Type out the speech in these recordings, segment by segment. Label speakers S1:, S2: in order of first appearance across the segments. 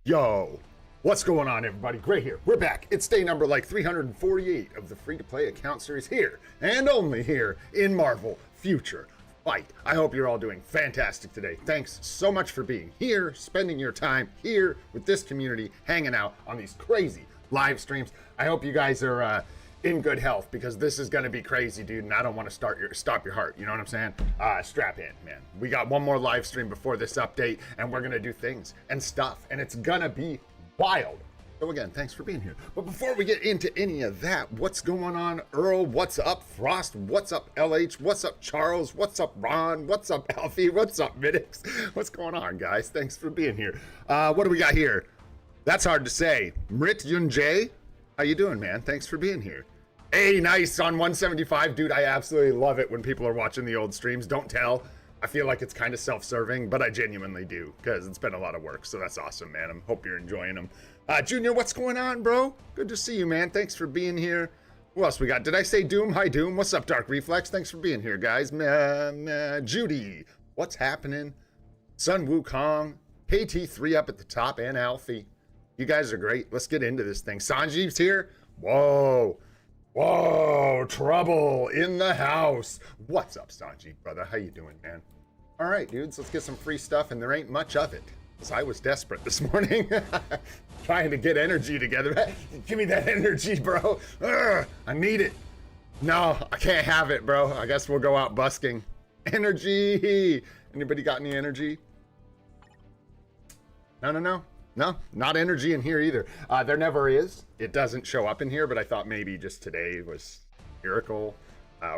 S1: Yo, what's going on, everybody? Gray here. We're back. It's day number like 348 of the free-to-play account series here, and only here, in Marvel Future Fight. I hope you're all doing fantastic today. Thanks so much for being here, spending your time here with this community, hanging out on these crazy live streams. I hope you guys are in good health, because this is going to be crazy, dude, and I don't want to stop your heart, you know what I'm saying? Strap in, man. We got one more live stream before this update, and we're going to do things and stuff, and it's going to be wild. So again, thanks for being here. But before we get into any of that, what's going on, Earl? What's up, Frost? What's up, LH? What's up, Charles? What's up, Ron? What's up, Alfie? What's up, Middix? What's going on, guys? Thanks for being here. What do we got here? That's hard to say. Mrit Yunjay, how you doing, man? Thanks for being here. Hey, nice on 175. Dude, I absolutely love it when people are watching the old streams. Don't tell. I feel like it's kind of self-serving, but I genuinely do, because it's been a lot of work, so that's awesome, man. I hope you're enjoying them. Junior, what's going on, bro? Good to see you, man. Thanks for being here. Who else we got? Did I say Doom? Hi, Doom. What's up, Dark Reflex? Thanks for being here, guys. Judy, what's happening? Sun Wukong, KT3 up at the top, and Alfie. You guys are great. Let's get into this thing. Sanjeev's here. Whoa. Whoa, trouble in the house. What's up, Sanjeev, brother? How you doing, man? All right, dudes, let's get some free stuff, and there ain't much of it, because I was desperate this morning. Trying to get energy together. Give me that energy, bro. Ugh, I need it. No, I can't have it, bro. I guess we'll go out busking. Energy. Anybody got any energy? No. No, not energy in here either. There never is. It doesn't show up in here, but I thought maybe just today was miracle.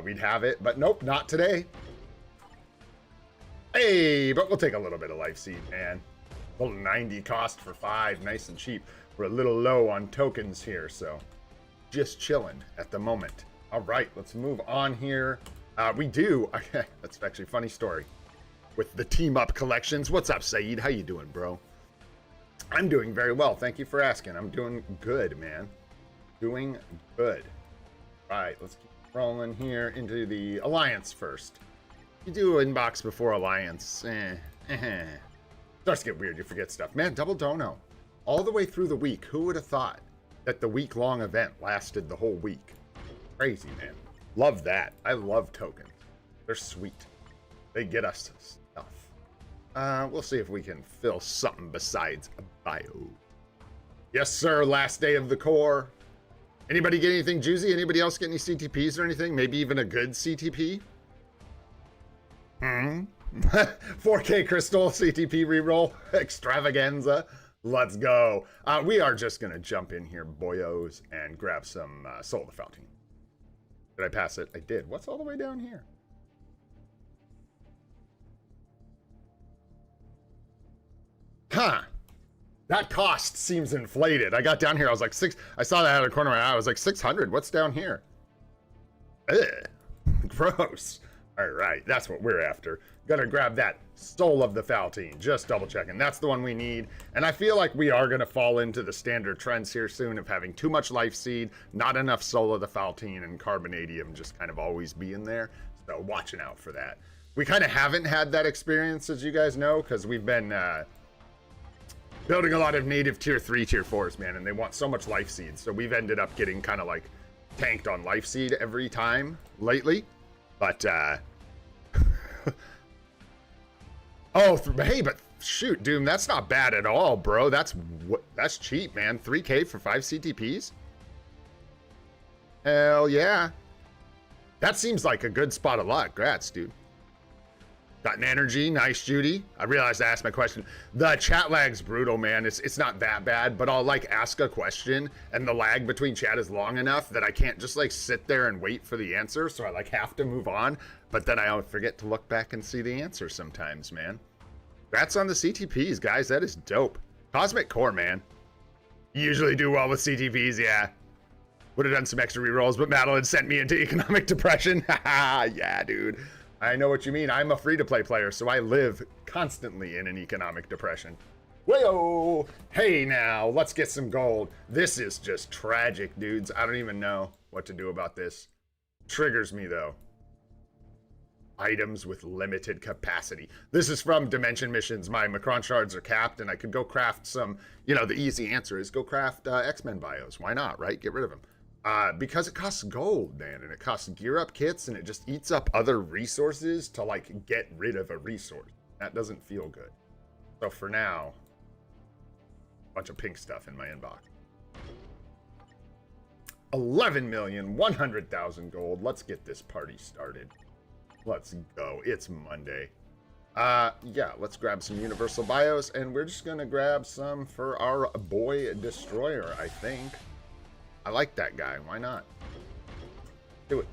S1: We'd have it, but nope, not today. Hey, but we'll take a little bit of life seed, man. A little 90 cost for 5, nice and cheap. We're a little low on tokens here, so just chilling at the moment. All right, let's move on here. We do, okay, that's actually a funny story. With the team up collections. What's up, Saeed? How you doing, bro? I'm doing very well. Thank you for asking. I'm doing good, man. Doing good. All right, let's keep rolling here into the Alliance first. You do inbox before Alliance. Starts to get weird. You forget stuff. Man, double dono. All the way through the week. Who would have thought that the week-long event lasted the whole week? Crazy, man. Love that. I love tokens. They're sweet. They get us stuff. We'll see if we can fill something besides a bio. Yes, sir. Last day of the core. Anybody get anything juicy? Anybody else get any CTPs or anything? Maybe even a good CTP? 4K Crystal CTP reroll extravaganza. Let's go. We are just going to jump in here, boyos, and grab some Soul of the Fountain. Did I pass it? I did. What's all the way down here? Huh. That cost seems inflated. I got down here, I was like I saw that out of the corner of my eye. I was like 600. What's down here? Ugh. Gross. All right, that's what we're after. Gonna grab that Soul of the Fountain. Just double checking. That's the one we need. And I feel like we are gonna fall into the standard trends here soon of having too much life seed, not enough Soul of the Fountain, and Carbonadium just kind of always being there. So watching out for that. We kind of haven't had that experience, as you guys know, because we've been building a lot of native tier 3, tier 4s, man, and they want so much life seed. So we've ended up getting kind of like tanked on life seed every time lately. But, oh, hey, but shoot, Doom, that's not bad at all, bro. That's cheap, man. 3K for 5 CTPs? Hell yeah. That seems like a good spot of luck. Grats, dude. Got an energy. Nice, Judy. I realized I asked my question. The chat lag's brutal, man. It's not that bad, but I'll like ask a question and the lag between chat is long enough that I can't just like sit there and wait for the answer. So I like have to move on, but then I forget to look back and see the answer sometimes, man. Congrats on the CTPs, guys. That is dope. Cosmic Core, man. You usually do well with CTPs, yeah. Would have done some extra rerolls, but Madeline sent me into economic depression. Haha, yeah, dude. I know what you mean. I'm a free-to-play player, so I live constantly in an economic depression. Whoa! Hey now, let's get some gold. This is just tragic, dudes. I don't even know what to do about this. Triggers me, though. items with limited capacity. This is from Dimension Missions. My Macron shards are capped, and I could go craft some, you know, the easy answer is go craft X-Men bios. Why not, right? Get rid of them. Because it costs gold, man, and it costs gear up kits, and it just eats up other resources to, like, get rid of a resource. That doesn't feel good. So for now, a bunch of pink stuff in my inbox. 11,100,000 gold. Let's get this party started. Let's go. It's Monday. Yeah, let's grab some universal bios, and we're just gonna grab some for our boy Destroyer, I think. I like that guy. Why not? Do it.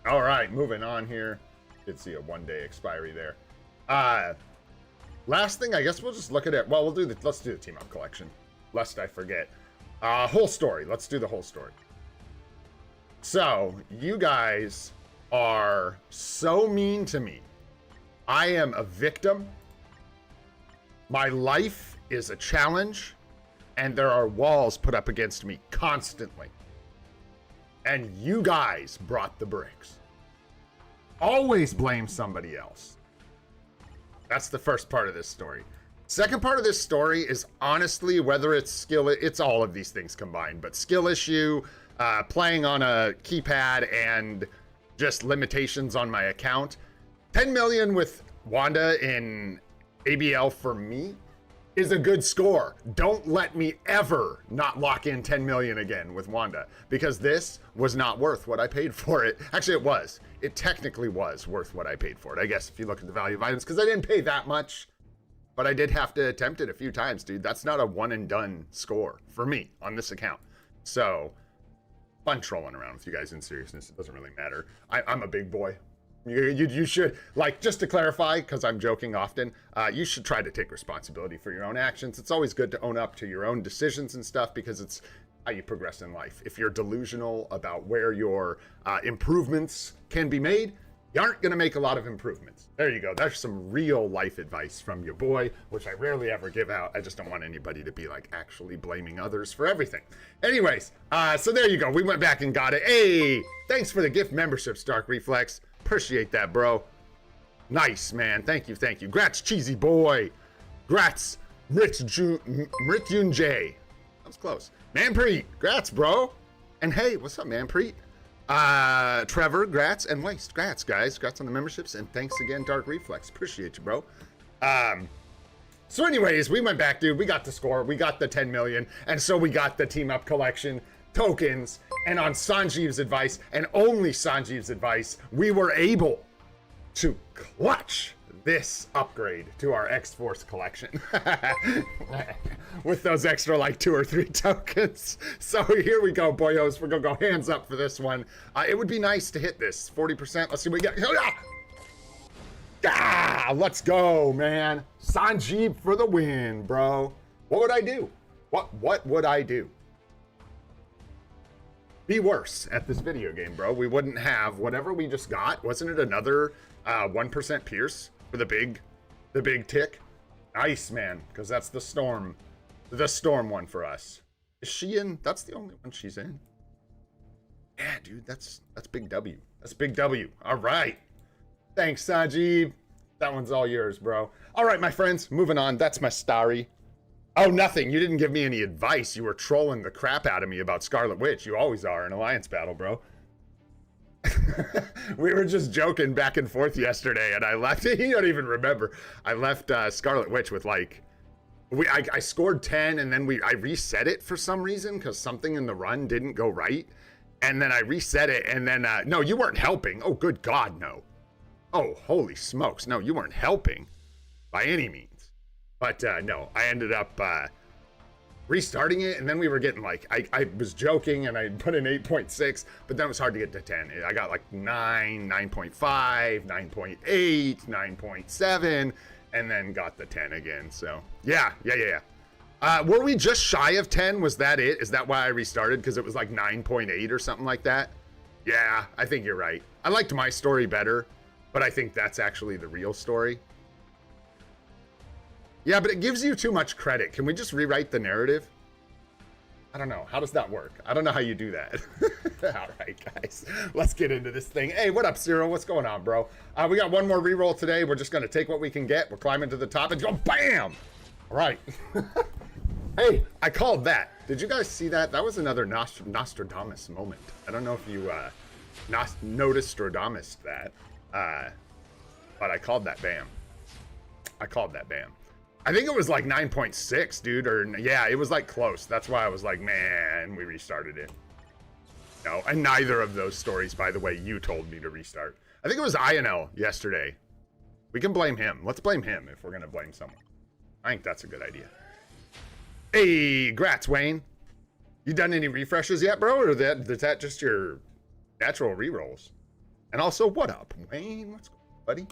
S1: All right, moving on here. Did see a one-day expiry there. Last thing, I guess we'll just look at it. Well, let's do the team up collection, lest I forget. Whole story. Let's do the whole story. So, you guys are so mean to me. I am a victim. My life is a challenge, and there are walls put up against me constantly. And you guys brought the bricks. Always blame somebody else. That's the first part of this story. Second part of this story is honestly whether it's skill, it's all of these things combined, but skill issue, playing on a keypad, and just limitations on my account. 10 million with Wanda in ABL for me is a good score. Don't let me ever not lock in 10 million again with Wanda, because this was not worth what I paid for it. Actually, it was. It technically was worth what I paid for it, I guess, if you look at the value of items, because I didn't pay that much, but I did have to attempt it a few times, dude. That's not a one and done score for me on this account. So, fun trolling around with you guys in seriousness. It doesn't really matter. I'm a big boy. You should, like, just to clarify, because I'm joking often, you should try to take responsibility for your own actions. It's always good to own up to your own decisions and stuff, because it's how you progress in life. If you're delusional about where your improvements can be made, you aren't going to make a lot of improvements. There you go. That's some real life advice from your boy, which I rarely ever give out. I just don't want anybody to be, like, actually blaming others for everything. Anyways, so there you go. We went back and got it. Hey, thanks for the gift membership, Stark Reflex. Appreciate that, bro. Nice, man. Thank you, thank you. Grats, Cheesy Boy. Grats, Mrityunjay. That was close. Manpreet, grats, bro. And hey, what's up, Manpreet? Trevor, grats, and Waste, grats, guys. Grats on the memberships, and thanks again, Dark Reflex. Appreciate you, bro. So anyways, we went back, dude. We got the score. We got the 10 million, and so we got the team up collection tokens, and on Sanjeev's advice, and only Sanjeev's advice, we were able to clutch this upgrade to our X-Force collection with those extra, like, 2 or 3 tokens. So here we go, boyos. We're gonna go hands up for this one. It would be nice to hit this 40%. Let's see what we get. Let's go, man. Sanjeev for the win, bro. What would I do? What would I do? Be worse at this video game, bro. We wouldn't have whatever we just got. Wasn't it another 1% Pierce for the big tick? Nice, man, because that's the storm one for us. Is she in? That's the only one she's in. Yeah, dude, that's big W. That's big W. All right. Thanks, Sanjeev. That one's all yours, bro. All right, my friends, moving on. That's my story. Oh, nothing. You didn't give me any advice. You were trolling the crap out of me about Scarlet Witch. You always are in Alliance Battle, bro. We were just joking back and forth yesterday, and I left. You don't even remember. I left Scarlet Witch with, like, I scored 10, and then I reset it for some reason because something in the run didn't go right, and then I reset it, and then no, you weren't helping. Oh, good God, no. Oh, holy smokes, no, you weren't helping by any means. But no, I ended up restarting it, and then we were getting, like, I was joking, and I put in 8.6, but then it was hard to get to 10. I got like 9, 9.5, 9.8, 9.7, and then got the 10 again. So yeah. Were we just shy of 10? Was that it? Is that why I restarted? Because it was like 9.8 or something like that? Yeah, I think you're right. I liked my story better, but I think that's actually the real story. Yeah, but it gives you too much credit. Can we just rewrite the narrative? I don't know. How does that work? I don't know how you do that. All right, guys. Let's get into this thing. Hey, what up, Cyril? What's going on, bro? We got one more reroll today. We're just going to take what we can get. We're climbing to the top and go BAM! All right. Hey, I called that. Did you guys see that? That was another Nostradamus moment. I don't know if you noticed or Nostradamus that. But I called that BAM. I called that BAM. I think it was like 9.6, dude, or yeah, it was like close. That's why I was like, man, we restarted it. No, and neither of those stories, by the way, you told me to restart. I think it was INL yesterday. We can blame him. Let's blame him if we're going to blame someone. I think that's a good idea. Hey, grats, Wayne. You done any refreshes yet, bro? Or is that just your natural rerolls? And also, what up, Wayne? What's going on, buddy?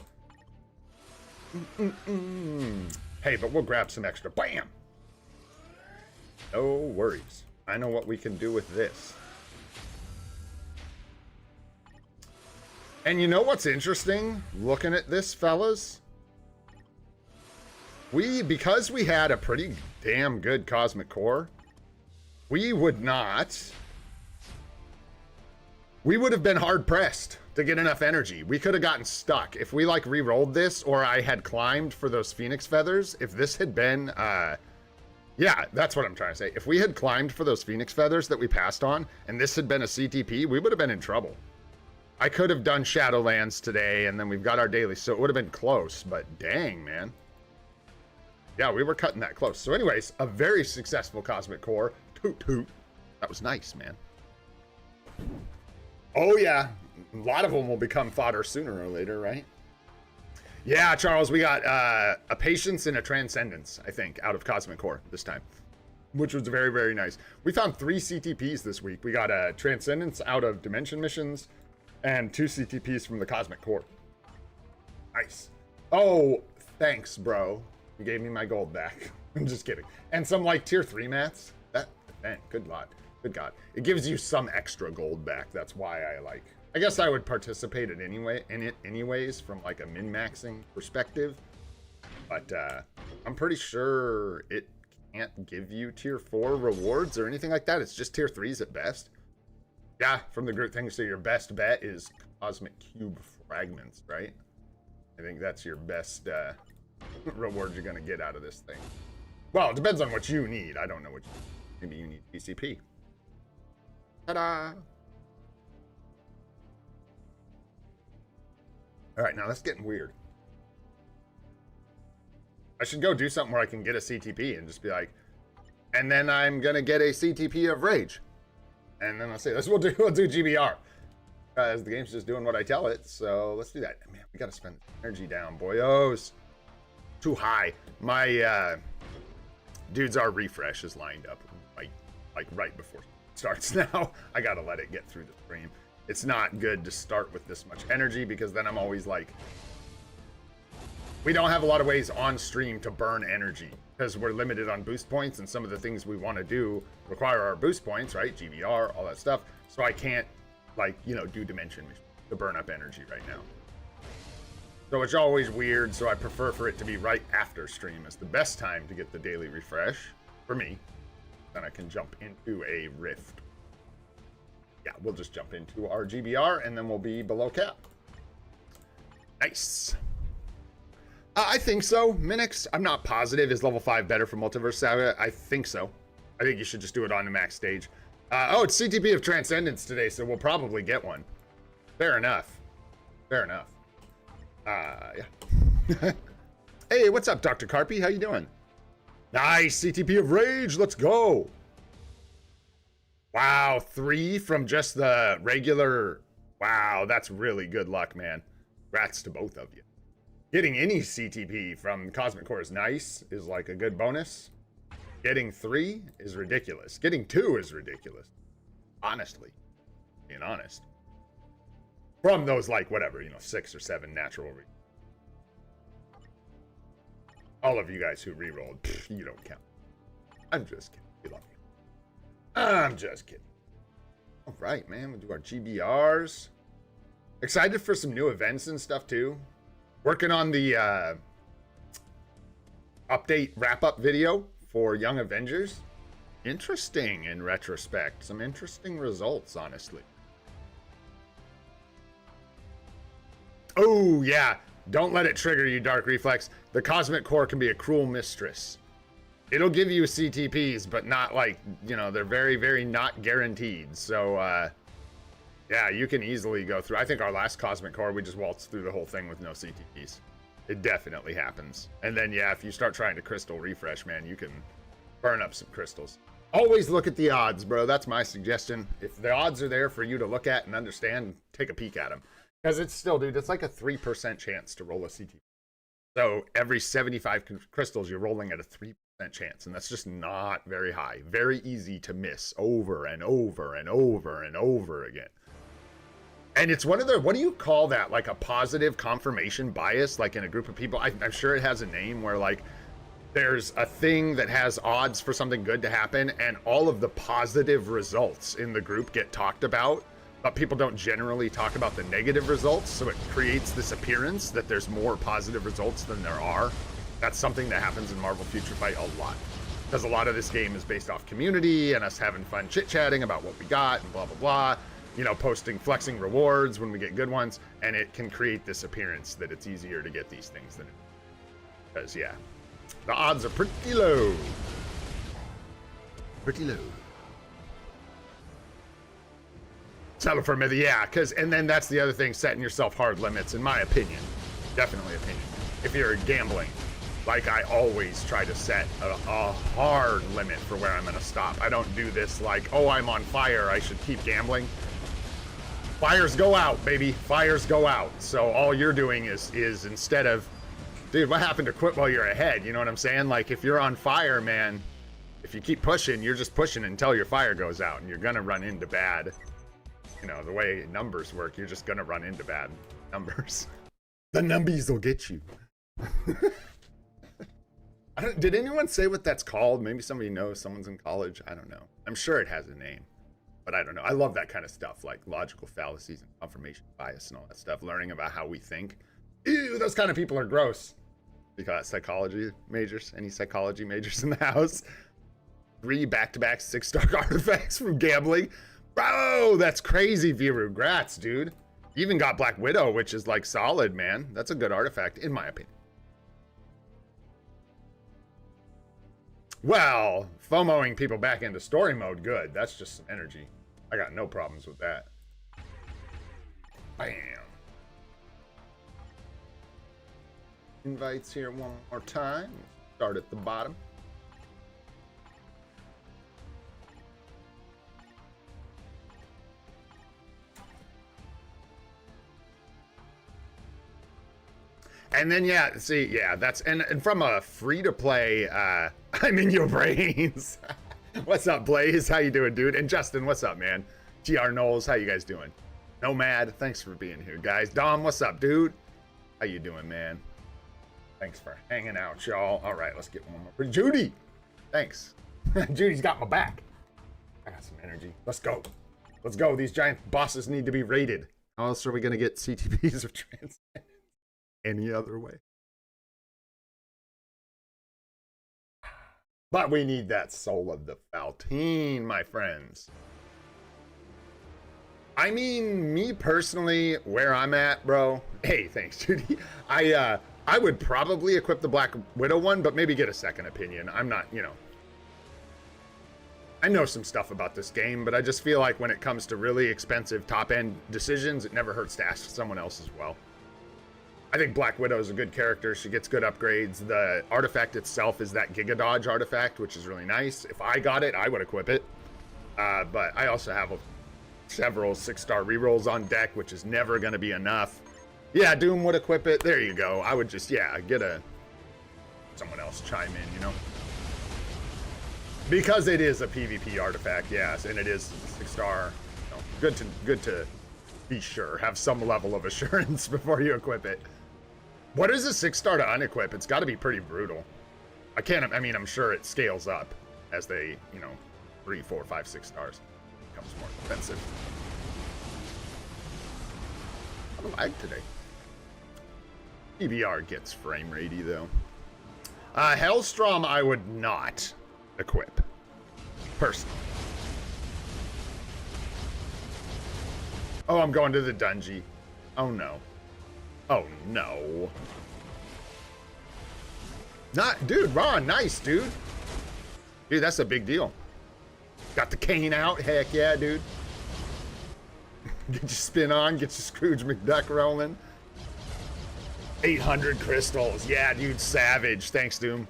S1: Hey, but we'll grab some extra. BAM! No worries. I know what we can do with this. And you know what's interesting? Looking at this, fellas? Because we had a pretty damn good Cosmic Core, we would have been hard-pressed to get enough energy. We could have gotten stuck. If we, like, re-rolled this, or I had climbed for those Phoenix Feathers, if this had been, yeah, that's what I'm trying to say. If we had climbed for those Phoenix Feathers that we passed on, and this had been a CTP, we would have been in trouble. I could have done Shadowlands today, and then we've got our daily, so it would have been close, but dang, man. Yeah, we were cutting that close. So anyways, a very successful Cosmic Core. Toot toot. That was nice, man. Oh, yeah. A lot of them will become fodder sooner or later, right? Yeah, Charles, we got a Patience and a Transcendence, I think, out of Cosmic Core this time, which was very, very nice. We found 3 CTPs this week. We got a Transcendence out of Dimension Missions and 2 CTPs from the Cosmic Core. Nice. Oh, thanks, bro. You gave me my gold back. I'm just kidding. And some, like, tier 3 mats. Man, good luck. Good God. It gives you some extra gold back. That's why I guess I would participate in it anyways from like a min-maxing perspective. But I'm pretty sure it can't give you tier 4 rewards or anything like that. It's just tier 3s at best. Yeah, from the group thing. So your best bet is Cosmic Cube Fragments, right? I think that's your best reward you're going to get out of this thing. Well, it depends on what you need. I don't know what you need. Maybe you need PCP. Ta-da! All right, now that's getting weird. I should go do something where I can get a CTP and just be like, and then I'm gonna get a CTP of Rage, and then I'll say this. We'll do GBR, because the game's just doing what I tell it. So let's do that. Man, we gotta spend energy down, boyos. Too high. My dudes, our refresh is lined up like right before it starts now. I gotta let it get through the stream. It's not good to start with this much energy because then I'm always like, we don't have a lot of ways on stream to burn energy because we're limited on boost points, and some of the things we want to do require our boost points, right? GBR, all that stuff. So I can't, like, you know, do Dimension to burn up energy right now. So it's always weird, so I prefer for it to be right after stream as the best time to get the daily refresh for me. Then I can jump into a rift. Yeah, we'll just jump into our GBR and then we'll be below cap. Nice. I think so. Minix, I'm not positive. Is level 5 better for Multiverse Saga? I think so. I think you should just do it on the max stage. Oh, it's CTP of Transcendence today, so we'll probably get one. Fair enough. Fair enough. Yeah. Hey, what's up, Dr. Carpy? How you doing? Nice, CTP of Rage, let's go. Wow, 3 from just the regular. Wow, that's really good luck, man. Congrats to both of you. Getting any CTP from Cosmic Core is nice, is like a good bonus. Getting 3 is ridiculous. Getting 2 is ridiculous. Honestly, being honest. From those, like, whatever, you know, 6 or 7 natural. All of you guys who rerolled, you don't count. I'm just kidding. We love you. I'm just kidding. All right, man. We'll do our GBRs. Excited for some new events and stuff, too. Working on the update wrap-up video for Young Avengers. interesting in retrospect. Some interesting results, honestly. Oh, yeah. Don't let it trigger you, Dark Reflex. The Cosmic Core can be a cruel mistress. It'll give you CTPs, but not like, you know, they're very, very not guaranteed. So, yeah, you can easily go through. I think our last Cosmic Core, we just waltzed through the whole thing with no CTPs. It definitely happens. And then, yeah, if you start trying to crystal refresh, man, you can burn up some crystals. Always look at the odds, bro. That's my suggestion. If the odds are there for you to look at and understand, take a peek at them. Because it's still, dude, it's like a 3% chance to roll a CTP. So every 75 crystals, you're rolling at a 3% chance. And that's just not very high. Very easy to miss over and over and over and over again. And it's one of the, what do you call that? Like a positive confirmation bias, like in a group of people. I'm sure it has a name where like there's a thing that has odds for something good to happen and all of the positive results in the group get talked about, but people don't generally talk about the negative results. So it creates this appearance that there's more positive results than there are. That's something that happens in Marvel Future Fight a lot. Because a lot of this game is based off community and us having fun chit-chatting about what we got and blah, blah, blah. You know, posting, flexing rewards when we get good ones, and it can create this appearance that it's easier to get these things than it is. Because, yeah, the odds are pretty low. Pretty low. Settle for a yeah, because, and then that's the other thing, setting yourself hard limits, in my opinion. Definitely opinion. If you're gambling, like I always try to set a hard limit for where I'm going to stop. I don't do this like, oh, I'm on fire, I should keep gambling. Fires go out, baby. Fires go out. So all you're doing is instead of, dude, what happened to quit while you're ahead? You know what I'm saying? Like if you're on fire, man, if you keep pushing, you're just pushing until your fire goes out and you're going to run into bad, you know, the way numbers work, you're just going to run into bad numbers. The numbies will get you. Did anyone say what that's called? Maybe somebody knows, someone's in college. I don't know. I'm sure it has a name. But I don't know. I love that kind of stuff, like logical fallacies and confirmation bias and all that stuff. Learning about how we think. Ew, those kind of people are gross. Because psychology majors, any psychology majors in the house? 3 back-to-back 6-star artifacts from gambling. Bro, that's crazy, Viru. Grats, dude. You even got Black Widow, which is like solid, man. That's a good artifact, in my opinion. Well, FOMOing people back into story mode, good. That's just some energy. I got no problems with that. Bam. Invites here one more time. Start at the bottom. And then, yeah, see, yeah, that's, and from a free-to-play, I'm in your brains. What's up, Blaze? How you doing, dude? And Justin, what's up, man? TR Knowles, how you guys doing? Nomad, thanks for being here, guys. Dom, what's up, dude? How you doing, man? Thanks for hanging out, y'all. All right, let's get one more. Judy, thanks. Judy's got my back. I got some energy. Let's go. Let's go. These giant bosses need to be raided. How else are we going to get CTPs of Transcendence? Any other way? But we need that soul of the Faltine, my friends. I mean, me personally, where I'm at, bro. Hey, thanks, Judy. I would probably equip the Black Widow one, but maybe get a second opinion. I'm not, you know. I know some stuff about this game, but I just feel like when it comes to really expensive top-end decisions, it never hurts to ask someone else as well. I think Black Widow is a good character. She gets good upgrades. The artifact itself is that Giga Dodge artifact, which is really nice. If I got it, I would equip it. But I also have several 6-star rerolls on deck, which is never going to be enough. Yeah, Doom would equip it. There you go. I would just, yeah, get someone else chime in, you know? Because it is a PvP artifact, yes, and it is 6-star. You know, good to be sure. Have some level of assurance before you equip it. What is a 6-star to unequip? It's got to be pretty brutal. I mean, I'm sure it scales up as they, you know, 3, 4, 5, 6 stars. Becomes more expensive. I'm lag today. PBR gets frame ratey though. Hellstrom I would not equip. Personally. Oh, I'm going to the dungeon. Oh no. Oh no. Not, dude, Ron, nice, dude. Dude, that's a big deal. Got the cane out, heck yeah, dude. Get your spin on, get your Scrooge McDuck rolling. 800 crystals, yeah, dude, savage. Thanks, Doom.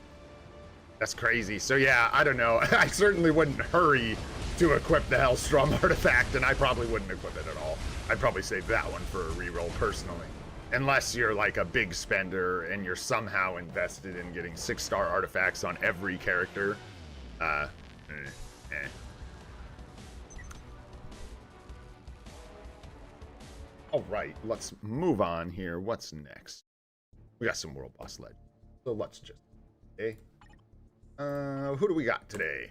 S1: That's crazy. So yeah, I don't know. I certainly wouldn't hurry to equip the Hellstrom artifact, and I probably wouldn't equip it at all. I'd probably save that one for a reroll personally. Unless you're like a big spender and you're somehow invested in getting 6-star artifacts on every character. All right, let's move on here. What's next? We got some World Boss Legends. So let's just, okay. Who do we got today?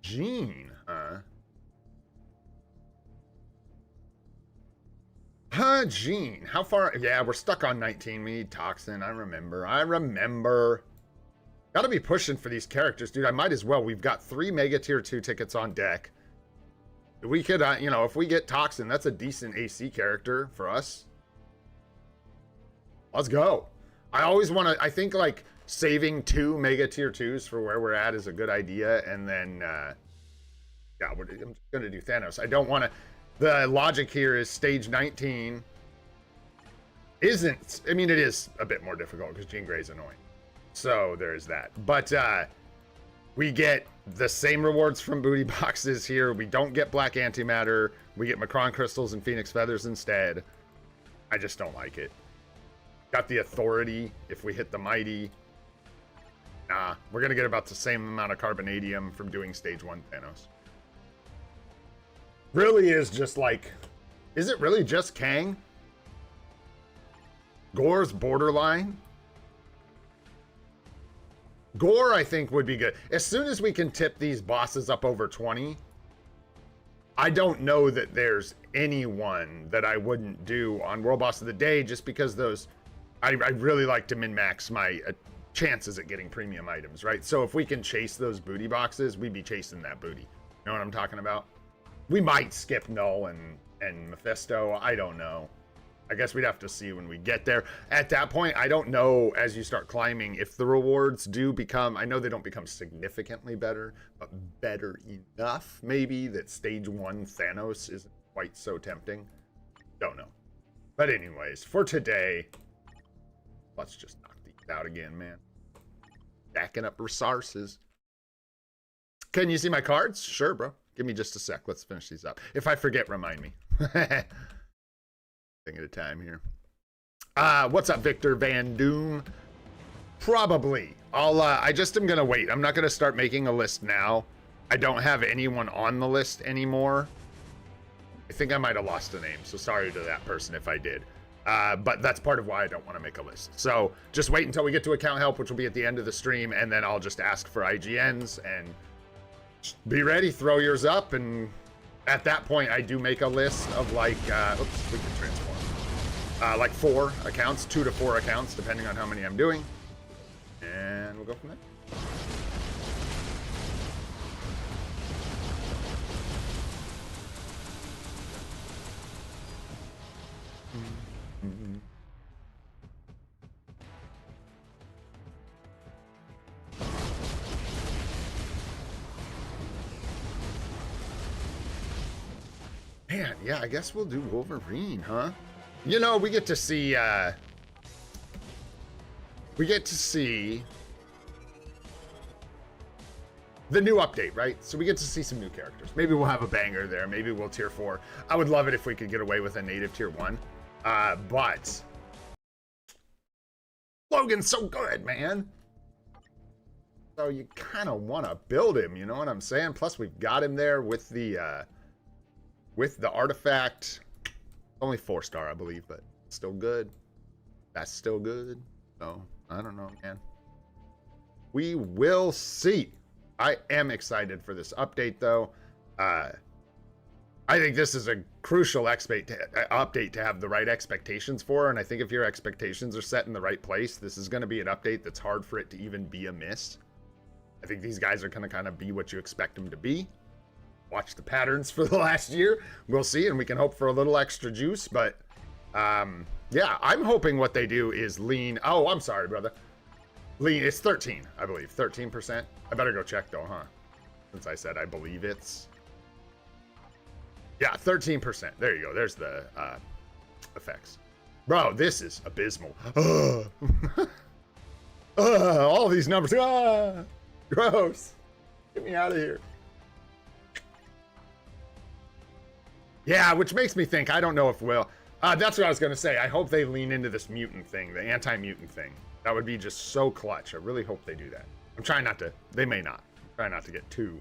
S1: Jean, huh? Jean. How far? Yeah, we're stuck on 19. We need Toxin. I remember. Gotta be pushing for these characters, dude. I might as well. We've got 3 Mega Tier 2 tickets on deck. We could, you know, if we get Toxin, that's a decent AC character for us. Let's go. I always want to, I think, like, saving 2 Mega Tier 2s for where we're at is a good idea. And then, yeah, I'm just going to do Thanos. I don't want to. The logic here is stage 19 isn't, I mean, it is a bit more difficult because Jean Grey's annoying. So there's that. But we get the same rewards from booty boxes here. We don't get black antimatter. We get Macron crystals and Phoenix feathers instead. I just don't like it. Got the authority if we hit the mighty. Nah, we're going to get about the same amount of carbonadium from doing stage 1 Thanos. Really is just like, is it really just Kang? Gore's borderline? Gore, I think, would be good. As soon as we can tip these bosses up over 20, I don't know that there's anyone that I wouldn't do on World Boss of the Day, just because those, I really like to min-max my chances at getting premium items, right? So if we can chase those booty boxes, we'd be chasing that booty. You know what I'm talking about? We might skip Null and Mephisto. I don't know. I guess we'd have to see when we get there. At that point, I don't know, as you start climbing, if the rewards do become, I know they don't become significantly better, but better enough, maybe, that stage 1 Thanos isn't quite so tempting. Don't know. But anyways, for today, let's just knock these out again, man. Stacking up resources. Can you see my cards? Sure, bro. Give me just a sec. Let's finish these up. If I forget, remind me. Thing at a time here. What's up, Victor Van Doom? Probably. I just am gonna wait. I'm not gonna start making a list now. I don't have anyone on the list anymore. I think I might have lost a name, so sorry to that person if I did. But that's part of why I don't want to make a list. So just wait until we get to account help, which will be at the end of the stream, and then I'll just ask for IGNs and be ready, throw yours up, and at that point I do make a list of like, oops, we can transform. Like 4 accounts, 2 to 4 accounts, depending on how many I'm doing. And we'll go from there. Man, yeah, I guess we'll do Wolverine, huh? You know, we get to see, the new update, right? So we get to see some new characters. Maybe we'll have a banger there. Maybe we'll tier 4. I would love it if we could get away with a native tier 1. But Logan's so good, man. So you kind of want to build him, you know what I'm saying? Plus we've got him there with the artifact. Only 4-star, I believe, but still good. That's still good. So I don't know, man. We will see. I am excited for this update, though. I think this is a crucial update to have the right expectations for, and I think if your expectations are set in the right place, this is going to be an update that's hard for it to even be a miss. I think these guys are going to kind of be what you expect them to be. Watch the patterns for the last year. We'll see, and we can hope for a little extra juice. But, yeah, I'm hoping what they do is lean. Oh, I'm sorry, brother. Lean, it's 13, I believe. 13%. I better go check, though, huh? Since I said I believe it's... Yeah, 13%. There you go. There's the effects. Bro, this is abysmal. All these numbers. Gross. Get me out of here. Yeah, which makes me think, I don't know if we'll... that's what I was going to say. I hope they lean into this mutant thing, the anti-mutant thing. That would be just so clutch. I really hope they do that. I'm trying not to... They may not. I'm trying not to get too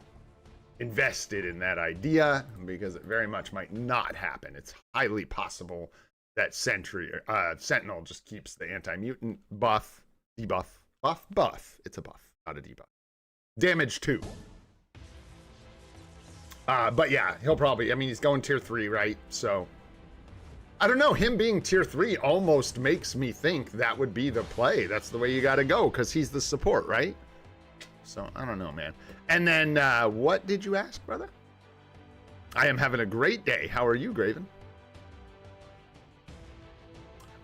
S1: invested in that idea, because it very much might not happen. It's highly possible that Sentinel just keeps the anti-mutant buff, debuff, buff. It's a buff, not a debuff. Damage 2. But yeah, he'll probably, I mean, he's going tier 3, right? So, I don't know, him being tier 3 almost makes me think that would be the play. That's the way you gotta go, because he's the support, right? So, I don't know, man. And then, what did you ask, brother? I am having a great day. How are you, Graven?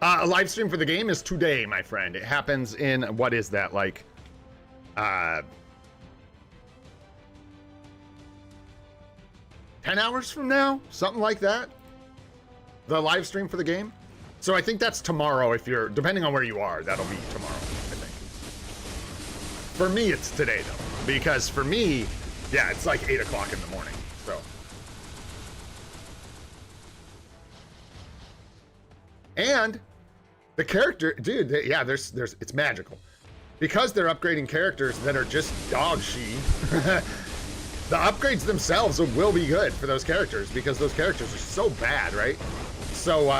S1: A live stream for the game is today, my friend. It happens in, what is that, like, 10 hours from now? Something like that? The live stream for the game? So I think that's tomorrow if you're, depending on where you are, that'll be tomorrow, I think. For me, it's today, though. Because for me, yeah, it's like 8 o'clock in the morning, so. And the character, dude, yeah, there's, it's magical. Because they're upgrading characters that are just dog shit, the upgrades themselves will be good for those characters, because those characters are so bad, right? So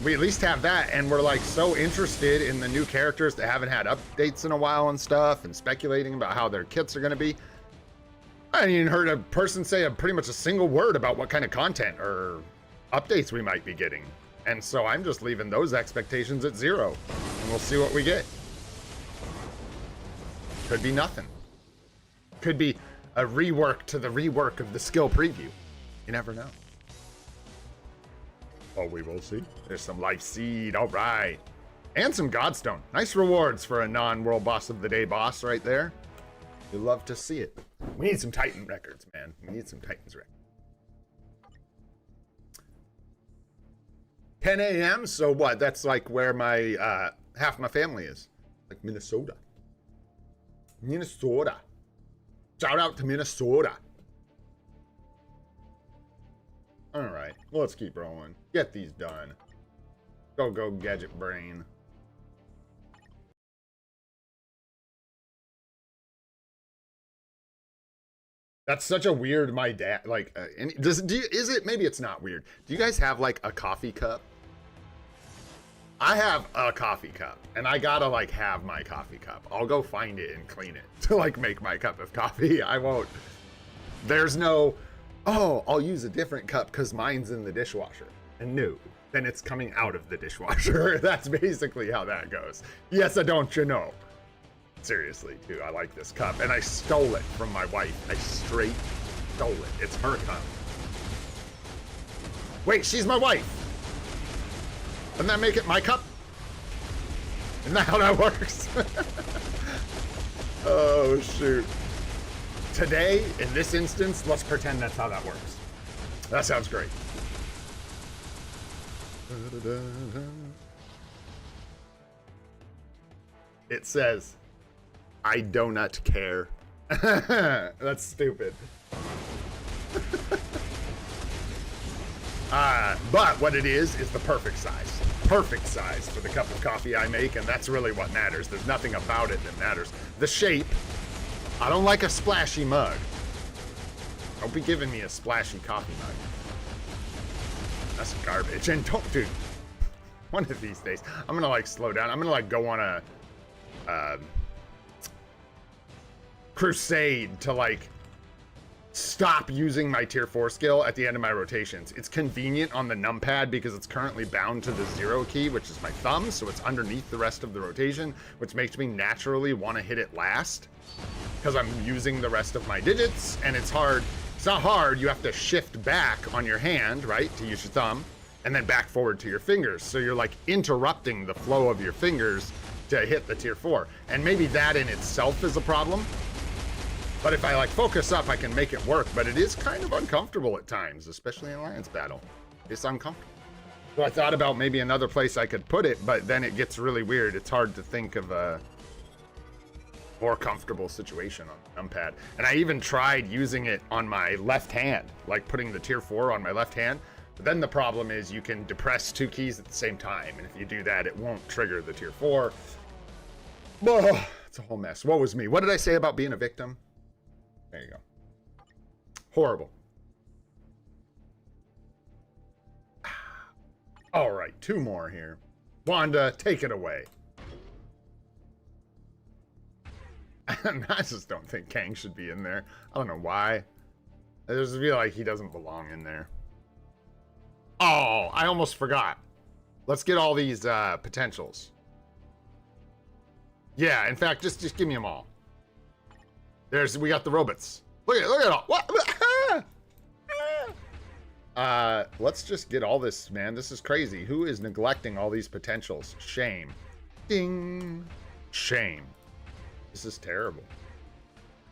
S1: we at least have that, and we're like so interested in the new characters that haven't had updates in a while and stuff, and speculating about how their kits are going to be. I haven't even heard a person say pretty much a single word about what kind of content or updates we might be getting. And so I'm just leaving those expectations at 0, and we'll see what we get. Could be nothing. Could be a rework to the rework of the skill preview. You never know. Oh, we will see. There's some life seed. All right. And some Godstone. Nice rewards for a non-world boss of the day boss right there. You love to see it. We need some Titan records, man. We need some Titans records. 10 a.m. So what? That's like where my half my family is. Like Minnesota. Minnesota. Shout out to Minnesota. All right, let's keep rolling. Get these done. Go, gadget brain. That's such a weird, my dad, like, is it, maybe it's not weird. Do you guys have like a coffee cup? I have a coffee cup, and I gotta like have my coffee cup. I'll go find it and clean it to like make my cup of coffee. I won't, there's no, oh, I'll use a different cup because mine's in the dishwasher. And no, then it's coming out of the dishwasher. That's basically how that goes. Yes, don't you know? Seriously, too, I like this cup. And I stole it from my wife. I straight stole it. It's her cup. Wait, she's my wife. Doesn't that make it my cup? Isn't that how that works? Oh, shoot. Today, in this instance, let's pretend that's how that works. That sounds great. It says, I do not care. That's stupid. But what it is the perfect size. Perfect size for the cup of coffee I make, and that's really what matters. There's nothing about it that matters. The shape. I don't like a splashy mug. Don't be giving me a splashy coffee mug. That's garbage. And don't, dude, one of these days, I'm gonna like slow down. I'm gonna like go on a crusade to like stop using my tier 4 skill at the end of my rotations. It's convenient on the numpad because it's currently bound to the 0 key, which is my thumb, so it's underneath the rest of the rotation, which makes me naturally want to hit it last. because I'm using the rest of my digits, and it's hard. It's not hard. You have to shift back on your hand, right, to use your thumb, and then back forward to your fingers. So you're like interrupting the flow of your fingers to hit the tier 4. And maybe that in itself is a problem. But if I like focus up, I can make it work. But it is kind of uncomfortable at times, especially in Alliance battle. It's uncomfortable. So I thought about maybe another place I could put it, but then it gets really weird. It's hard to think of a more comfortable situation on the numpad. And I even tried using it on my left hand, like putting the tier 4 on my left hand. But then the problem is you can depress 2 keys at the same time. And if you do that, it won't trigger the tier 4. Oh, it's a whole mess. What was me? What did I say about being a victim? There you go. Horrible. All right, 2 more here. Wanda, take it away. I just don't think Kang should be in there. I don't know why. I just feel like he doesn't belong in there. Oh, I almost forgot. Let's get all these potentials. Yeah, in fact, just give me them all. We got the robots. Look at all. What? Let's just get all this, man. This is crazy. Who is neglecting all these potentials? Shame. Ding. Shame. This is terrible.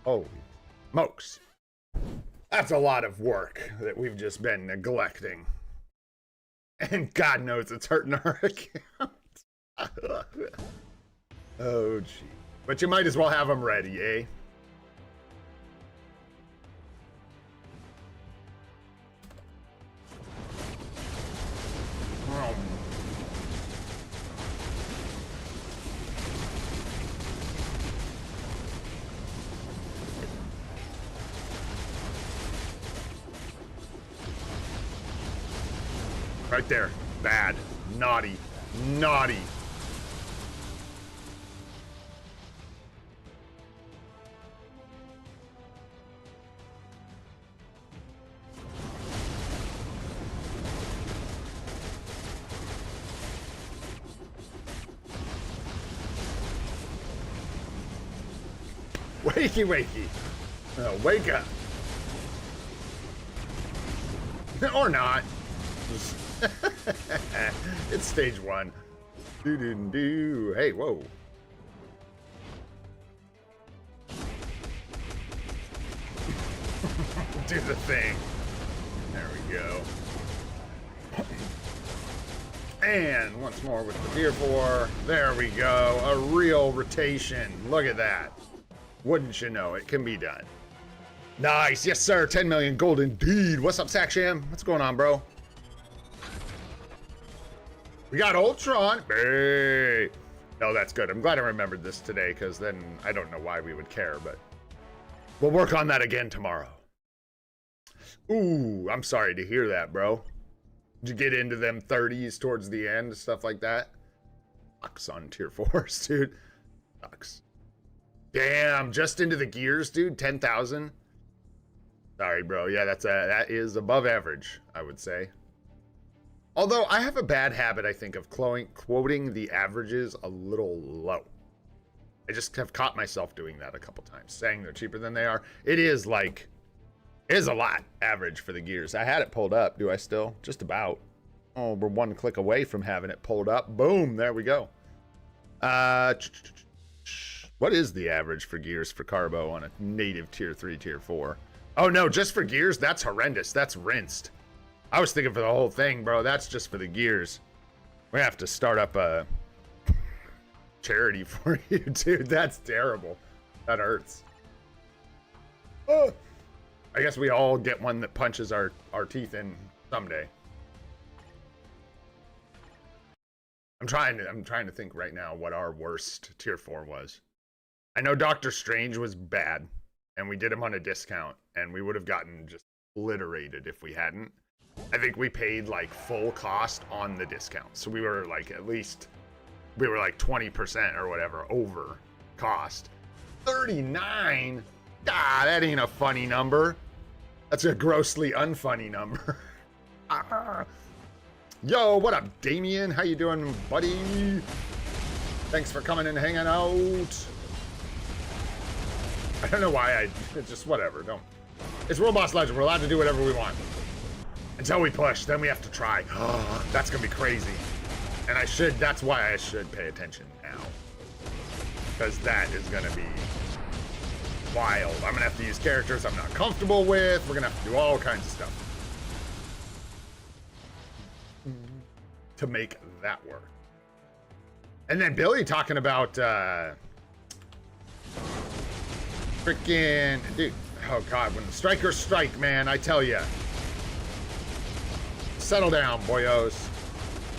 S1: Holy smokes. That's a lot of work that we've just been neglecting. And God knows it's hurting our account. Oh, gee. But you might as well have them ready, eh? Right there. Bad. Naughty. Naughty. Wakey, wakey. Wake up. Or not. It's stage 1. Do. Hey, whoa. Do the thing. There we go. And once more with the tier 4. There we go. A real rotation. Look at that. Wouldn't you know, it can be done. Nice. Yes, sir. 10 million gold indeed. What's up, Saksham? What's going on, bro? We got Ultron. Hey. No, that's good. I'm glad I remembered this today, because then I don't know why we would care, but we'll work on that again tomorrow. Ooh, I'm sorry to hear that, bro. Did you get into them 30s towards the end, stuff like that? Sucks on tier 4s, dude. Sucks. Damn, just into the gears, dude. 10,000. Sorry, bro. Yeah, that is above average, I would say. Although I have a bad habit, I think, of quoting the averages a little low. I just have caught myself doing that a couple times, saying they're cheaper than they are. It is a lot average for the gears. I had it pulled up. Do I still? Just about. Oh, we're 1 click away from having it pulled up. Boom, there we go. What is the average for gears for Carbo on a native tier 3, tier 4? Oh no, just for gears? That's horrendous. That's rinsed. I was thinking for the whole thing, bro. That's just for the gears. We have to start up a charity for you, dude. That's terrible. That hurts. Oh. I guess we all get one that punches our teeth in someday. I'm trying to think right now what our worst tier 4 was. I know Doctor Strange was bad, and we did him on a discount, and we would have gotten just obliterated if we hadn't. I think we paid like full cost on the discount. So we were like, at least, we were like 20% or whatever over cost. 39? Ah, that ain't a funny number. That's a grossly unfunny number. Yo, what up, Damien? How you doing, buddy? Thanks for coming and hanging out. I don't know why it's just whatever. Don't. It's World Boss Legend. We're allowed to do whatever we want. Until we push, then we have to try. That's gonna be crazy. And that's why I should pay attention now. Because that is gonna be wild. I'm gonna have to use characters I'm not comfortable with. We're gonna have to do all kinds of stuff to make that work. And then Billy talking about freaking dude. Oh god, when the strikers strike, man, I tell ya. Settle down, boyos.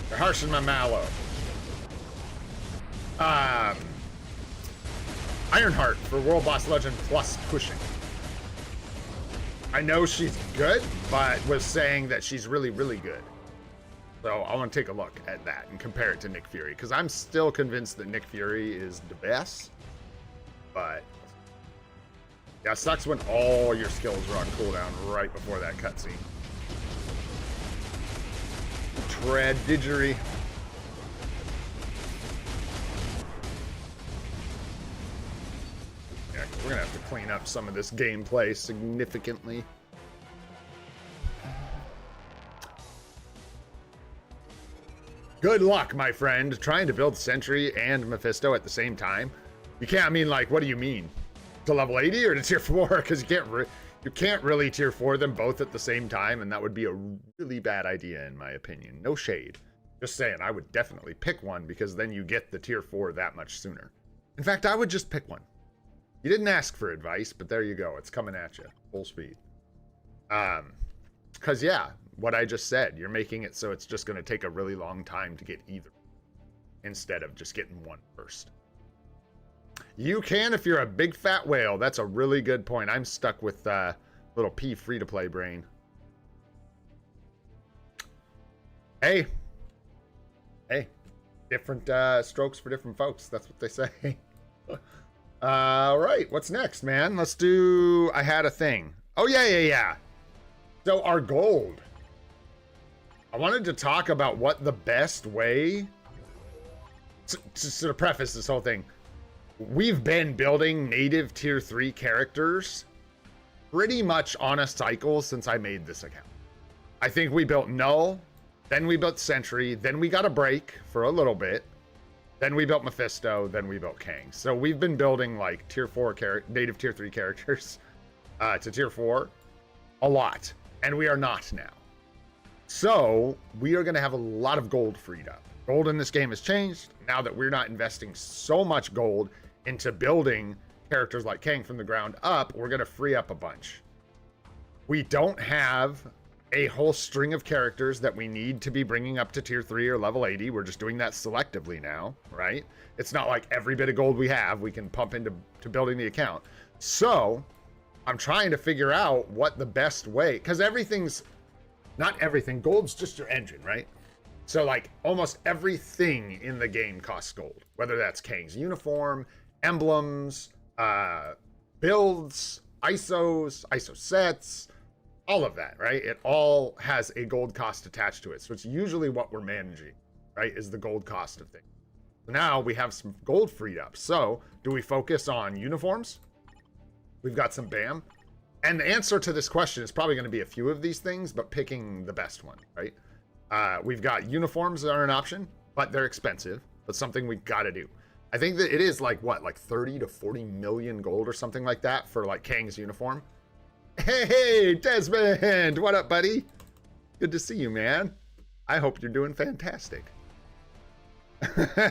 S1: They're harsh in my mallow. Ironheart for World Boss Legend plus pushing. I know she's good, but was saying that she's really, really good. So I want to take a look at that and compare it to Nick Fury, because I'm still convinced that Nick Fury is the best. But yeah, it sucks when all your skills are on cooldown right before that cutscene. Tragedy. Yeah, we're gonna have to clean up some of this gameplay significantly. Good luck, my friend, trying to build Sentry and Mephisto at the same time. You can't, I mean, like, what do you mean? To level 80 or to tier 4? Because you can't really tier 4 them both at the same time, and that would be a really bad idea in my opinion. No shade. Just saying, I would definitely pick one because then you get the tier 4 that much sooner. In fact, I would just pick one. You didn't ask for advice, but there you go. It's coming at you, full speed. Because yeah, what I just said, you're making it so it's just going to take a really long time to get either, instead of just getting one first. You can if you're a big fat whale. That's a really good point. I'm stuck with little P free-to-play brain. Hey, different strokes for different folks. That's what they say. All right, what's next, man? Let's do. I had a thing. Oh yeah. So our gold. I wanted to talk about what the best way to sort of preface this whole thing. We've been building native tier 3 characters pretty much on a cycle since I made this account. I think we built Null, then we built Sentry, then we got a break for a little bit, then we built Mephisto, then we built Kang. So we've been building like tier 4 native tier 3 characters to tier 4 a lot, and we are not now. So we are going to have a lot of gold freed up. Gold in this game has changed now that we're not investing so much gold into building characters like Kang from the ground up. We're going to free up a bunch. We don't have a whole string of characters that we need to be bringing up to tier 3 or level 80. We're just doing that selectively now, right? It's not like every bit of gold we have we can pump into building the account. So I'm trying to figure out what the best way, because not everything, gold's just your engine, right? So like almost everything in the game costs gold, whether that's Kang's uniform, emblems, builds, ISO sets, all of that, right? It all has a gold cost attached to it. So it's usually what we're managing, right? Is the gold cost of things. So now we have some gold freed up. So do we focus on uniforms? We've got some BAM. And the answer to this question is probably going to be a few of these things, but picking the best one, right? We've got uniforms that are an option, but they're expensive, but something we've got to do. I think that it is like 30 to 40 million gold or something like that for like Kang's uniform. Hey, Desmond, what up, buddy? Good to see you, man. I hope you're doing fantastic.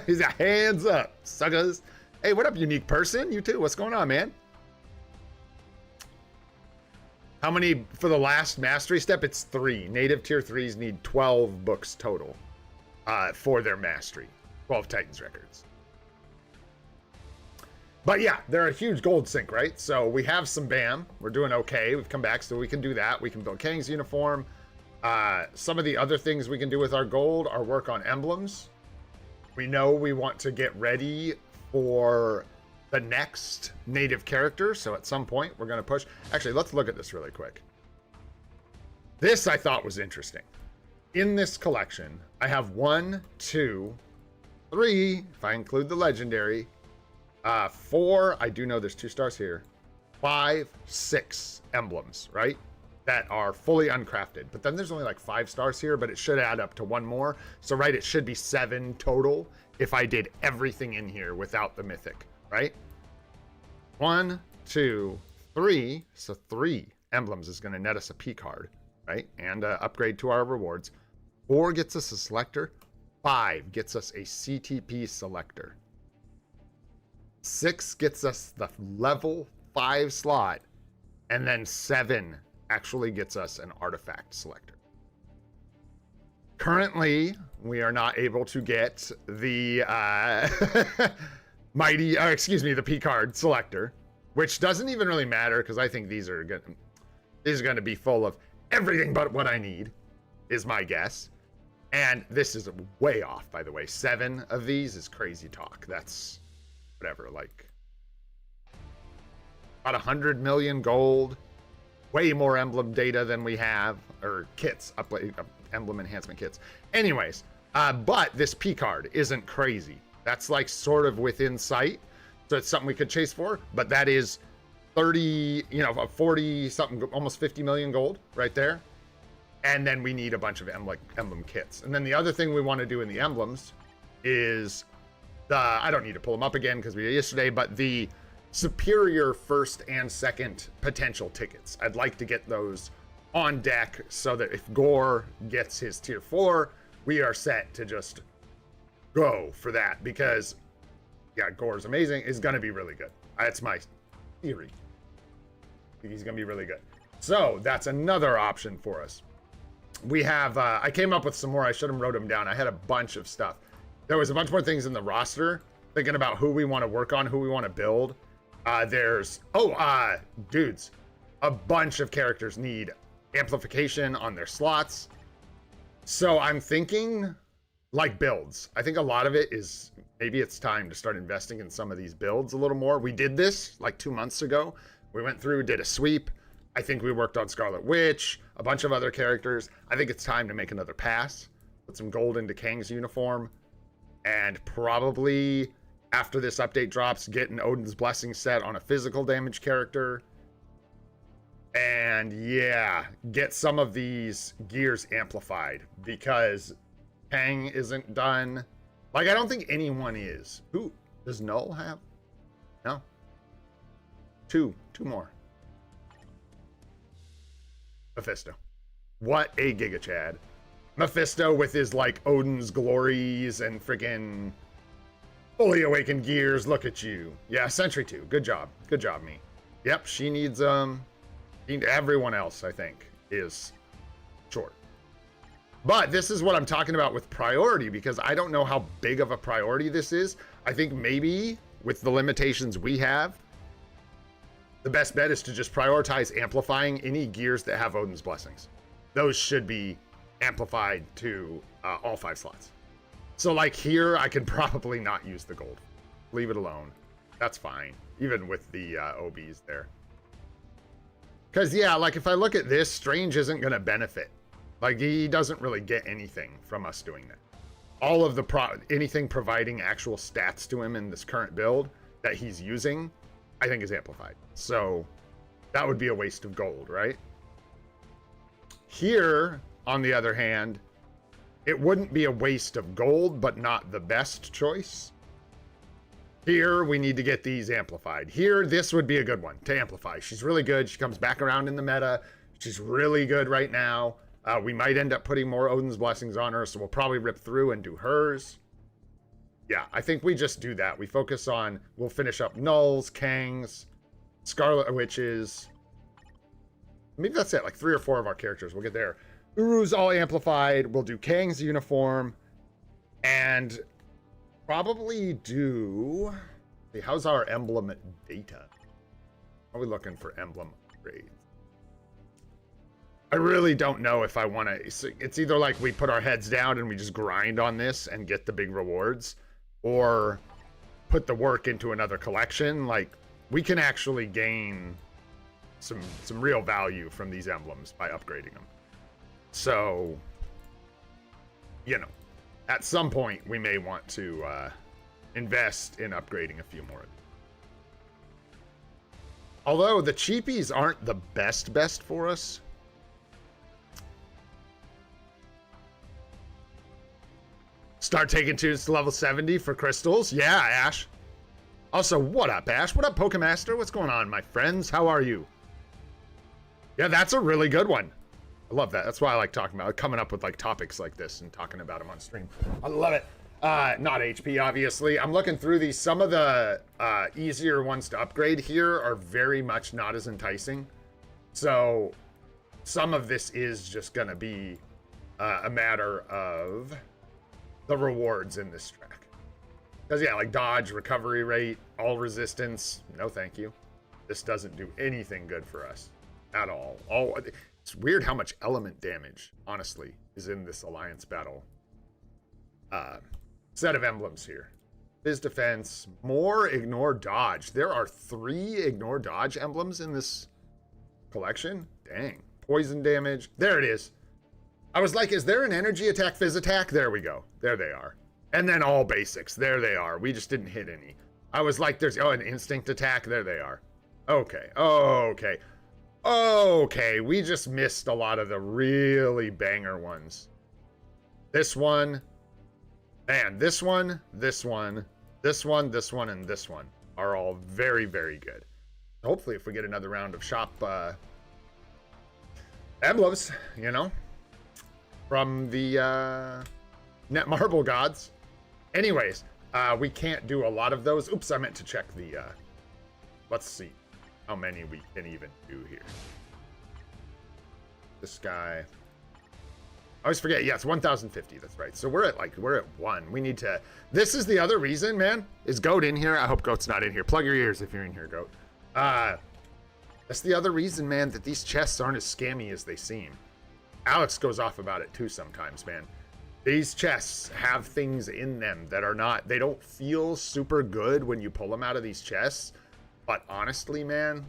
S1: He's got hands up, suckers. Hey, what up, unique person? You too. What's going on, man? How many for the last mastery step? It's 3. Native tier 3s need 12 books total for their mastery. 12 Titans records. But yeah, they're a huge gold sink, right? So we have some BAM. We're doing okay. We've come back, so we can do that. We can build Kang's uniform. Some of the other things we can do with our gold are work on emblems. We know we want to get ready for the next native character. So at some point, we're going to push. Actually, let's look at this really quick. This I thought was interesting. In this collection, I have 1, 2, 3, if I include the legendary, 4. I do know there's 2 stars here. 5, 6 emblems, right? That are fully uncrafted. But then there's only like 5 stars here, but it should add up to 1 more. So, right, it should be 7 total if I did everything in here without the mythic, right? 1, 2, 3. So 3 emblems is going to net us a P card, right? And upgrade to our rewards. 4 gets us a selector. 5 gets us a CTP selector. 6 gets us the level 5 slot. And then 7 actually gets us an artifact selector. Currently, we are not able to get the the P card selector, which doesn't even really matter because I think these are going to be full of everything but what I need, is my guess. And this is way off, by the way. 7 of these is crazy talk. That's whatever, like about 100 million gold. Way more emblem data than we have, or kits, emblem enhancement kits. Anyways, but this P card isn't crazy. That's like sort of within sight. So it's something we could chase for, but that is 30, 40 something, almost 50 million gold right there. And then we need a bunch of emblem kits. And then the other thing we want to do in the emblems is I don't need to pull them up again because we did yesterday, but the superior first and second potential tickets. I'd like to get those on deck so that if Gore gets his tier 4, we are set to just go for that because, yeah, Gore's amazing. Is going to be really good. That's my theory. I think he's going to be really good. So that's another option for us. We have, I came up with some more. I should have wrote them down. I had a bunch of stuff. There was a bunch more things in the roster, thinking about who we want to work on, who we want to build. Dudes, a bunch of characters need amplification on their slots. So I'm thinking like builds. I think a lot of it is maybe it's time to start investing in some of these builds a little more. We did this like 2 months ago. We went through, did a sweep. I think we worked on Scarlet Witch, a bunch of other characters. I think it's time to make another pass, put some gold into Kang's uniform, and probably after this update drops, get an Odin's Blessing set on a physical damage character. And yeah, get some of these gears amplified because Kang isn't done. Like, I don't think anyone is. Who does Null have? No. Two more. Mephisto. What a Giga Chad. Mephisto with his like Odin's glories and freaking fully awakened gears. Look at you. Yeah, Sentry 2. Good job. Good job, me. Yep, she needs everyone else, I think, is short. But this is what I'm talking about with priority, because I don't know how big of a priority this is. I think maybe with the limitations we have, the best bet is to just prioritize amplifying any gears that have Odin's Blessings. Those should be amplified to all 5 slots. So like here, I can probably not use the gold. Leave it alone. That's fine, even with the OBs there. Because yeah, like if I look at this, Strange isn't going to benefit. Like he doesn't really get anything from us doing that. All of the anything providing actual stats to him in this current build that he's using, I think is amplified. So that would be a waste of gold, right? Here, on the other hand, it wouldn't be a waste of gold, but not the best choice. Here, we need to get these amplified. Here, this would be a good one to amplify. She's really good. She comes back around in the meta. She's really good right now. We might end up putting more Odin's Blessings on her, so we'll probably rip through and do hers. Yeah, I think we just do that. We focus on, we'll finish up Nulls, Kangs, Scarlet Witches. Maybe that's it, like 3 or 4 of our characters. We'll get there. Uru's all amplified. We'll do Kang's uniform. And probably do... Hey, how's our emblem data? Are we looking for emblem upgrades? I really don't know if I want to... It's either like we put our heads down and we just grind on this and get the big rewards, or put the work into another collection. Like, we can actually gain some real value from these emblems by upgrading them. So, you know, at some point we may want to invest in upgrading a few more. Although the cheapies aren't the best for us. Start taking tunes to level 70 for crystals. Yeah, Ash. Also, what up, Ash? What up, Pokemaster? What's going on, my friends? How are you? Yeah, that's a really good one. I love that. That's why I like talking about it, coming up with like topics like this and talking about them on stream. I love it. Not HP, obviously. I'm looking through these. Some of the easier ones to upgrade here are very much not as enticing. So some of this is just going to be a matter of the rewards in this track. Because, yeah, like dodge, recovery rate, all resistance. No, thank you. This doesn't do anything good for us at all. It's weird how much element damage, honestly, is in this alliance battle. Set of emblems here. Biz defense, more ignore dodge. There are 3 ignore dodge emblems in this collection. Dang. Poison damage. There it is. I was like, is there an energy attack, phys attack? There we go. There they are. And then all basics. There they are. We just didn't hit any. I was like, there's, oh, an instinct attack. There they are. Okay. Okay. Okay. We just missed a lot of the really banger ones. This one. Man, this one, this one, this one, this one, and this one are all very, very good. Hopefully, if we get another round of shop emblems, you know, from the Netmarble gods. Anyways, we can't do a lot of those. Oops, I meant to check the, let's see how many we can even do here. This guy. I always forget. Yeah, it's 1,050. That's right. So we're at 1. We need to. This is the other reason, man. Is Goat in here? I hope Goat's not in here. Plug your ears if you're in here, Goat. That's the other reason, man, that these chests aren't as scammy as they seem. Alex goes off about it too sometimes, man. These chests have things in them that are not. They don't feel super good when you pull them out of these chests. But honestly, man,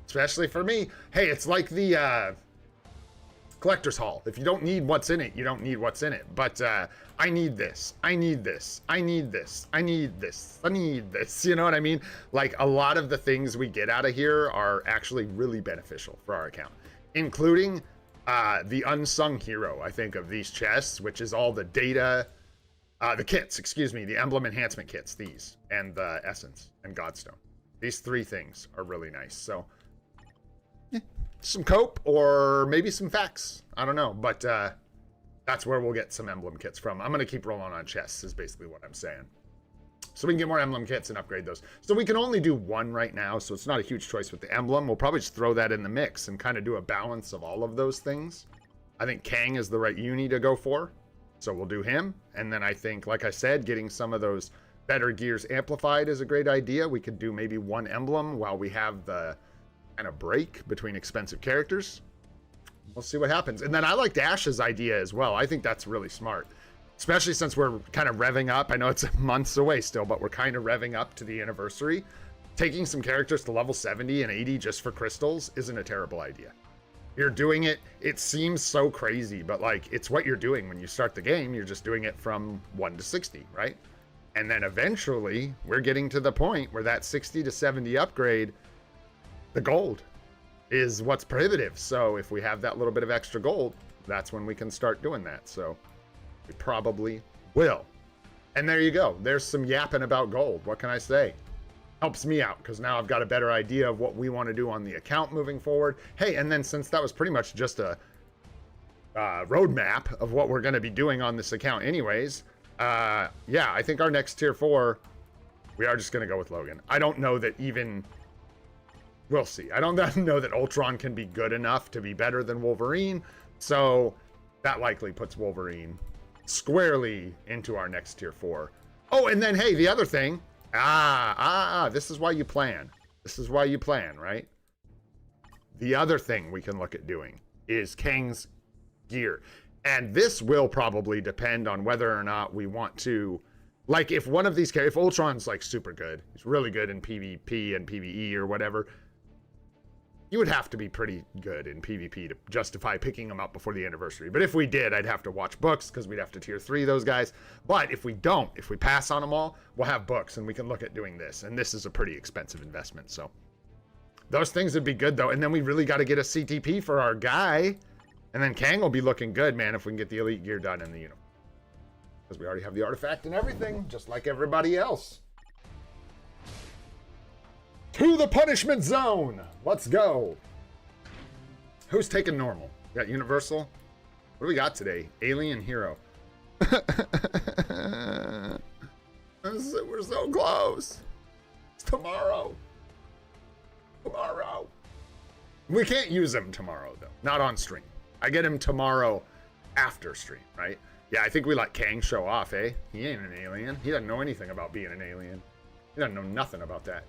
S1: especially for me, hey, it's like the collector's haul. If you don't need what's in it, you don't need what's in it. But I need this. I need this. I need this. I need this. I need this. You know what I mean? Like a lot of the things we get out of here are actually really beneficial for our account, including the unsung hero, I think, of these chests, which is all the data, the kits, excuse me, the emblem enhancement kits, these, and the essence and Godstone. These 3 things are really nice. So some cope or maybe some facts. I don't know, but that's where we'll get some emblem kits from. I'm going to keep rolling on chests is basically what I'm saying. So we can get more emblem kits and upgrade those. So we can only do 1 right now, so it's not a huge choice with the emblem. We'll probably just throw that in the mix and kind of do a balance of all of those things. I think Kang is the right uni to go for, so we'll do him. And then I think, like I said, getting some of those better gears amplified is a great idea. We could do maybe 1 emblem while we have the kind of break between expensive characters. We'll see what happens. And then I liked Ash's idea as well. I think that's really smart, especially since we're kind of revving up. I know it's months away still, but we're kind of revving up to the anniversary. Taking some characters to level 70 and 80 just for crystals isn't a terrible idea. You're doing it. It seems so crazy, but like it's what you're doing when you start the game. You're just doing it from 1 to 60, right? And then eventually we're getting to the point where that 60 to 70 upgrade, the gold is what's prohibitive. So if we have that little bit of extra gold, that's when we can start doing that. So we probably will. And there you go. There's some yapping about gold. What can I say? Helps me out because now I've got a better idea of what we want to do on the account moving forward. Hey, and then since that was pretty much just a roadmap of what we're going to be doing on this account anyways, yeah, I think our next tier 4, we are just going to go with Logan. I don't know that even... We'll see. I don't know that Ultron can be good enough to be better than Wolverine, so that likely puts Wolverine squarely into our next tier 4. Oh, and then, hey, the other thing. This is why you plan. This is why you plan, right? The other thing we can look at doing is Kang's gear. And this will probably depend on whether or not we want to... Like, if one of these characters... If Ultron's, like, super good, he's really good in PvP and PvE or whatever... You would have to be pretty good in PvP to justify picking them up before the anniversary. But if we did, I'd have to watch books because we'd have to tier 3 those guys. But if we don't, if we pass on them all, we'll have books and we can look at doing this. And this is a pretty expensive investment. So Those things would be good, though. And then we really got to get a CTP for our guy. And then Kang will be looking good, man, if we can get the elite gear done in the uniform. Because we already have the artifact and everything, just like everybody else. To the punishment zone. Let's go. Who's taking normal? We got Universal. What do we got today? Alien Hero. We're so close. It's tomorrow. Tomorrow. We can't use him tomorrow, though. Not on stream. I get him tomorrow after stream, right? Yeah, I think we let Kang show off, eh? He ain't an alien. He doesn't know anything about being an alien. He doesn't know nothing about that.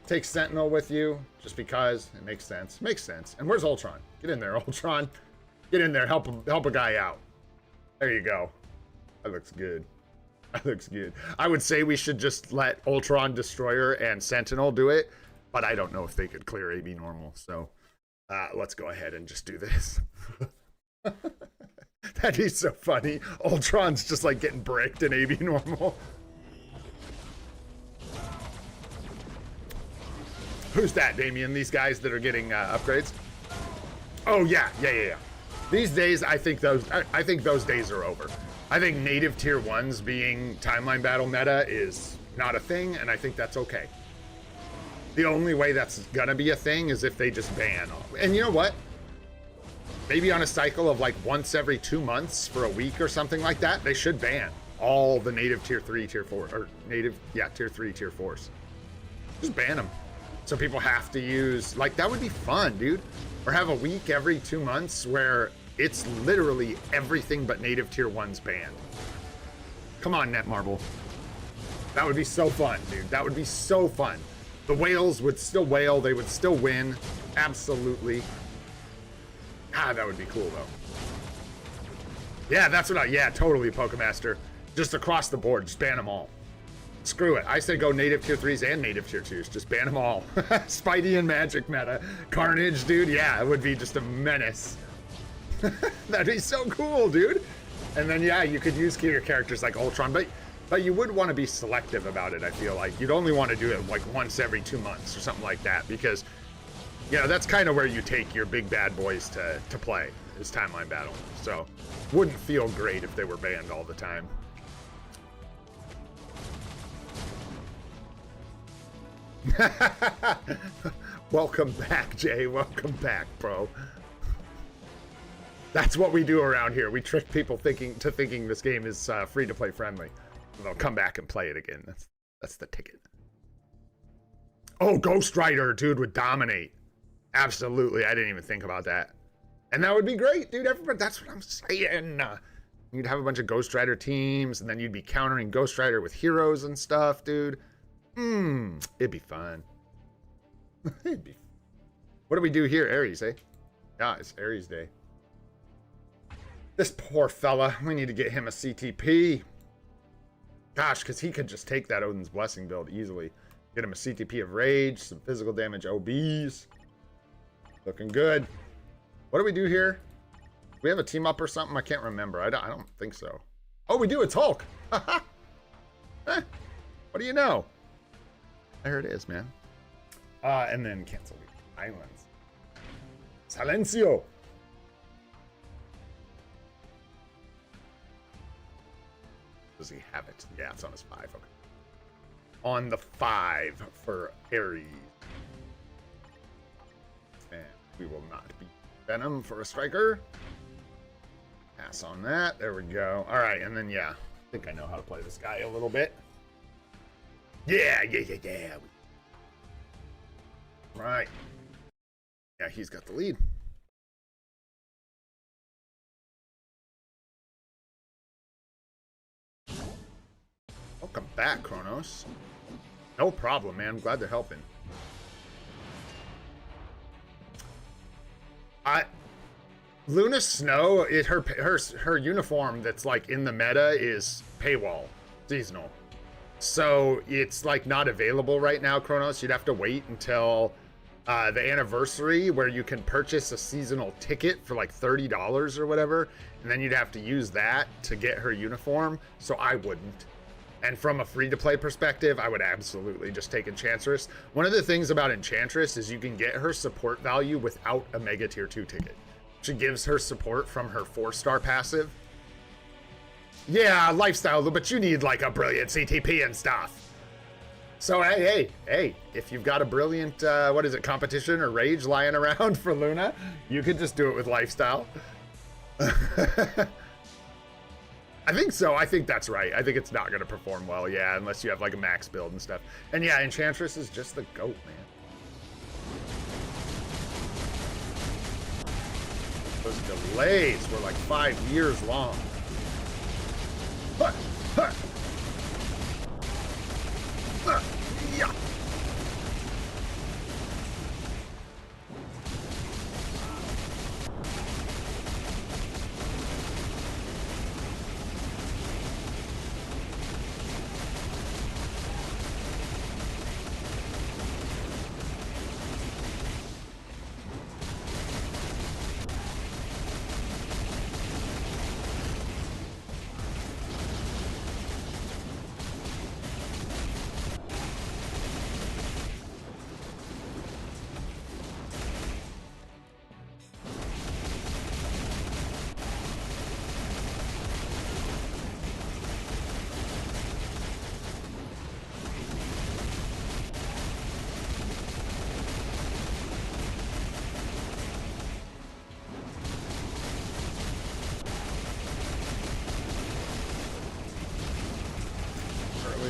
S1: Take Sentinel with you, just because. It makes sense. Makes sense. And where's Ultron? Get in there, Ultron. Get in there. Help a guy out. There you go. That looks good. That looks good. I would say we should just let Ultron, Destroyer, and Sentinel do it, but I don't know if they could clear AB normal, so let's go ahead and just do this. That'd be so funny. Ultron's just like getting bricked in AB normal. Who's that, Damien? These guys that are getting upgrades? Oh yeah. These days, I think those days are over. I think native tier 1s being timeline battle meta is not a thing, and I think that's okay. The only way that's gonna be a thing is if they just ban all. And you know what? Maybe on a cycle of like once every 2 months for a week or something like that, they should ban all the native tier 3, tier 4, or native, yeah, tier 3, tier 4s. Just ban them. So people have to use, like, that would be fun, dude. Or have a week every 2 months where it's literally everything but native tier 1s banned. Come on, Netmarble. That would be so fun, dude. That would be so fun. The whales would still whale. They would still win. Absolutely. Ah, that would be cool, though. Yeah, that's what yeah, totally, Pokemaster. Just across the board, just ban them all. Screw it. I say go native tier 3s and native tier 2s. Just ban them all. Spidey and Magic meta. Carnage, dude. Yeah, it would be just a menace. That'd be so cool, dude. And then, yeah, you could use your characters like Ultron, but you would want to be selective about it, I feel like. You'd only want to do it like once every 2 months or something like that, because, you know, that's kind of where you take your big bad boys to play, is timeline battle. So, wouldn't feel great if they were banned all the time. Welcome back, Jay. Welcome back, bro. That's what we do around here. We trick people thinking this game is free-to-play friendly. And they'll come back and play it again. That's the ticket. Oh, Ghost Rider, dude, would dominate. Absolutely. I didn't even think about that. And that would be great, dude. Everybody, that's what I'm saying. You'd have a bunch of Ghost Rider teams, and then you'd be countering Ghost Rider with heroes and stuff, dude. It'd be fun. It'd be. What do we do here, Ares, eh? Yeah, it's Ares Day. This poor fella. We need to get him a CTP. Gosh, because he could just take that Odin's Blessing build easily. Get him a CTP of Rage, some physical damage OBs. Looking good. What do we do here? Do we have a team up or something? I can't remember. I don't think so. Oh, we do. It's Hulk. Haha. What do you know? There it is, man. And then cancel the islands. Silencio. Does he have it? Yeah, it's on his 5. Okay. On the 5 for Ares. And we will not be Venom for a striker. Pass on that. There we go. All right, and then, yeah. I think I know how to play this guy a little bit. Yeah. Right. Yeah, he's got the lead. Welcome back, Kronos. No problem, man. I'm glad they're helping. Luna Snow, her uniform that's like in the meta is paywall, seasonal. So it's like not available right now, Kronos. You'd have to wait until the anniversary where you can purchase a seasonal ticket for like $30 or whatever. And then you'd have to use that to get her uniform. So I wouldn't. And from a free-to-play perspective, I would absolutely just take Enchantress. One of the things about Enchantress is you can get her support value without a Mega Tier 2 ticket. She gives her support from her 4-star passive. Yeah, lifestyle, but you need like a brilliant CTP and stuff. So hey, if you've got a brilliant, what is it, competition or rage lying around for Luna, you could just do it with lifestyle. I think so. I think that's right. I think it's not going to perform well, yeah, unless you have like a max build and stuff. And yeah, Enchantress is just the GOAT, man. Those delays were like 5 years long. Yeah.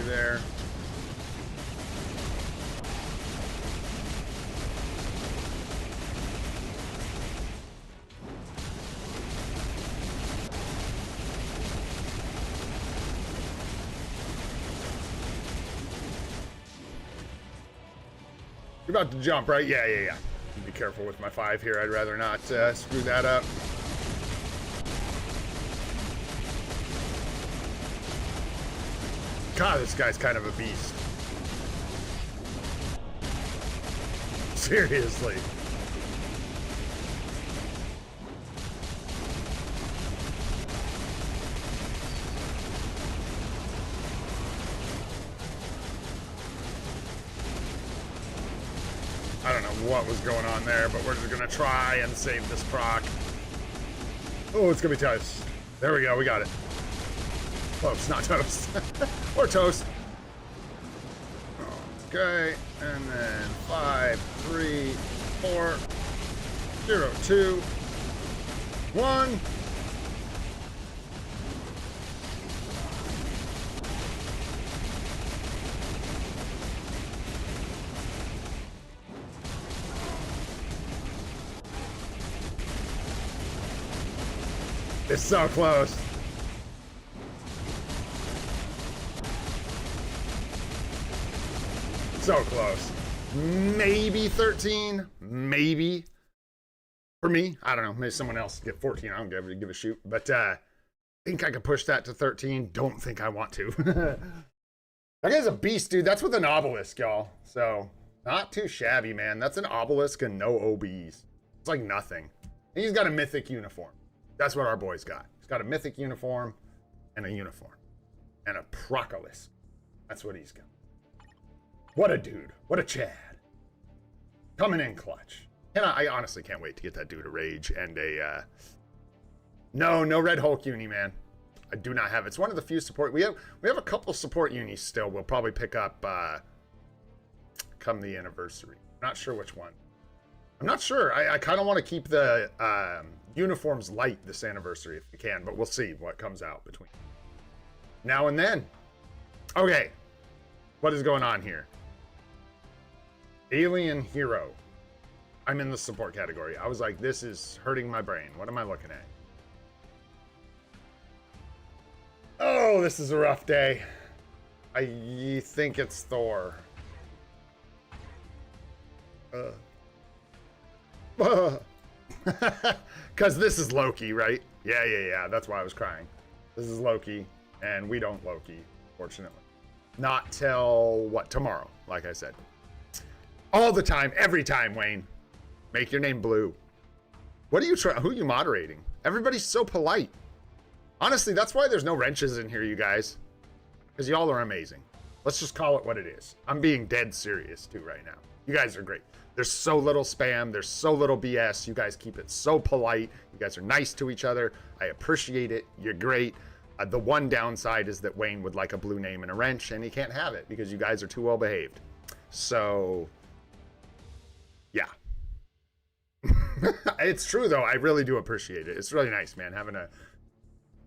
S1: There. You're about to jump, right? Yeah. Be careful with my 5 here. I'd rather not screw that up. God, this guy's kind of a beast. Seriously. I don't know what was going on there, but we're just gonna try and save this proc. Oh, it's gonna be toast. There we go, we got it. Close, not toast. Or toast. Okay, and then 5, 3, 4, 0, 2, 1. It's so close. So close. Maybe 13. Maybe. For me, I don't know. Maybe someone else get 14. I don't give a shoot. But I think I could push that to 13. Don't think I want to. That guy's a beast, dude. That's with an obelisk, y'all. So not too shabby, man. That's an obelisk and no OBs. It's like nothing. He's got a mythic uniform. That's what our boy's got. He's got a mythic uniform and a uniform. And a procolisk. That's what he's got. What a dude. What a Chad. Coming in clutch. And I honestly can't wait to get that dude a rage and a... No Red Hulk uni, man. I do not have it. It's one of the few support... We have a couple support unis still. We'll probably pick up come the anniversary. Not sure which one. I'm not sure. I kind of want to keep the uniforms light this anniversary if we can, but we'll see what comes out between now and then. Okay. What is going on here? Alien Hero. I'm in the support category. I was like, this is hurting my brain. What am I looking at? Oh, this is a rough day. I think it's Thor. Because this is Loki, right? Yeah. That's why I was crying. This is Loki, and we don't Loki, fortunately. Not till, what, tomorrow, like I said. All the time, every time, Wayne. Make your name blue. What are you trying? Who are you moderating? Everybody's so polite. Honestly, that's why there's no wrenches in here, you guys. because y'all are amazing. Let's just call it what it is. I'm being dead serious too right now. You guys are great. There's so little spam. There's so little BS. You guys keep it so polite. You guys are nice to each other. I appreciate it. You're great. The one downside is that Wayne would like a blue name and a wrench, and he can't have it because you guys are too well behaved. So, yeah. It's true, though. I really do appreciate it. It's really nice, man, having a...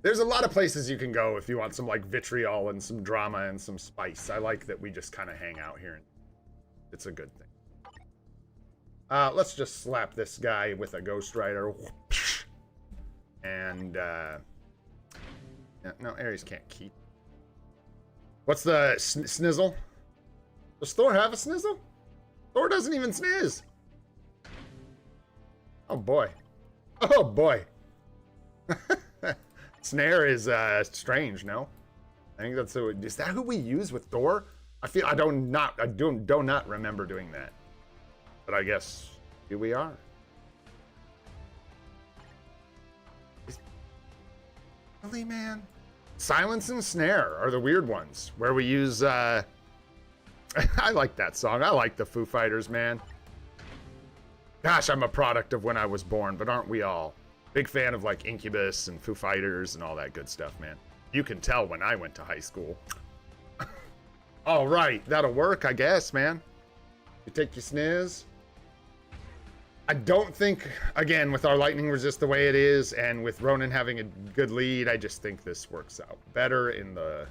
S1: There's a lot of places you can go if you want some, like, vitriol and some drama and some spice. I like that we just kind of hang out here. It's a good thing. Let's just slap this guy with a Ghost Rider. And, no, Ares can't keep. What's the snizzle? Does Thor have a snizzle? Thor doesn't even sniz. Oh, boy. Oh, boy. Snare is strange, no? I think that's who, is that who we use with Thor? I do not remember doing that. But I guess here we are. Really, man? Silence and Snare are the weird ones where we use I like that song. I like the Foo Fighters, man. Gosh, I'm a product of when I was born, but aren't we all? Big fan of like Incubus and Foo Fighters and all that good stuff, man. You can tell when I went to high school. All right, that'll work, I guess, man. You take your sniz. I don't think, again, with our lightning resist the way it is, and with Ronan having a good lead, I just think this works out better in the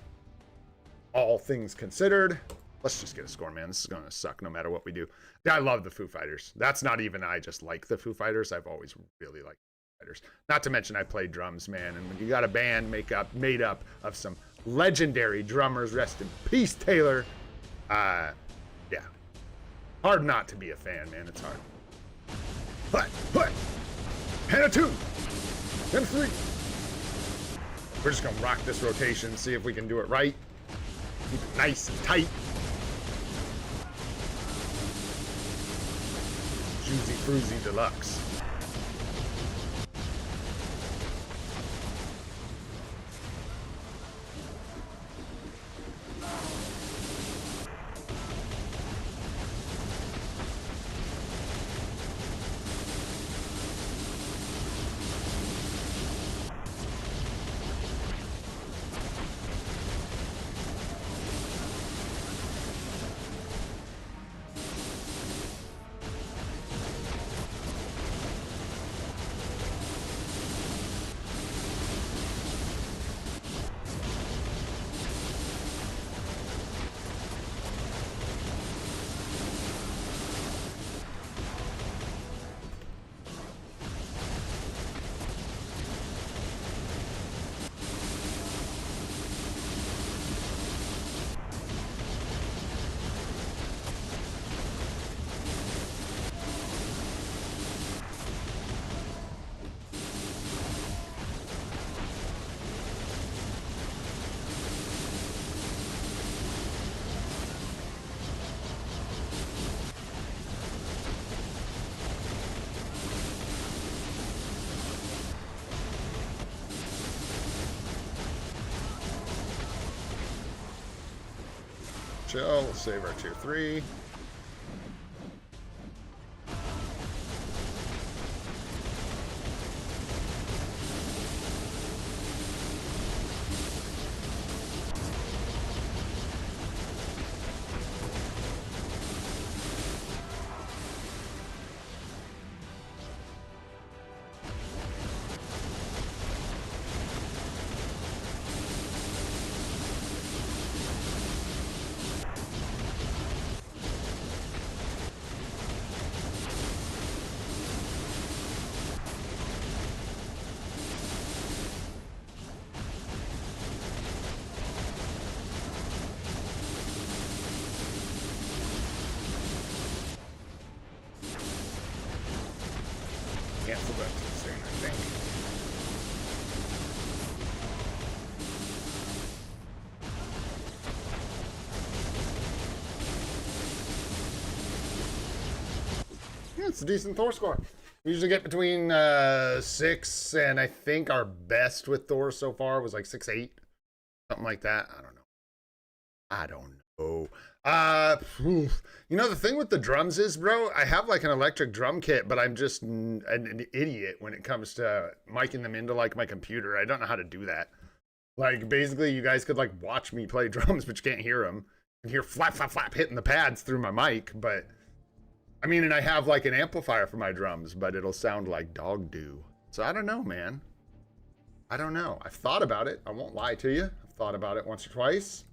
S1: all things considered. Let's just get a score, man. This is going to suck no matter what we do. Yeah, I love the Foo Fighters. That's not even I just like the Foo Fighters. I've always really liked the Foo Fighters. Not to mention I play drums, man. And when you got a band made up of some legendary drummers, rest in peace, Taylor. Yeah. Hard not to be a fan, man. It's hard. Put. And a 2. And 3. We're just going to rock this rotation, see if we can do it right. Keep it nice and tight. Juicy Fruzy Deluxe. Chill, we'll save our tier 3. Cancel that too soon, I think. Yeah, it's a decent Thor score. We usually get between 6 and I think our best with Thor so far was like 6-8. Something like that. I don't know. I don't know. You know, the thing with the drums is, bro, I have like an electric drum kit, but I'm just an idiot when it comes to miking them into like my computer. I don't know how to do that. Like, basically, you guys could like watch me play drums, but you can't hear them. You can hear flap, flap, flap hitting the pads through my mic, but I mean, and I have like an amplifier for my drums, but it'll sound like dog do. So I don't know, man. I don't know. I've thought about it. I won't lie to you. I've thought about it once or twice.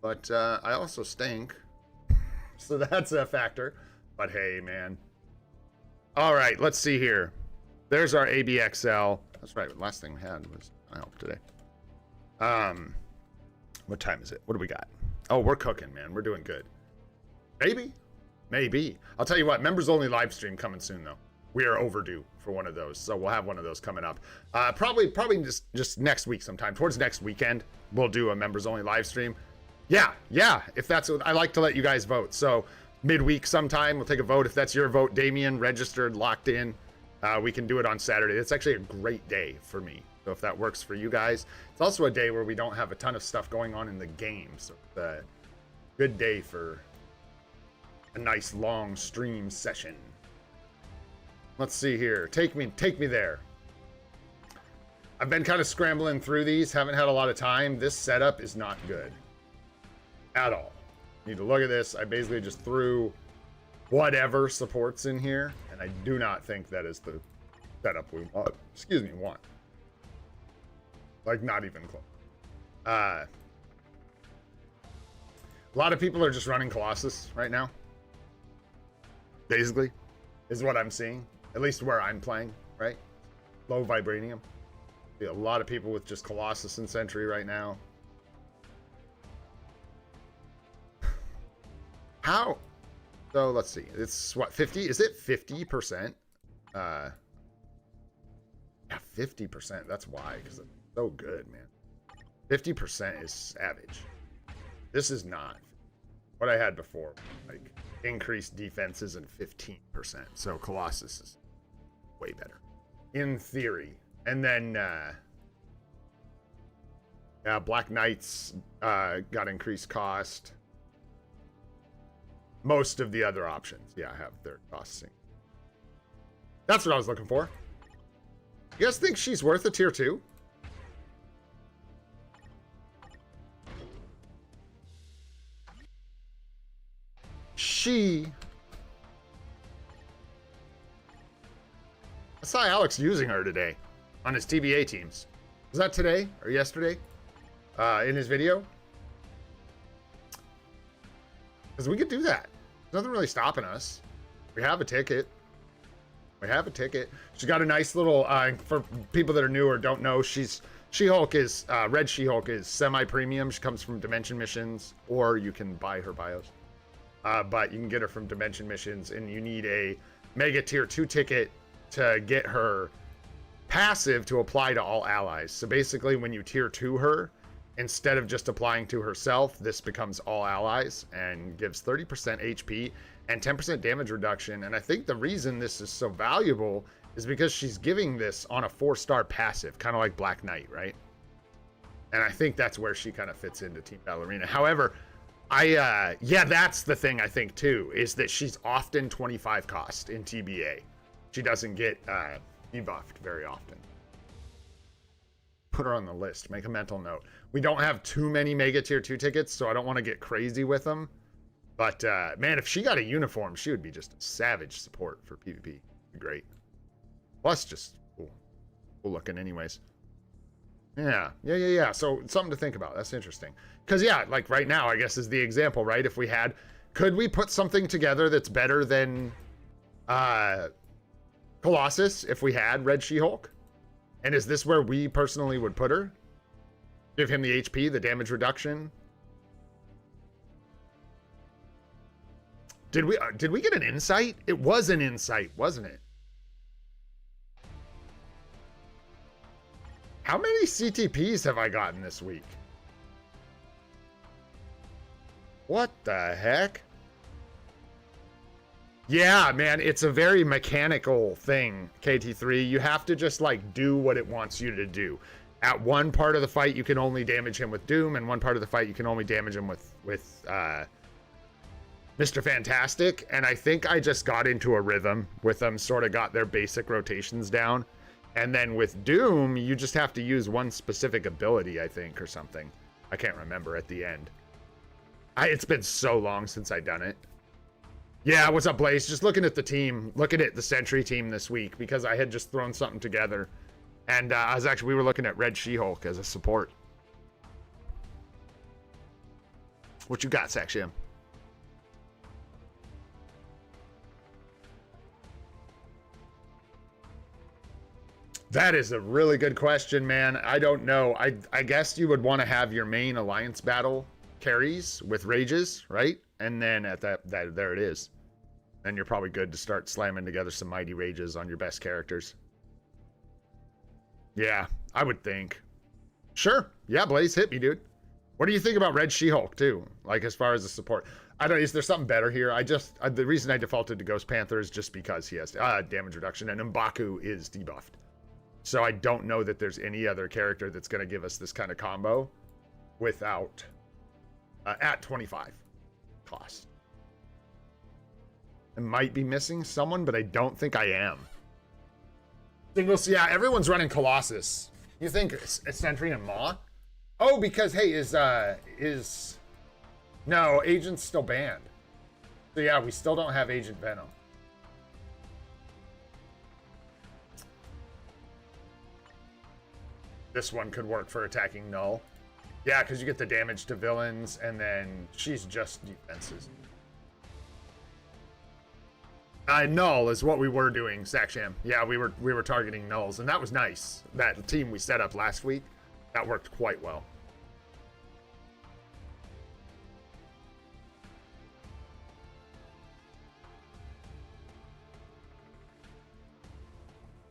S1: But I also stink. So that's a factor. But hey, man. All right, let's see here. There's our ABXL. That's right. The last thing we had was help today. What time is it? What do we got? Oh, we're cooking, man. We're doing good. Maybe. Maybe. I'll tell you what. Members only live stream coming soon, though. We are overdue for one of those, so we'll have one of those coming up. Probably just next week sometime. Towards next weekend, we'll do a members only live stream. Yeah. If that's what I like to let you guys vote. So midweek sometime, we'll take a vote. If that's your vote, Damien, registered, locked in, we can do it on Saturday. It's actually a great day for me. So if that works for you guys, it's also a day where we don't have a ton of stuff going on in the game. So it's a good day for a nice long stream session. Let's see here. Take me there. I've been kind of scrambling through these. Haven't had a lot of time. This setup is not good at all. Need to look at this. I basically just threw whatever supports in here, and I do not think that is the setup we want. Excuse me, want. Like, not even close. A lot of people are just running Colossus right now. Basically, is what I'm seeing. At least where I'm playing, right? Low Vibranium. See a lot of people with just Colossus and Sentry right now. How? So let's see. It's what, 50? Is it 50%? Yeah, 50%. That's why, because it's so good, man. 50% is savage. This is not what I had before. Like, increased defenses and 15%. So Colossus is way better in theory. And then Black Knights got increased cost. Most of the other options, have their costing. That's what I was looking for. You guys think she's worth a tier 2? I saw Alex using her today on his TBA teams. Was that today or yesterday? In his video? Because we could do that. There's nothing really stopping us. We have a ticket. She's got a nice little, for people that are new or don't know, She-Hulk is, Red She-Hulk is semi-premium. She comes from Dimension Missions, or you can buy her bios. But you can get her from Dimension Missions, and you need a Mega Tier 2 ticket to get her passive to apply to all allies. So basically, when you Tier 2 her, instead of just applying to herself, this becomes all allies and gives 30% HP and 10% damage reduction. And I think the reason this is so valuable is because she's giving this on a 4-star passive, kind of like Black Knight, right? And I think that's where she kind of fits into Team Ballerina. However, that's the thing I think too, is that she's often 25 cost in TBA. She doesn't get debuffed very often. Put her on the list. Make a mental note. We don't have too many Mega Tier 2 tickets, so I don't want to get crazy with them. But, man, if she got a uniform, she would be just a savage support for PvP. Great. Plus, just cool looking anyways. Yeah. So, something to think about. That's interesting. Because, like right now, I guess is the example, right? If we had... Could we put something together that's better than Colossus if we had Red She-Hulk? And is this where we personally would put her? Give him the HP, the damage reduction. Did we get an insight? It was an insight, wasn't it? How many CTPs have I gotten this week? What the heck? Yeah, man, it's a very mechanical thing, KT3. You have to just, like, do what it wants you to do. At one part of the fight, you can only damage him with Doom, and one part of the fight, you can only damage him with Mr. Fantastic. And I think I just got into a rhythm with them, sort of got their basic rotations down. And then with Doom, you just have to use one specific ability, I think, or something. I can't remember at the end. It's been so long since I've done it. Yeah, what's up, Blaze? Just looking at the team, looking at the Sentry team this week, because I had just thrown something together. And we were looking at Red She-Hulk as a support. What you got, Saxham? That is a really good question, man. I don't know. I guess you would want to have your main alliance battle carries with rages, right? And then at there it is. Then you're probably good to start slamming together some mighty rages on your best characters. Yeah, I would think. Sure. Yeah, Blaze, hit me, dude. What do you think about Red She-Hulk, too? Like, as far as the support. I don't know, is there something better here? The reason I defaulted to Ghost Panther is just because he has damage reduction, and M'Baku is debuffed. So I don't know that there's any other character that's going to give us this kind of combo without at 25 cost. I might be missing someone, but I don't think I am. Singles, yeah, everyone's running Colossus. You think Sentry and Maw? Oh, because hey, no, Agent's still banned. So yeah, we still don't have Agent Venom. This one could work for attacking Null. Yeah, because you get the damage to villains, and then she's just defenses. Null is what we were doing, Saksham. Yeah, we were targeting Nulls, and that was nice. That team we set up last week, that worked quite well.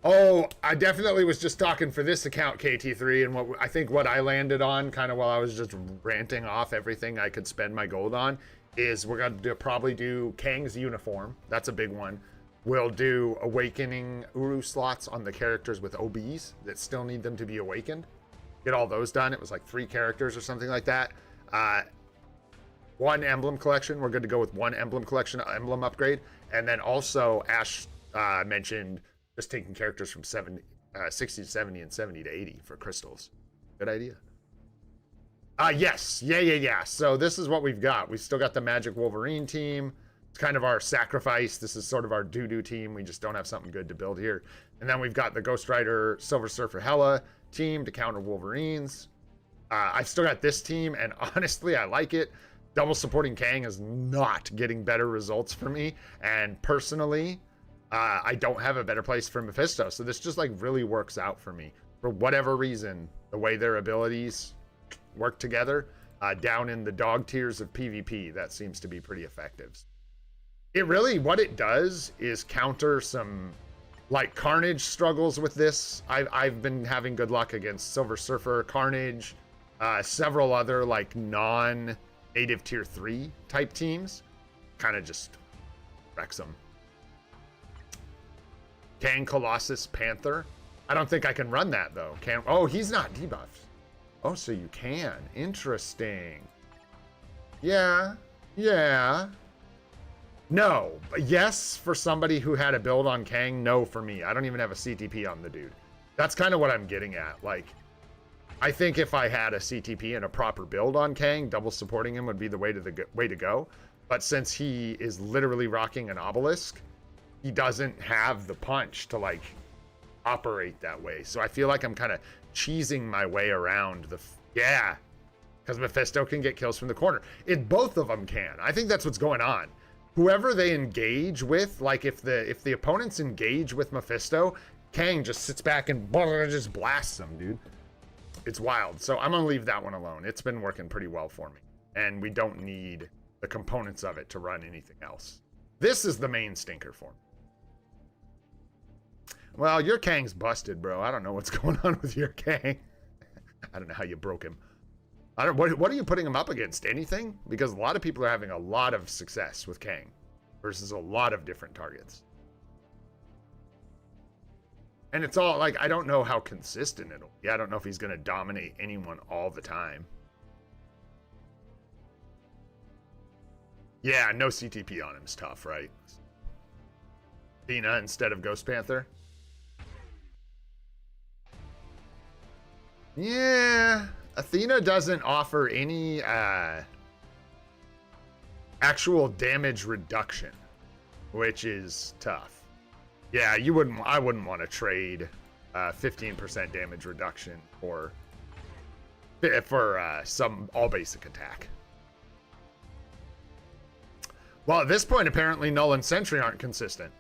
S1: Oh, I definitely was just talking for this account, KT3, and I think what I landed on, kind of while I was just ranting off everything I could spend my gold on, is we're going to probably do Kang's uniform. That's a big one. We'll do Awakening Uru slots on the characters with OBs that still need them to be awakened. Get all those done. It was like 3 characters or something like that. 1 emblem collection. We're good to go with 1 emblem collection, emblem upgrade. And then also Ash mentioned just taking characters from 60 to 70 and 70 to 80 for crystals. Good idea. Yes. Yeah. So this is what we've got. We've still got the Magic Wolverine team. It's kind of our sacrifice. This is sort of our doo-doo team. We just don't have something good to build here. And then we've got the Ghost Rider Silver Surfer Hela team to counter Wolverines. I've still got this team, and honestly, I like it. Double supporting Kang is not getting better results for me. And personally, I don't have a better place for Mephisto. So this just like really works out for me. For whatever reason, the way their abilities work together, down in the dog tiers of PvP, that seems to be pretty effective. It really, what it does is counter some like Carnage struggles with this. I've been having good luck against Silver Surfer, Carnage, several other like non-native tier 3 type teams. Kind of just wrecks them. Kang, Colossus, Panther. I don't think I can run that though. Oh, he's not debuffed. Oh, so you can. Interesting. Yeah. No. Yes, for somebody who had a build on Kang. No, for me. I don't even have a CTP on the dude. That's kind of what I'm getting at. Like, I think if I had a CTP and a proper build on Kang, double supporting him would be the way to go. But since he is literally rocking an obelisk, he doesn't have the punch to like operate that way. So I feel like I'm kind of cheesing my way around because Mephisto can get kills from the corner. Both of them can. I think that's what's going on. Whoever they engage with, like if the opponents engage with Mephisto, Kang just sits back and just blasts them, dude. It's wild. So I'm gonna leave that one alone. It's been working pretty well for me, and we don't need the components of it to run anything else. This is the main stinker for me. Well, your Kang's busted, bro. I don't know what's going on with your Kang. I don't know how you broke him. What are you putting him up against? Anything? Because a lot of people are having a lot of success with Kang versus a lot of different targets. And it's all like, I don't know how consistent it'll be. I don't know if he's going to dominate anyone all the time. Yeah, no CTP on him is tough, right? Athena instead of Ghost Panther. Yeah, Athena doesn't offer any actual damage reduction, which is tough. Yeah, I wouldn't want to trade 15% damage reduction for some all basic attack. Well, at this point, apparently Null and Sentry aren't consistent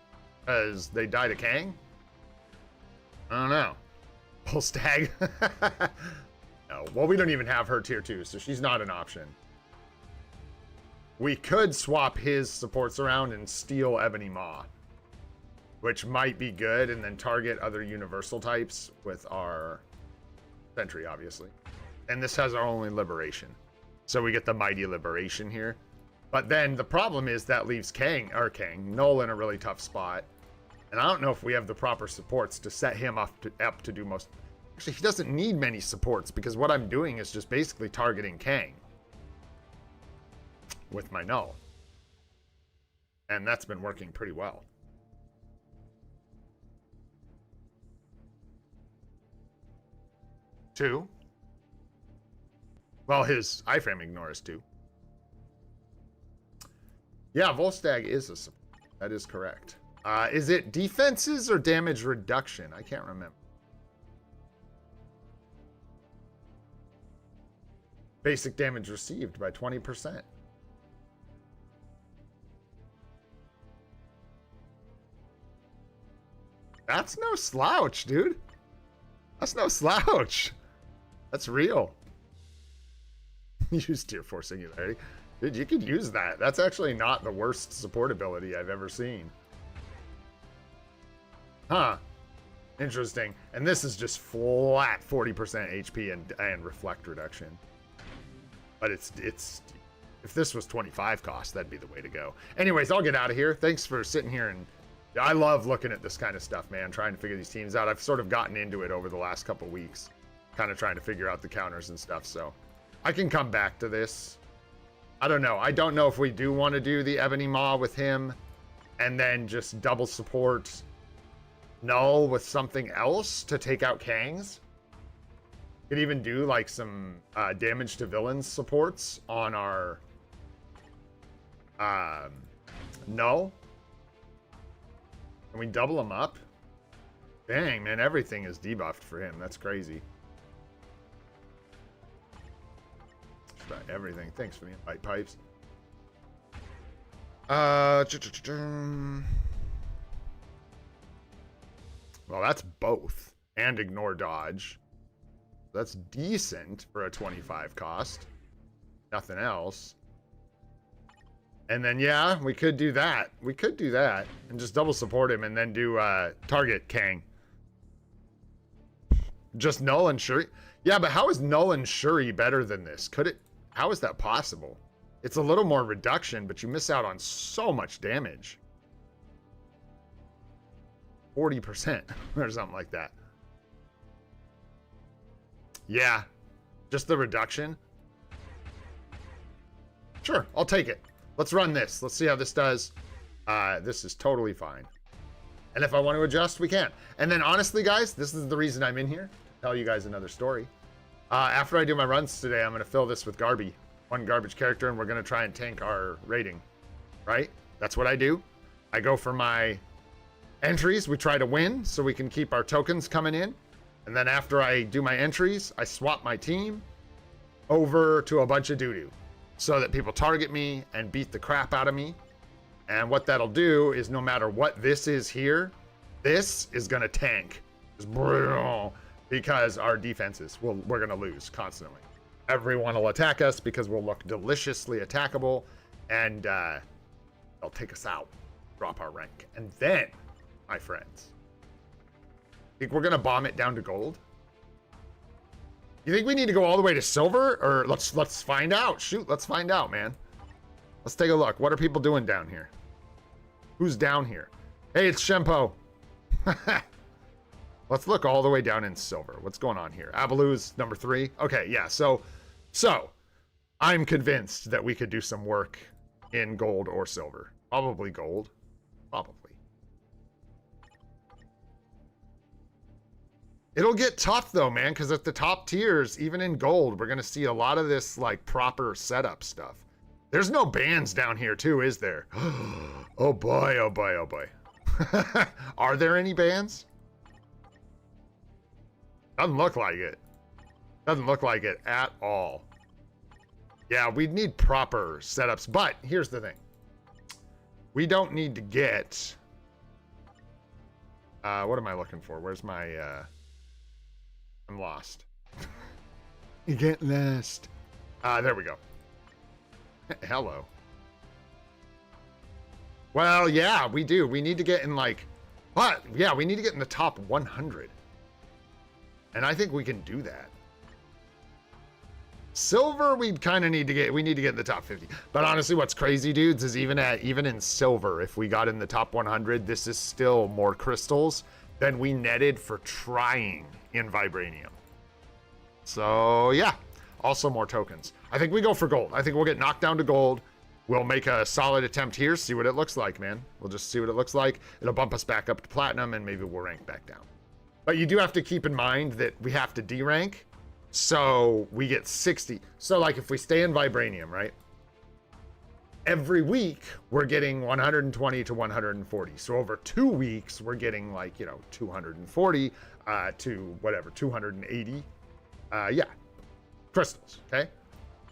S1: because they died to Kang. I don't know. Pull Stag. No, well, we don't even have her tier 2, so she's not an option. We could swap his supports around and steal Ebony Maw, which might be good, and then target other universal types with our Sentry, obviously. And this has our only Liberation. So we get the Mighty Liberation here. But then the problem is that leaves Null in a really tough spot. And I don't know if we have the proper supports to set him up to do most... Actually, he doesn't need many supports because what I'm doing is just basically targeting Kang with my Null. And that's been working pretty well. Two. Well, his iframe ignore is 2. Yeah, Volstagg is a support. That is correct. Is it defenses or damage reduction? I can't remember. Basic damage received by 20%. That's no slouch, dude. That's no slouch. That's real. Use tier 4 singularity. Dude, you could use that. That's actually not the worst support ability I've ever seen. Huh. Interesting. And this is just flat 40% HP and reflect reduction. But it's if this was 25 cost, that'd be the way to go. Anyways, I'll get out of here. Thanks for sitting here, and I love looking at this kind of stuff, man, trying to figure these teams out. I've sort of gotten into it over the last couple weeks, kind of trying to figure out the counters and stuff, so I can come back to this. I don't know. I don't know if we do want to do the Ebony Maw with him and then just double support Null with something else to take out Kangs. Could even do like some damage to villains supports on our Null. Can we double them up? Dang, man, everything is debuffed for him. That's crazy. Just about everything. Thanks for the invite, Pipes. Well, that's both. And ignore dodge. That's decent for a 25 cost. Nothing else. And then, yeah, we could do that. We could do that and just double support him and then do target Kang. Just Null and Shuri. Yeah, but how is Null and Shuri better than this? Could it? How is that possible? It's a little more reduction, but you miss out on so much damage. 40% or something like that. Yeah, just the reduction. Sure, I'll take it. Let's run this. Let's see how this does. This is totally fine. And if I want to adjust, we can. And then honestly, guys, this is the reason I'm in here. To tell you guys another story. After I do my runs today, I'm going to fill this with Garby. One garbage character, and we're going to try and tank our rating. Right? That's what I do. I go for my entries. We try to win so we can keep our tokens coming in. And then after I do my entries, I swap my team over to a bunch of doo-doo so that people target me and beat the crap out of me. And what that'll do is no matter what this is here, this is going to tank. Just because our defenses, we're going to lose constantly. Everyone will attack us because we'll look deliciously attackable, and they'll take us out, drop our rank. And then, my friends, think we're gonna bomb it down to gold? You think we need to go all the way to silver? Or let's find out. Shoot, let's find out, man. Let's take a look. What are people doing down here? Who's down here? Hey, it's Shempo. Let's look all the way down in silver. What's going on here? Abalu's number 3. Okay, yeah. So I'm convinced that we could do some work in gold or silver. Probably gold. Probably. It'll get tough though, man, because at the top tiers, even in gold, we're going to see a lot of this like proper setup stuff. There's no bans down here too, is there? Oh boy, oh boy, oh boy. Are there any bans? Doesn't look like it. Doesn't look like it at all. Yeah, we'd need proper setups, but here's the thing. We don't need to get... what am I looking for? Where's my... I'm lost. You get lost. There we go. Hello. Well, yeah, we do. We need to get in like... But, yeah, we need to get in the top 100. And I think we can do that. Silver, we kind of need to get... We need to get in the top 50. But honestly, what's crazy, dudes, is even in silver, if we got in the top 100, this is still more crystals than we netted for trying in Vibranium. So, yeah. Also more tokens. I think we go for gold. I think we'll get knocked down to gold. We'll make a solid attempt here, see what it looks like, man. We'll just see what it looks like. It'll bump us back up to platinum, and maybe we'll rank back down. But you do have to keep in mind that we have to D-rank, so we get 60. So, like, if we stay in Vibranium, right? Every week, we're getting 120 to 140. So over 2 weeks, we're getting, like, 240 to whatever, 280. Yeah. Crystals, okay?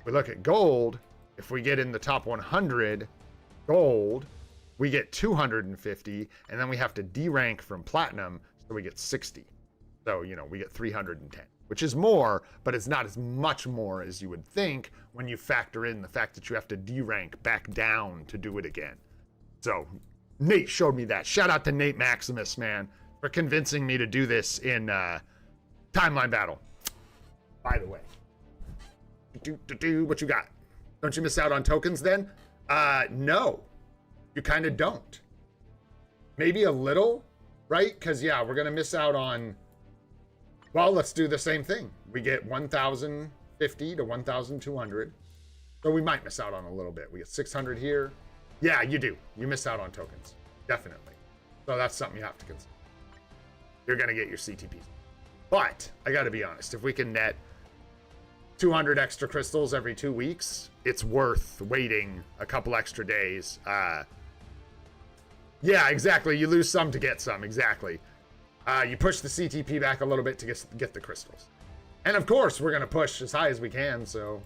S1: We look at gold. If we get in the top 100 gold, we get 250, and then we have to D-rank from platinum, so we get 60. So, we get 310, which is more, but it's not as much more as you would think when you factor in the fact that you have to D-rank back down to do it again. So, Nate showed me that. Shout out to Nate Maximus, man, for convincing me to do this in Timeline Battle. By the way. What you got? Don't you miss out on tokens then? No. You kind of don't. Maybe a little, right? Because, yeah, we're going to miss out on... Well, let's do the same thing. We get 1,050 to 1,200. So we might miss out on a little bit. We get 600 here. Yeah, you do. You miss out on tokens. Definitely. So that's something you have to consider. You're going to get your CTPs. But, I got to be honest. If we can net 200 extra crystals every 2 weeks, it's worth waiting a couple extra days. Yeah, exactly. You lose some to get some. Exactly. You push the CTP back a little bit to get the crystals. And of course, we're going to push as high as we can. So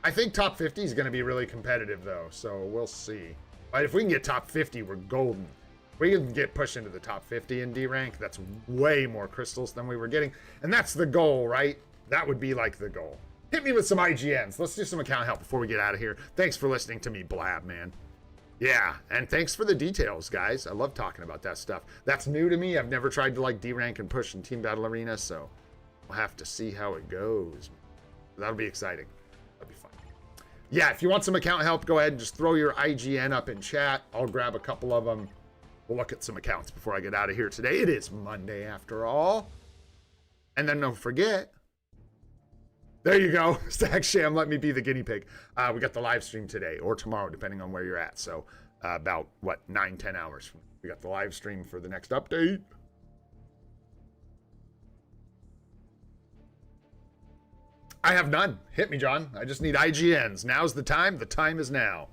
S1: I think top 50 is going to be really competitive, though. So we'll see. But if we can get top 50, we're golden. If we can get pushed into the top 50 in D rank, that's way more crystals than we were getting. And that's the goal, right? That would be like the goal. Hit me with some IGNs. Let's do some account help before we get out of here. Thanks for listening to me blab, man. Yeah, and thanks for the details, guys. I love talking about that stuff. That's new to me. I've never tried to like D-rank and push in Team Battle Arena, so we'll have to see how it goes. That'll be exciting. That'll be fun. Yeah, if you want some account help, go ahead and just throw your IGN up in chat. I'll grab a couple of them. We'll look at some accounts before I get out of here today. It is Monday after all. And then don't forget, there you go. Stack Sham, let me be the guinea pig. We got the live stream today or tomorrow, depending on where you're at. So about, 9-10 hours from now. We got the live stream for the next update. I have none. Hit me, John. I just need IGNs. Now's the time. The time is now.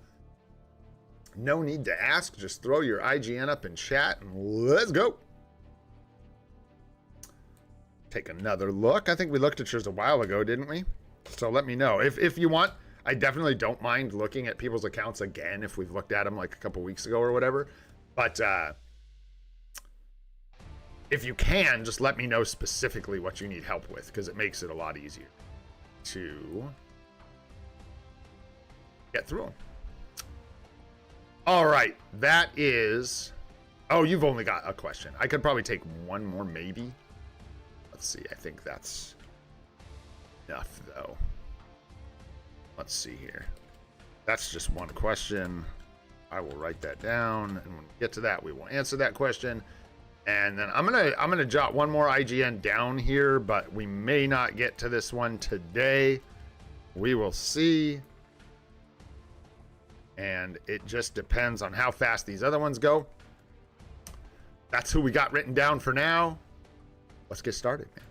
S1: No need to ask. Just throw your IGN up in chat and let's go. Take another look. I think we looked at yours a while ago, didn't we? So let me know. If you want, I definitely don't mind looking at people's accounts again if we've looked at them like a couple weeks ago or whatever. But if you can, just let me know specifically what you need help with, because it makes it a lot easier to get through them. All right, that is... Oh, you've only got a question. I could probably take one more, maybe. Let's see, I think that's enough, though. Let's see here. That's just one question. I will write that down, and when we get to that, we will answer that question. And then I'm gonna jot one more IGN down here, but we may not get to this one today. We will see. And it just depends on how fast these other ones go. That's who we got written down for now. Let's get started, man.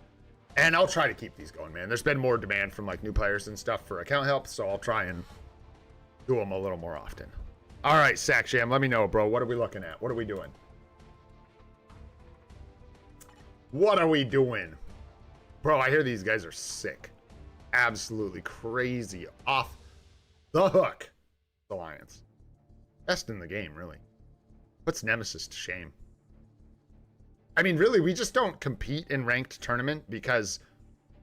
S1: And I'll try to keep these going, man. There's been more demand from like new players and stuff for account help, so I'll try and do them a little more often. All right, Sacksham, let me know, bro. What are we looking at? What are we doing? What are we doing? Bro, I hear these guys are sick. Absolutely crazy. Off the hook. Alliance. Best in the game, really. Puts Nemesis to shame. I mean, really, we just don't compete in ranked tournament because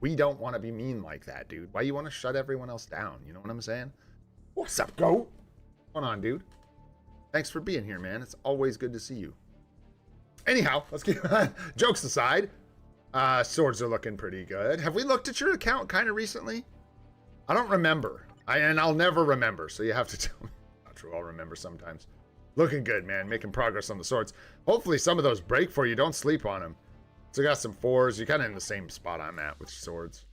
S1: we don't want to be mean like that, dude. Why you want to shut everyone else down? You know what I'm saying? What's up, goat? What's going on, dude? Thanks for being here, man. It's always good to see you. Anyhow, let's get jokes aside. Swords are looking pretty good. Have we looked at your account kind of recently? I don't remember. And I'll never remember, so you have to tell me. Not true, I'll remember sometimes. Looking good, man. Making progress on the swords. Hopefully some of those break for you. Don't sleep on them. So you got some 4s. You're kind of in the same spot I'm at with swords.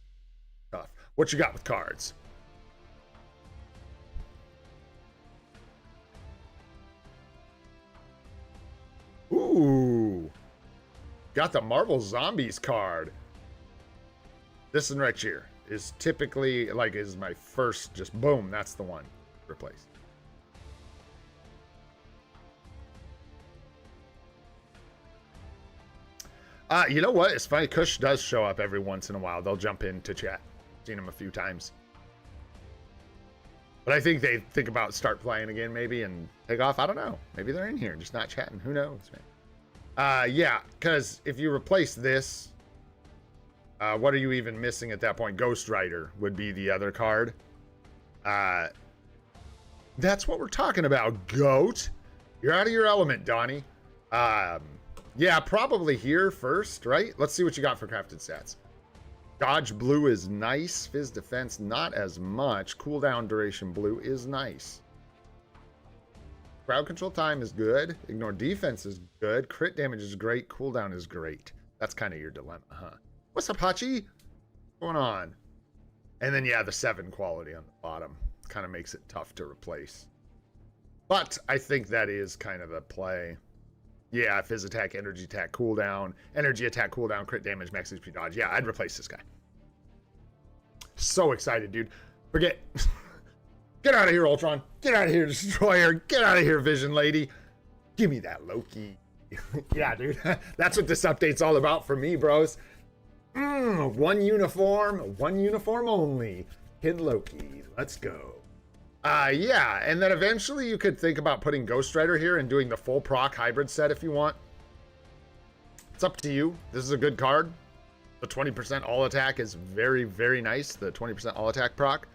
S1: Tough. What you got with cards? Ooh. Got the Marvel Zombies card. This one right here is typically, like, is my first, just boom, that's the one. Replace. You know what? It's funny. Kush does show up every once in a while. They'll jump into chat. Seen them a few times. But I think they think about start playing again maybe and take off. I don't know. Maybe they're in here just not chatting. Who knows, man? Yeah, because if you replace this, what are you even missing at that point? Ghost Rider would be the other card. That's what we're talking about, goat. You're out of your element, Donnie. Yeah, probably here first, right? Let's see what you got for crafted stats. Dodge blue is nice. Fizz defense, not as much. Cooldown duration blue is nice. Crowd control time is good. Ignore defense is good. Crit damage is great. Cooldown is great. That's kind of your dilemma, huh? What's up, Hachi? What's going on? And then, yeah, the 7 quality on the bottom kind of makes it tough to replace. But I think that is kind of a play. Yeah, Fizz attack, energy attack, cooldown, energy attack, cooldown, crit damage, max HP dodge. Yeah, I'd replace this guy. So excited, dude. Forget. Get out of here, Ultron. Get out of here, Destroyer. Get out of here, Vision Lady. Give me that Loki. Yeah, dude. That's what this update's all about for me, bros. One uniform only. Kid Loki. Let's go. Yeah, and then eventually you could think about putting Ghost Rider here and doing the full proc hybrid set if you want. It's up to you. This is a good card. The 20% all attack is very, very nice. The 20% all attack proc.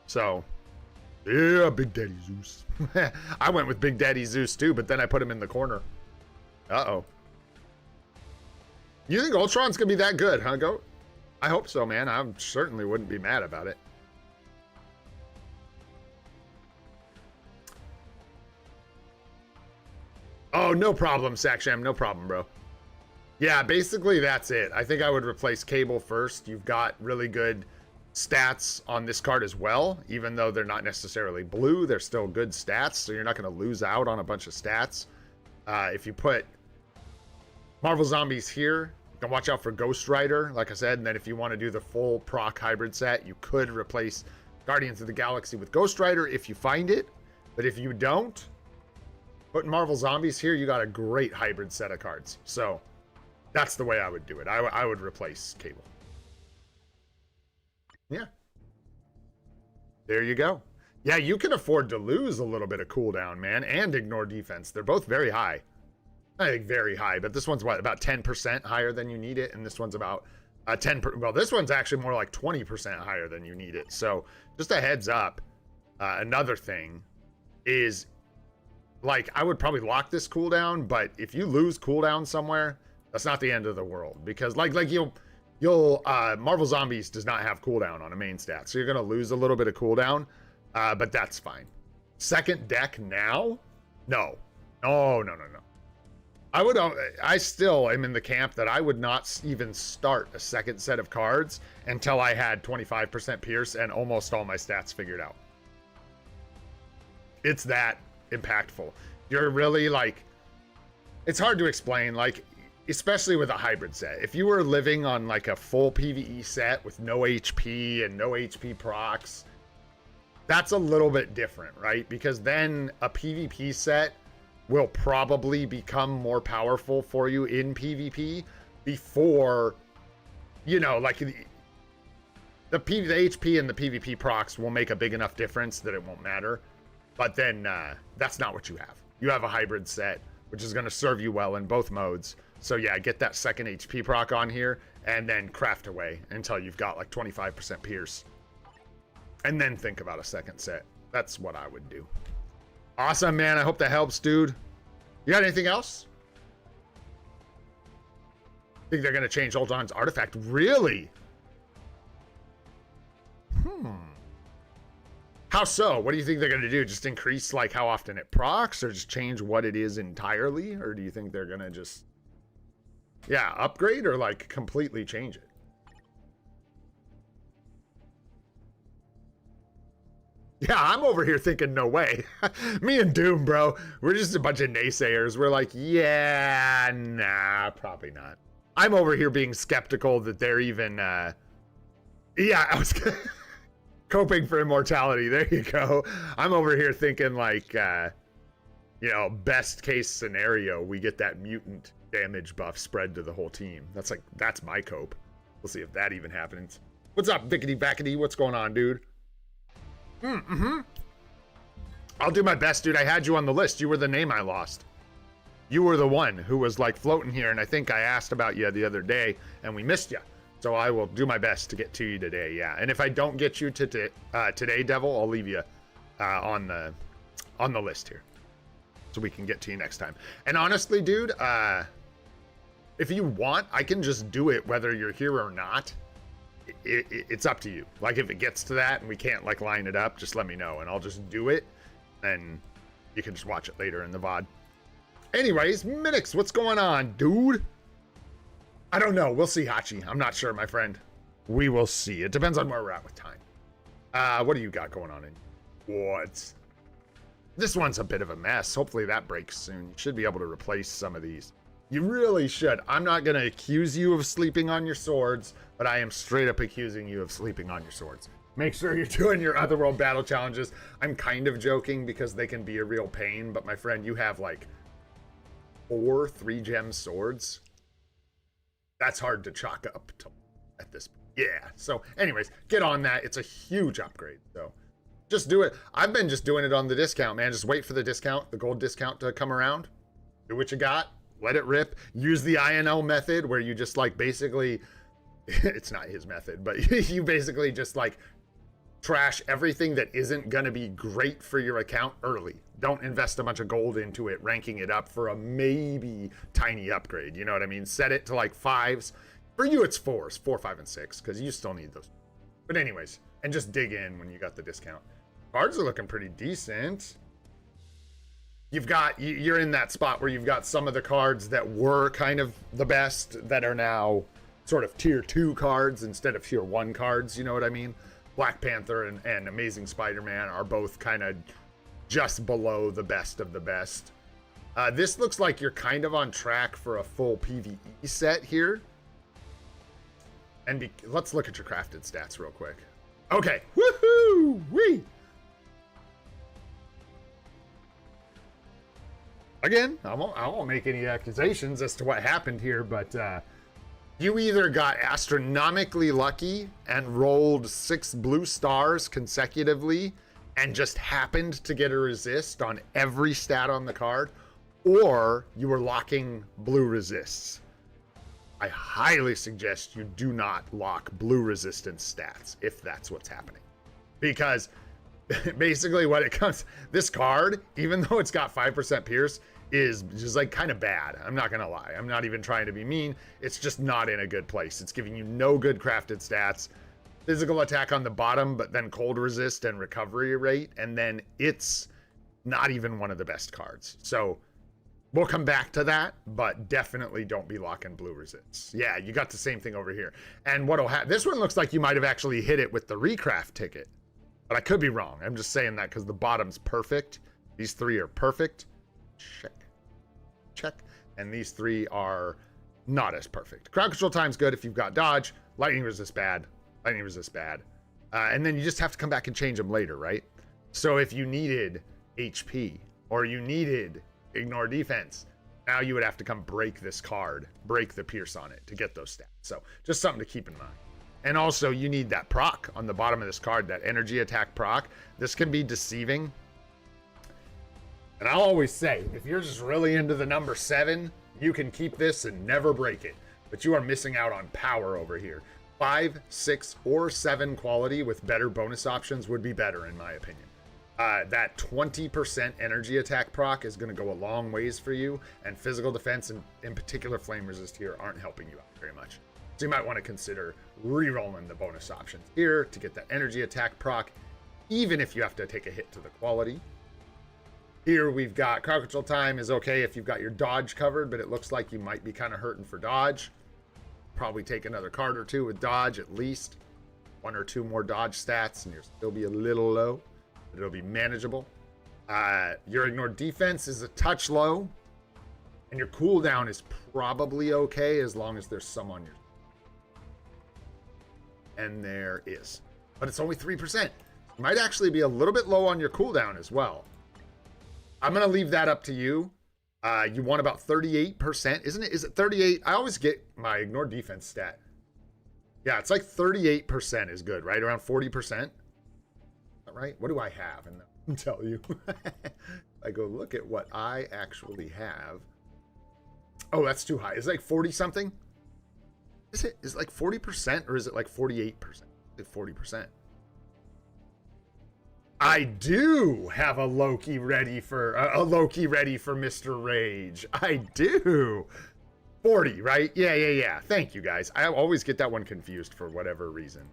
S1: So, yeah, Big Daddy Zeus. I went with Big Daddy Zeus too, but then I put him in the corner. Uh-oh. You think Ultron's gonna be that good, huh, Goat? I hope so, man. I certainly wouldn't be mad about it. Oh, no problem, Saksham. No problem, bro. Yeah, basically that's it. I think I would replace Cable first. You've got really good stats on this card as well. Even though they're not necessarily blue, they're still good stats, so you're not going to lose out on a bunch of stats. If you put Marvel Zombies here, you can watch out for Ghost Rider, like I said. And then if you want to do the full proc hybrid set, you could replace Guardians of the Galaxy with Ghost Rider if you find it. But if you don't, putting Marvel Zombies here, you got a great hybrid set of cards. So that's the way I would do it. I would replace Cable. Yeah. There you go. Yeah, you can afford to lose a little bit of cooldown, man, and ignore defense. They're both very high. I think very high, but this one's what, about 10% higher than you need it, and this one's about 10%. Well, this one's actually more like 20% higher than you need it. So just a heads up. Another thing is, like, I would probably lock this cooldown, but if you lose cooldown somewhere, that's not the end of the world, because like you'll Marvel Zombies does not have cooldown on a main stat, so you're gonna lose a little bit of cooldown, but that's fine. Second deck now? No. I still am in the camp that I would not even start a second set of cards until I had 25% Pierce and almost all my stats figured out. It's that impactful. You're really like, it's hard to explain, like, especially with a hybrid set. If you were living on like a full PvE set with no HP and no HP procs, that's a little bit different, right? Because then a PvP set will probably become more powerful for you in PvP before, you know, like the HP and the PvP procs will make a big enough difference that it won't matter. But then that's not what you have. You have a hybrid set, which is going to serve you well in both modes. So yeah, get that second HP proc on here and then craft away until you've got like 25% Pierce. And then think about a second set. That's what I would do. Awesome, man. I hope that helps, dude. You got anything else? Think they're going to change Ultron's artifact? Really? How so? What do you think they're going to do? Just increase like how often it procs, or just change what it is entirely? Or do you think they're going to just, yeah, upgrade or like completely change it? Yeah, I'm over here thinking no way. Me and Doom, bro, we're just a bunch of naysayers. We're like, yeah, nah, probably not. I'm over here being skeptical that they're even, yeah, I was coping for immortality. There you go. I'm over here thinking like, you know, best case scenario, we get that mutant damage buff spread to the whole team. That's like, that's my cope. We'll see if that even happens. What's up, Vickety Backety? What's going on, dude? I'll do my best, dude. I had you on the list. You were the name I lost. You were the one who was like floating here, and I think I asked about you the other day, and we missed you. So I will do my best to get to you today, yeah. And if I don't get you to today, Devil, I'll leave you on the list here, so we can get to you next time. And honestly, dude, if you want, I can just do it whether you're here or not. It's up to you. Like if it gets to that and we can't like line it up, just let me know and I'll just do it, and you can just watch it later in the VOD. Anyways, Minix, what's going on, dude? I don't know. We'll see, Hachi. I'm not sure, my friend. We will see. It depends on where we're at with time. What do you got going on in what? This one's a bit of a mess. Hopefully that breaks soon. You should be able to replace some of these. You really should. I'm not going to accuse you of sleeping on your swords, but I am straight up accusing you of sleeping on your swords. Make sure you're doing your Otherworld battle challenges. I'm kind of joking because they can be a real pain, but my friend, you have like 4 3-gem swords. That's hard to chalk up to at this point. Yeah. So anyways, get on that. It's a huge upgrade. So just do it. I've been just doing it on the discount, man. Just wait for the discount, the gold discount to come around. Do what you got. Let it rip. Use the INL method where you just like basically, it's not his method, but you basically just like trash everything that isn't going to be great for your account early. Don't invest a bunch of gold into it, ranking it up for a maybe tiny upgrade. You know what I mean? Set it to like 5s. For you, it's 4s, 4, 5, and 6, because you still need those. But anyways, and just dig in when you got the discount. Cards are looking pretty decent. You're in that spot where you've got some of the cards that were kind of the best that are now sort of tier 2 cards instead of tier 1 cards. You know what I mean? Black Panther and Amazing Spider-Man are both kind of just below the best of the best. This looks like you're kind of on track for a full PvE set here. And let's look at your crafted stats real quick. Okay. Woohoo! Wee! Again, I won't make any accusations as to what happened here, but you either got astronomically lucky and rolled 6 blue stars consecutively and just happened to get a resist on every stat on the card, or you were locking blue resists. I highly suggest you do not lock blue resistance stats if that's what's happening, because basically what it comes, this card, even though it's got 5% Pierce, is just like kind of bad. I'm not gonna lie. I'm not even trying to be mean. It's just not in a good place. It's giving you no good crafted stats. Physical attack on the bottom, but then cold resist and recovery rate, and then it's not even one of the best cards. So We'll come back to that, but definitely don't be locking blue resists. Yeah, you got the same thing over here. And what'll happen, this one looks like you might have actually hit it with the recraft ticket, but I could be wrong. I'm just saying that because the bottom's perfect. These three are perfect. Check. Check. And these three are not as perfect. Crowd control time's good if you've got dodge. Lightning resist bad. Lightning resist bad. And then you just have to come back and change them later, right? So if you needed HP or you needed ignore defense, now you would have to come break this card, break the pierce on it to get those stats. So just something to keep in mind. And also you need that proc on the bottom of this card, that energy attack proc. This can be deceiving. And I'll always say, if you're just really into the number 7, you can keep this and never break it. But you are missing out on power over here. 5, 6, or 7 quality with better bonus options would be better in my opinion. That 20% energy attack proc is going to go a long ways for you, and physical defense and in particular flame resist here aren't helping you out very much. So you might want to consider re-rolling the bonus options here to get that energy attack proc, even if you have to take a hit to the quality. Here we've got crowd control time is okay if you've got your dodge covered, but it looks like you might be kind of hurting for dodge. Probably take another card or two with dodge at least. 1 or 2 more dodge stats and you'll still be a little low. It'll be manageable. Your ignored defense is a touch low, and your cooldown is probably okay as long as there's some on your. And there is, but it's only 3%. You might actually be a little bit low on your cooldown as well. I'm gonna leave that up to you. You want about 38%, isn't it? Is it 38? I always get my ignored defense stat. Yeah, it's like 38% is good, right? Around 40%. Right? What do I have? And I'll tell you. I go look at what I actually have. Oh, that's too high. Is it like 40 something? Is it like 40% or is it like 48%? Is it 40%? I do have a Loki ready for Mr. Rage. I do. 40, right? Yeah. Thank you guys. I always get that one confused for whatever reason.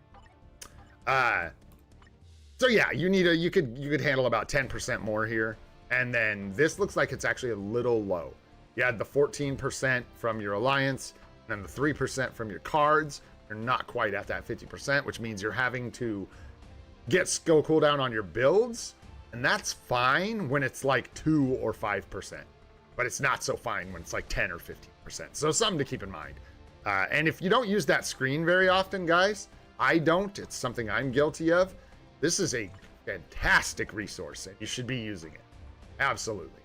S1: So yeah, you could handle about 10% more here. And then this looks like it's actually a little low. You had the 14% from your alliance, and then the 3% from your cards. You're not quite at that 50%, which means you're having to get skill cooldown on your builds. And that's fine when it's like 2 or 5%. But it's not so fine when it's like 10 or 15%. So something to keep in mind. And if you don't use that screen very often, guys, I don't. It's something I'm guilty of. This is a fantastic resource and you should be using it. Absolutely.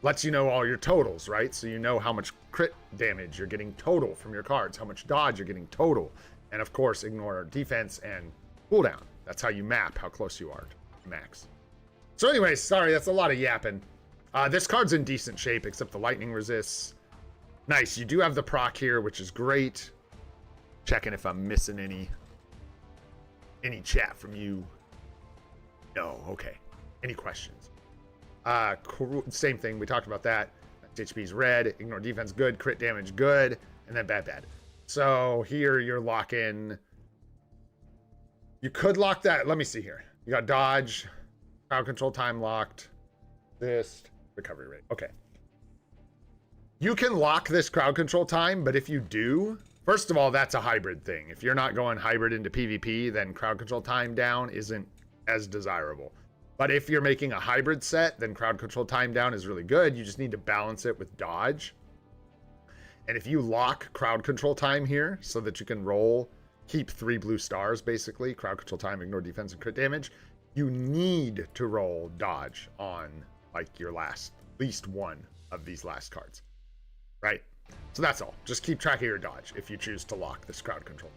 S1: Lets you know all your totals, right? So you know how much crit damage you're getting total from your cards, how much dodge you're getting total. And of course, ignore defense and cooldown. That's how you map how close you are to max. So anyways, sorry, that's a lot of yapping. This card's in decent shape except the lightning resists. Nice, you do have the proc here, which is great. Checking if I'm missing any chat from you. No, okay. Any questions? Same thing, we talked about that. HP is red, ignore defense good, crit damage good, and then bad. So here you're locking. You could lock that. Let me see here. You got dodge, crowd control time locked, this, recovery rate. Okay. You can lock this crowd control time, but if you do, first of all, that's a hybrid thing. If you're not going hybrid into PvP, then crowd control time down isn't as desirable. But if you're making a hybrid set, then crowd control time down is really good. You just need to balance it with dodge. And if you lock crowd control time here so that you can roll, keep 3 blue stars basically, crowd control time, ignore defense, and crit damage, you need to roll dodge on like your at least one of these last cards, right? So that's all. Just keep track of your dodge if you choose to lock this crowd control.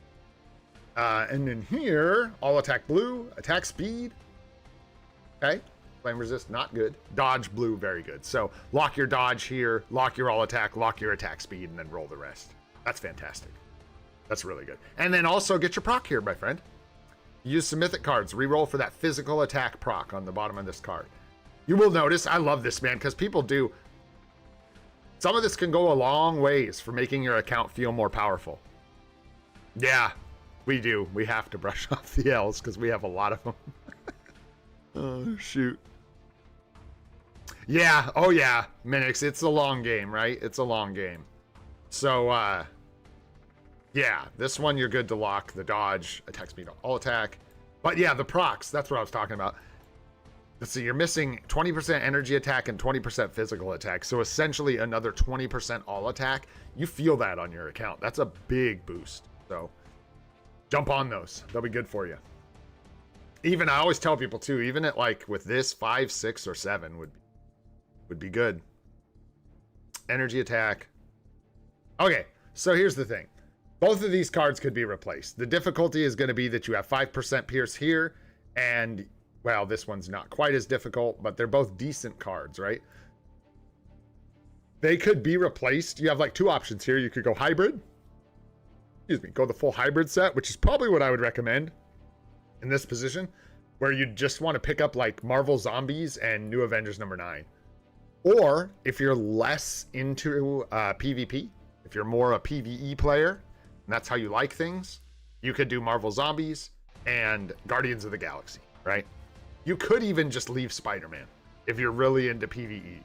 S1: And then here, all attack blue, attack speed. Okay, flame resist, not good. Dodge blue, very good. So lock your dodge here, lock your all attack, lock your attack speed, and then roll the rest. That's fantastic. That's really good. And then also get your proc here, my friend. Use some mythic cards. Reroll for that physical attack proc on the bottom of this card. You will notice, I love this, man, because people do. Some of this can go a long ways for making your account feel more powerful. Yeah, we do. We have to brush off the L's because we have a lot of them. Oh, shoot. Yeah, oh yeah, Minix, it's a long game, right? It's a long game. So, yeah, this one you're good to lock. The dodge, attack speed, all attack. But yeah, the procs, that's what I was talking about. Let's see, you're missing 20% energy attack and 20% physical attack. So essentially another 20% all attack. You feel that on your account. That's a big boost. So jump on those. They'll be good for you. Even, I always tell people too, even at like with this 5, 6, or 7 would be good. Energy attack. Okay, so here's the thing. Both of these cards could be replaced. The difficulty is going to be that you have 5% Pierce here, and, well, this one's not quite as difficult, but they're both decent cards, right? They could be replaced. You have like two options here. You could go hybrid. Excuse me, go the full hybrid set, which is probably what I would recommend in this position, where you just want to pick up like Marvel Zombies and New Avengers number 9. Or if you're less into PvP, if you're more a PvE player, and that's how you like things, you could do Marvel Zombies and Guardians of the Galaxy, right? You could even just leave Spider-Man if you're really into PvE.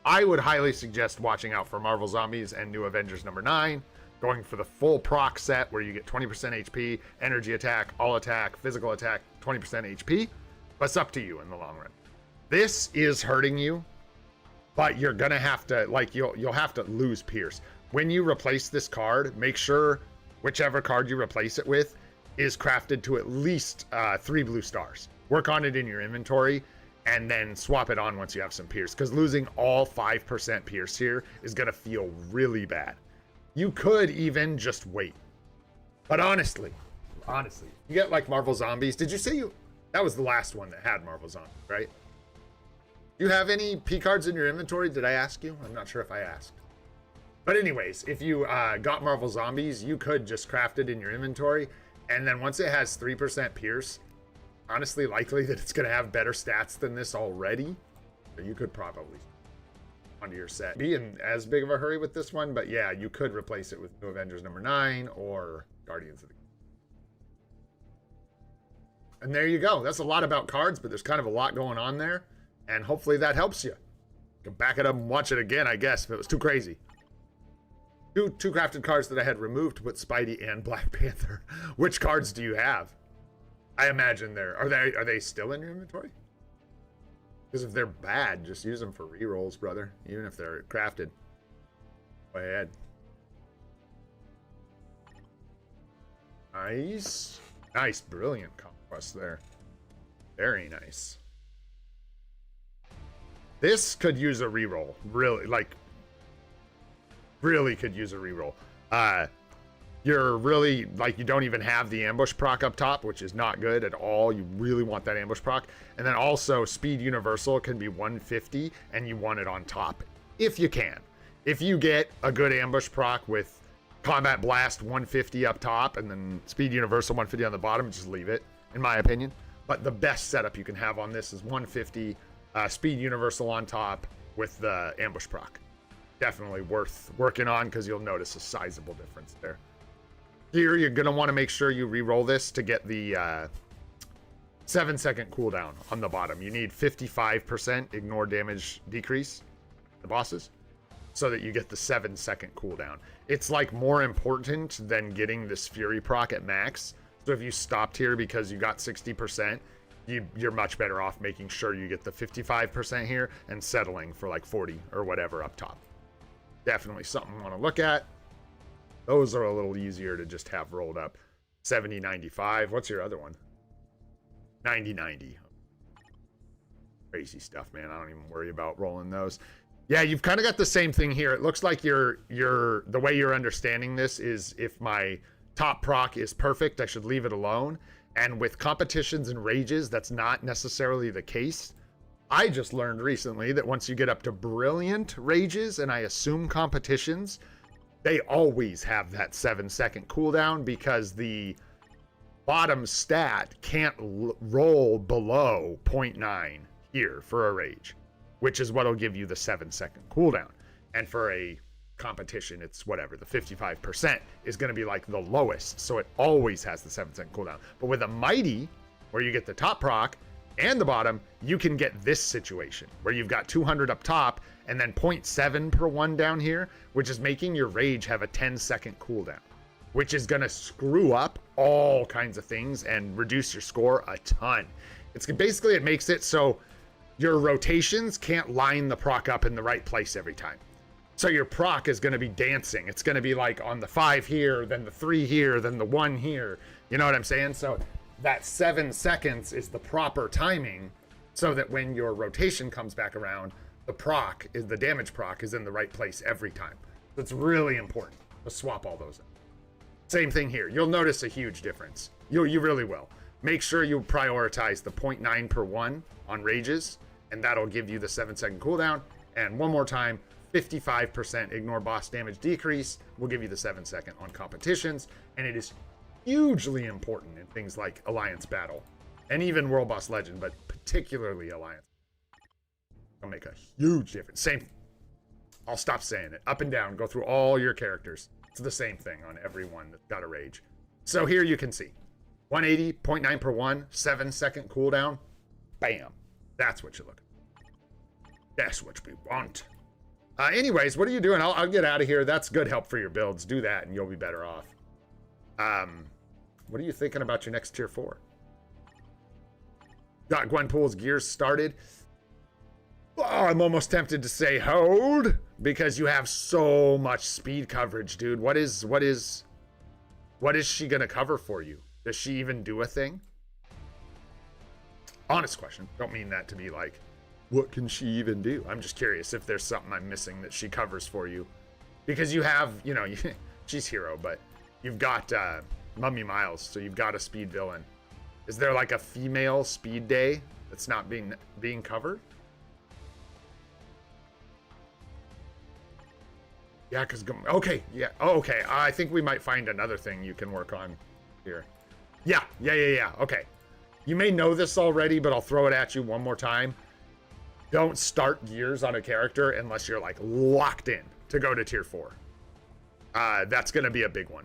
S1: I would highly suggest watching out for Marvel Zombies and New Avengers number 9, going for the full proc set where you get 20% HP, energy attack, all attack, physical attack, 20% HP. But it's up to you in the long run. This is hurting you, but you're gonna have to, like, you'll have to lose Pierce. When you replace this card, make sure whichever card you replace it with is crafted to at least 3 blue stars. Work on it in your inventory and then swap it on once you have some Pierce, because losing all 5% Pierce here is gonna feel really bad. You could even just wait. But honestly, you get like Marvel Zombies. Did you say that was the last one that had Marvel Zombies, right? Do you have any P cards in your inventory? Did I ask you? I'm not sure if I asked. But anyways, if you got Marvel Zombies, you could just craft it in your inventory. And then once it has 3% Pierce, honestly likely that it's going to have better stats than this already. So you could probably onto your set. Be in as big of a hurry with this one, but yeah, you could replace it with New Avengers number 9 or Guardians of the Galaxy. And there you go. That's a lot about cards, but there's kind of a lot going on there. And hopefully that helps you. You can back it up and watch it again, I guess, if it was too crazy. Two crafted cards that I had removed to put Spidey and Black Panther. Which cards do you have? I imagine are they still in your inventory? Because if they're bad, just use them for rerolls, brother. Even if they're crafted. Go ahead. Nice. Nice, brilliant conquest there. Very nice. This could use a reroll. Really could use a reroll. You're really, like, you don't even have the ambush proc up top, which is not good at all. You really want that ambush proc. And then also speed universal can be 150 and you want it on top if you can. If you get a good ambush proc with combat blast 150 up top and then speed universal 150 on the bottom, just leave it, in my opinion. But the best setup you can have on this is 150 speed universal on top with the ambush proc. Definitely worth working on because you'll notice a sizable difference there. Here, you're going to want to make sure you re-roll this to get the 7-second cooldown on the bottom. You need 55% ignore damage decrease, the bosses, so that you get the 7-second cooldown. It's like more important than getting this Fury proc at max. So if you stopped here because you got 60%, you're much better off making sure you get the 55% here and settling for like 40 or whatever up top. Definitely something you want to look at. Those are a little easier to just have rolled up. 70-95. What's your other one? 90-90. Crazy stuff, man. I don't even worry about rolling those. Yeah, you've kind of got the same thing here. It looks like the way you're understanding this is if my top proc is perfect, I should leave it alone. And with competitions and rages, that's not necessarily the case. I just learned recently that once you get up to brilliant rages, and I assume competitions, they always have that 7-second cooldown because the bottom stat can't roll below 0.9 here for a rage, which is what'll give you the 7-second cooldown. And for a competition, it's whatever, the 55% is going to be like the lowest, so it always has the 7-second cooldown. But with a mighty, where you get the top proc and the bottom, you can get this situation where you've got 200 up top and then 0.7 per 1 down here, which is making your rage have a 10-second cooldown, which is going to screw up all kinds of things and reduce your score a ton. It's basically, it makes it so your rotations can't line the proc up in the right place every time. So your proc is going to be dancing. It's going to be like on the 5 here, then the 3 here, then the 1 here. You know what I'm saying? So that 7 seconds is the proper timing so that when your rotation comes back around, the damage proc is in the right place every time. It's really important to swap all those in. Same thing here. You'll notice a huge difference. You really will. Make sure you prioritize the 0.9 per 1 on rages, and that'll give you the 7-second cooldown. And one more time, 55% ignore boss damage decrease will give you the 7-second on competitions, and it is hugely important in things like Alliance Battle and even World Boss Legend, but particularly Alliance. It'll make a huge difference. Same. I'll stop saying it. Up and down, go through all your characters. It's the same thing on everyone that's got a rage. So here you can see 180, 0.9 per 1, 7-second cooldown. Bam. That's what you're looking for. That's what we want. Anyways, what are you doing? I'll get out of here. That's good help for your builds. Do that and you'll be better off. What are you thinking about your next tier 4? Got Gwenpool's gears started. Oh, I'm almost tempted to say hold because you have so much speed coverage, dude. What is she gonna cover for you? Does she even do a thing? Honest question. Don't mean that to be like, what can she even do? I'm just curious if there's something I'm missing that she covers for you. Because you have, you know, she's hero, but you've got Mummy Miles, so you've got a speed villain. Is there like a female speed day that's not being covered? Yeah, because, okay, yeah, oh, okay. I think we might find another thing you can work on here. Yeah, okay. You may know this already, but I'll throw it at you one more time. Don't start gears on a character unless you're like locked in to go to tier 4. That's going to be a big one.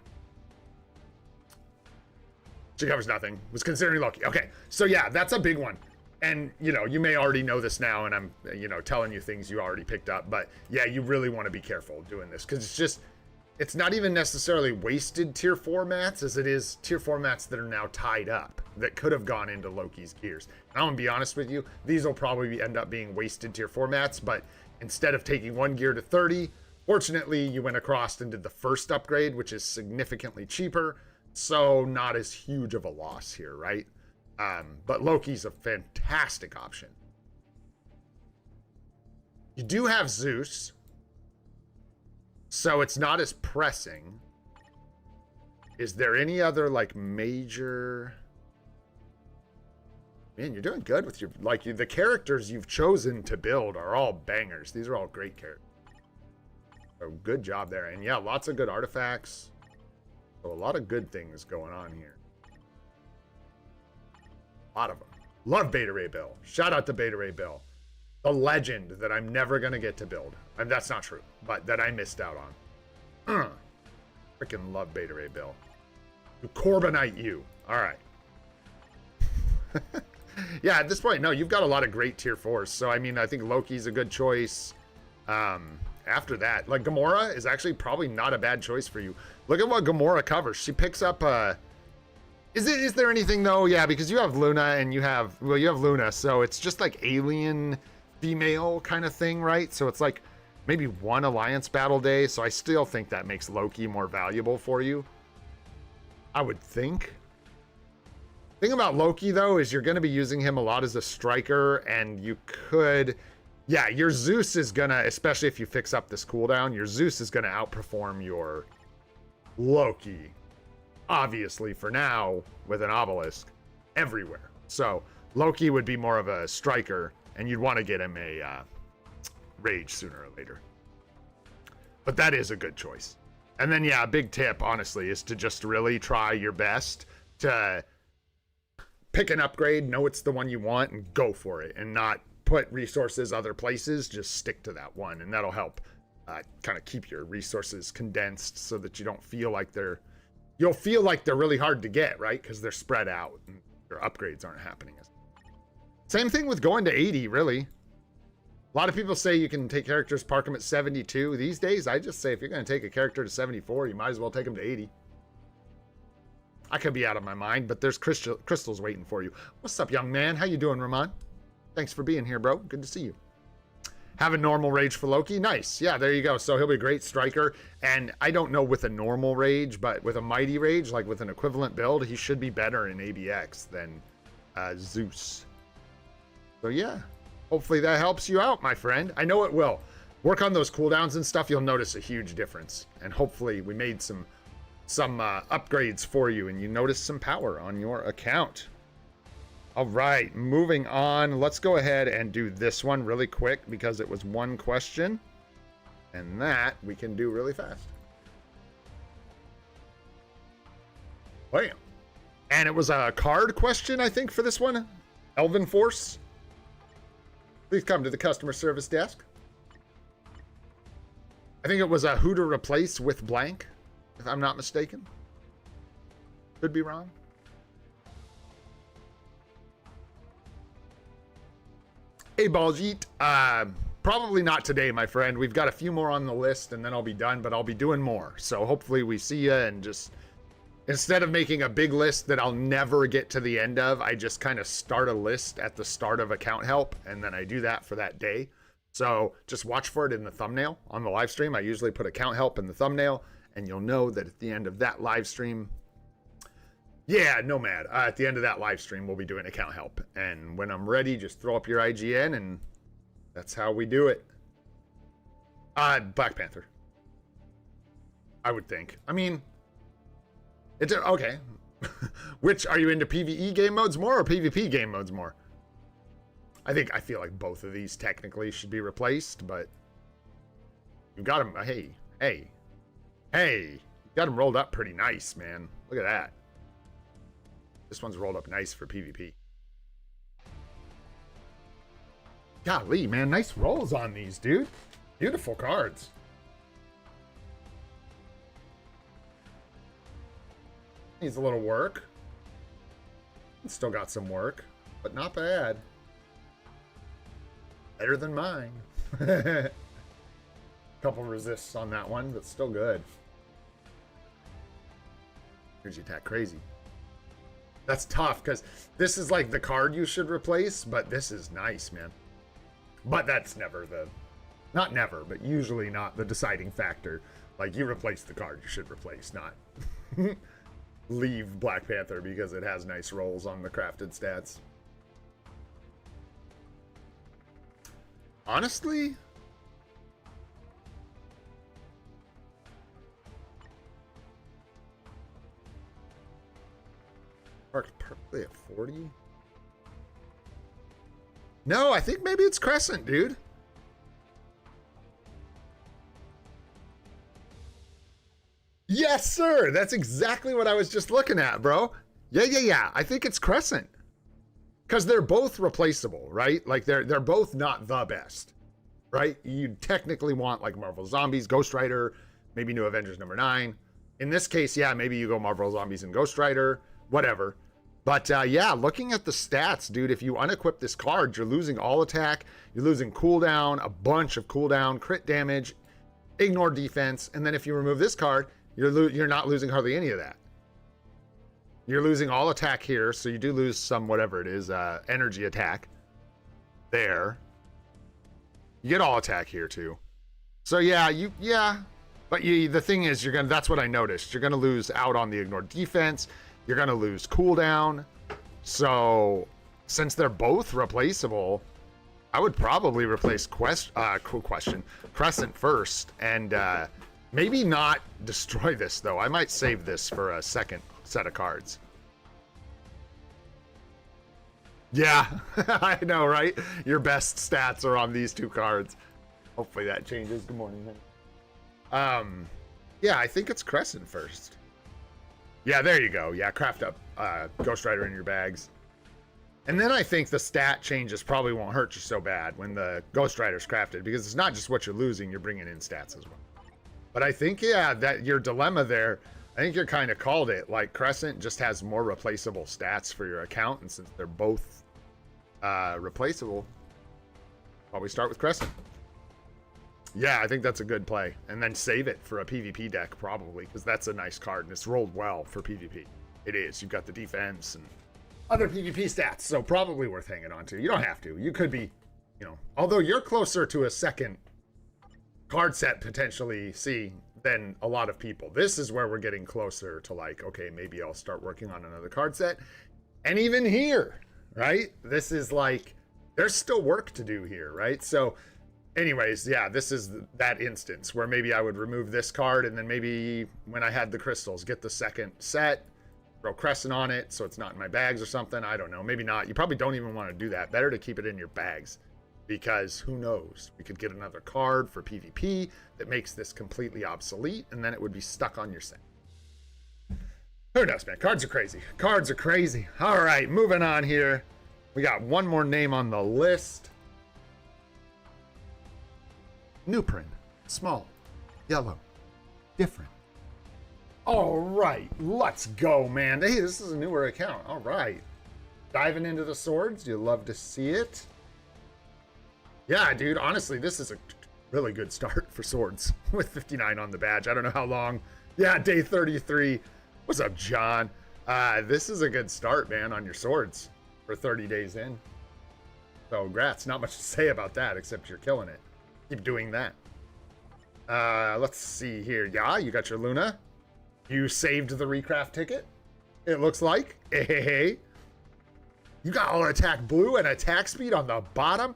S1: She covers nothing. Was considering Loki. Okay, so yeah, that's a big one. And, you know, you may already know this now, and I'm, you know, telling you things you already picked up. But, yeah, you really want to be careful doing this. Because it's not even necessarily wasted tier 4 mats as it is tier 4 mats that are now tied up that could have gone into Loki's gears. And I'm going to be honest with you, these will probably end up being wasted tier 4 mats. But instead of taking one gear to 30, fortunately, you went across and did the first upgrade, which is significantly cheaper. So not as huge of a loss here, right? But Loki's a fantastic option. You do have Zeus, so it's not as pressing. Is there any other like major? Man, you're doing good with your the characters you've chosen to build are all bangers. These are all great characters. So good job there, and yeah, lots of good artifacts. So a lot of good things going on here. A lot of them. Love Beta Ray Bill. Shout out to Beta Ray Bill. The legend that I'm never going to get to build. And that's not true, but that I missed out on. Freaking love Beta Ray Bill. Corbinite you. All right. Yeah, at this point, no, you've got a lot of great tier 4s. So, I mean, I think Loki's a good choice. After that, like Gamora is actually probably not a bad choice for you. Look at what Gamora covers. She picks up Is there anything though? Yeah, because you have Luna and you have Luna, so it's just like alien female kind of thing, right? So it's like maybe one Alliance battle day. So I still think that makes Loki more valuable for you. I would think. Thing about Loki though is you're going to be using him a lot as a striker, and you could, yeah, your Zeus is gonna, especially if you fix up this cooldown, your Zeus is gonna outperform your Loki. Obviously, for now, with an obelisk everywhere. So, Loki would be more of a striker, and you'd want to get him a rage sooner or later. But that is a good choice. And then, yeah, a big tip, honestly, is to just really try your best to pick an upgrade, know it's the one you want, and go for it, and not put resources other places. Just stick to that one, and that'll help kind of keep your resources condensed so that you don't feel like you'll feel like they're really hard to get, right? Because they're spread out and your upgrades aren't happening. Same thing with going to 80, really. A lot of people say you can take characters, park them at 72. These days, I just say if you're going to take a character to 74, you might as well take them to 80. I could be out of my mind, but there's crystals waiting for you. What's up, young man? How you doing, Ramon? Thanks for being here, bro. Good to see you. Have a normal rage for Loki. Nice. Yeah, there you go. So he'll be a great striker. And I don't know with a normal rage, but with a mighty rage, like with an equivalent build, he should be better in ABX than Zeus. So yeah, hopefully that helps you out, my friend. I know it will. Work on those cooldowns and stuff. You'll notice a huge difference. And hopefully we made some upgrades for you and you notice some power on your account. All right, moving on. Let's go ahead and do this one really quick because it was one question. And that we can do really fast. Bam. And it was a card question, I think, for this one. Elven Force. Please come to the customer service desk. I think it was a who to replace with blank, if I'm not mistaken. Could be wrong. Hey, Baljeet. Probably not today, my friend. We've got a few more on the list, and then I'll be done, but I'll be doing more. So hopefully we see you, and just instead of making a big list that I'll never get to the end of, I just kind of start a list at the start of account help, and then I do that for that day. So just watch for it in the thumbnail on the live stream. I usually put account help in the thumbnail, and you'll know that at the end of that live stream, yeah, Nomad. At the end of that live stream, we'll be doing account help. And when I'm ready, just throw up your IGN, and that's how we do it. Black Panther. I would think. I mean, it's okay. Which, are you into PvE game modes more or PvP game modes more? I feel like both of these technically should be replaced, but you got them. Hey. You got them rolled up pretty nice, man. Look at that. This one's rolled up nice for PvP. Golly, man, nice rolls on these, dude. Beautiful cards. Needs a little work. It's still got some work, but not bad. Better than mine. Couple resists on that one, but still good. Energy attack, crazy. That's tough, because this is like the card you should replace, but this is nice, man. But that's never not never, but usually not the deciding factor. Like, you replace the card you should replace, not leave Black Panther because it has nice rolls on the crafted stats. Honestly, marked perfectly at 40. No, I think maybe it's Crescent, dude. Yes, sir. That's exactly what I was just looking at, bro. Yeah. I think it's Crescent. Because they're both replaceable, right? Like, they're both not the best, right? You technically want, like, Marvel Zombies, Ghost Rider, maybe New Avengers #9. In this case, yeah, maybe you go Marvel Zombies and Ghost Rider, whatever. But, yeah, looking at the stats, dude, if you unequip this card, you're losing all attack, you're losing cooldown, a bunch of cooldown, crit damage, ignore defense, and then if you remove this card, you're not losing hardly any of that. You're losing all attack here, so you do lose some, whatever it is, energy attack. There. You get all attack here, too. So, yeah. But the thing is, that's what I noticed. You're gonna lose out on the ignore defense. You're gonna lose cooldown. So, since they're both replaceable, I would probably replace Crescent first, and maybe not destroy this, though. I might save this for a second set of cards. Yeah, I know, right? Your best stats are on these two cards. Hopefully that changes. Good morning, man. Yeah, I think it's Crescent first. Yeah, there you go. Yeah, craft up Ghost Rider in your bags. And then I think the stat changes probably won't hurt you so bad when the Ghost Rider's crafted, because it's not just what you're losing, you're bringing in stats as well. But I think, yeah, that your dilemma there, I think you're kind of called it. Like, Crescent just has more replaceable stats for your account, and since they're both Replaceable. Well, we start with Crescent. Yeah, I think that's a good play. And then save it for a PvP deck, probably, because that's a nice card, and it's rolled well for PvP. It is. You've got the defense and other PvP stats, so probably worth hanging on to. You don't have to. You could be, you know, although you're closer to a second card set, potentially, than a lot of people. This is where we're getting closer to, like, okay, maybe I'll start working on another card set. And even here, right? This is like, there's still work to do here, right? So anyways, yeah, this is that instance where maybe I would remove this card, and then maybe when I had the crystals, get the second set, throw Crescent on it so it's not in my bags or something. I don't know. Maybe not. You probably don't even want to do that. Better to keep it in your bags, because who knows? We could get another card for PvP that makes this completely obsolete, and then it would be stuck on your set. Who knows, man? Cards are crazy. Cards are crazy. All right, moving on here. We got one more name on the list. New print, small, yellow, different. All right, let's go, man. Hey, this is a newer account. All right. Diving into the swords. You love to see it. Yeah, dude, honestly, this is a really good start for swords with 59 on the badge. I don't know how long. Yeah, day 33. What's up, John? This is a good start, man, on your swords for 30 days in. So, congrats. Not much to say about that, except you're killing it. Keep doing that. Let's see here. Yeah, you got your Luna. You saved the recraft ticket, it looks like. Hey. You got all attack blue and attack speed on the bottom.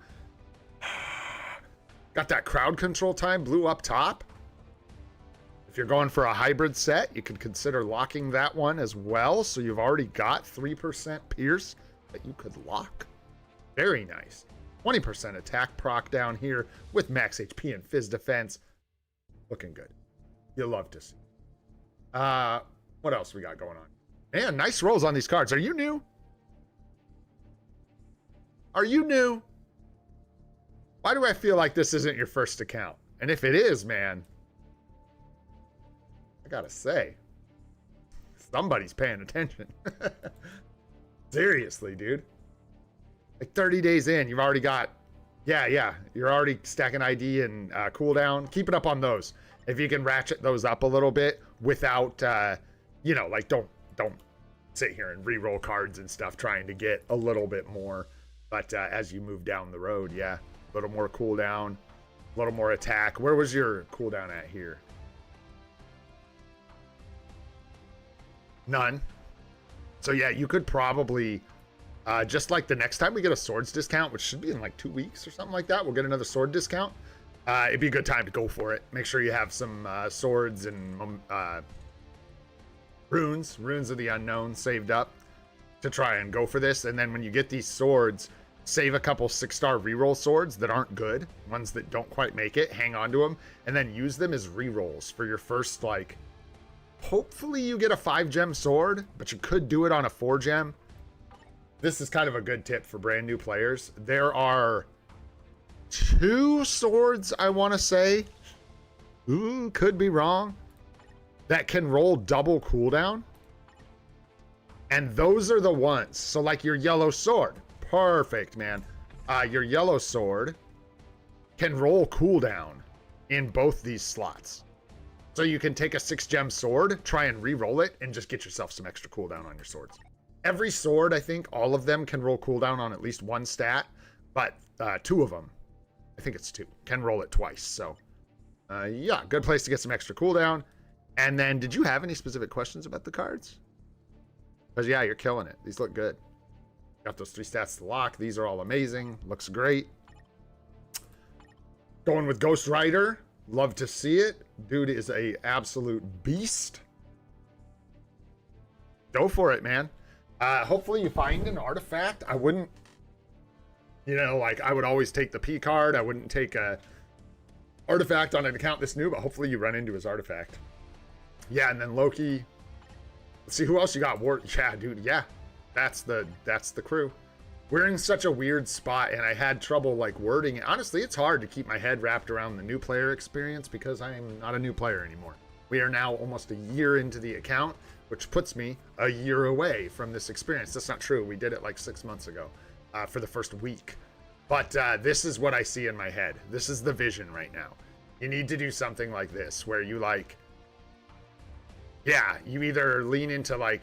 S1: Got that crowd control time blue up top. If you're going for a hybrid set, you could consider locking that one as well. So you've already got 3% pierce that you could lock. Very nice. 20% attack proc down here with max HP and Fizz defense. Looking good. You'll love to see. What else we got going on? Man, nice rolls on these cards. Are you new? Are you new? Why do I feel like this isn't your first account? And if it is, man, I gotta say, somebody's paying attention. Seriously, dude. Like 30 days in, you've already got, yeah, you're already stacking ID and cooldown. Keep it up on those. If you can ratchet those up a little bit without, you know, like don't sit here and re-roll cards and stuff trying to get a little bit more. But as you move down the road, yeah, a little more cooldown, a little more attack. Where was your cooldown at here? None. So yeah, you could probably, just like the next time we get a swords discount, which should be in like 2 weeks or something like that, we'll get another sword discount. It'd be a good time to go for it. Make sure you have some swords and runes of the unknown saved up to try and go for this. And then when you get these swords, save a couple 6-star reroll swords that aren't good, ones that don't quite make it, hang on to them, and then use them as rerolls for your first, like, hopefully you get a 5-gem sword, but you could do it on a 4-gem. This is kind of a good tip for brand new players. There are 2 swords, I want to say, could be wrong, that can roll double cooldown. And those are the ones. So like your yellow sword, perfect, man. Your yellow sword can roll cooldown in both these slots. So you can take a 6-gem sword, try and re-roll it, and just get yourself some extra cooldown on your swords. Every sword, I think, all of them can roll cooldown on at least one stat, but 2 of them, I think it's 2, can roll it twice. So, yeah, good place to get some extra cooldown. And then, did you have any specific questions about the cards? Because, yeah, you're killing it. These look good. Got those 3 stats to lock. These are all amazing. Looks great. Going with Ghost Rider. Love to see it. Dude is a absolute beast. Go for it, man. Hopefully you find an artifact. I wouldn't, you know, like, I would always take the P card. I wouldn't take a artifact on an account this new, but hopefully you run into his artifact. Yeah, and then Loki. Let's see who else you got. Yeah, dude. Yeah, that's the crew. We're in such a weird spot, and I had trouble like wording it. Honestly, it's hard to keep my head wrapped around the new player experience because I am not a new player anymore. We are now almost a year into the account, which puts me a year away from this experience. That's not true. We did it like 6 months ago. for the first week. But this is what I see in my head. This is the vision right now. You need to do something like this where you like, yeah, you either lean into like,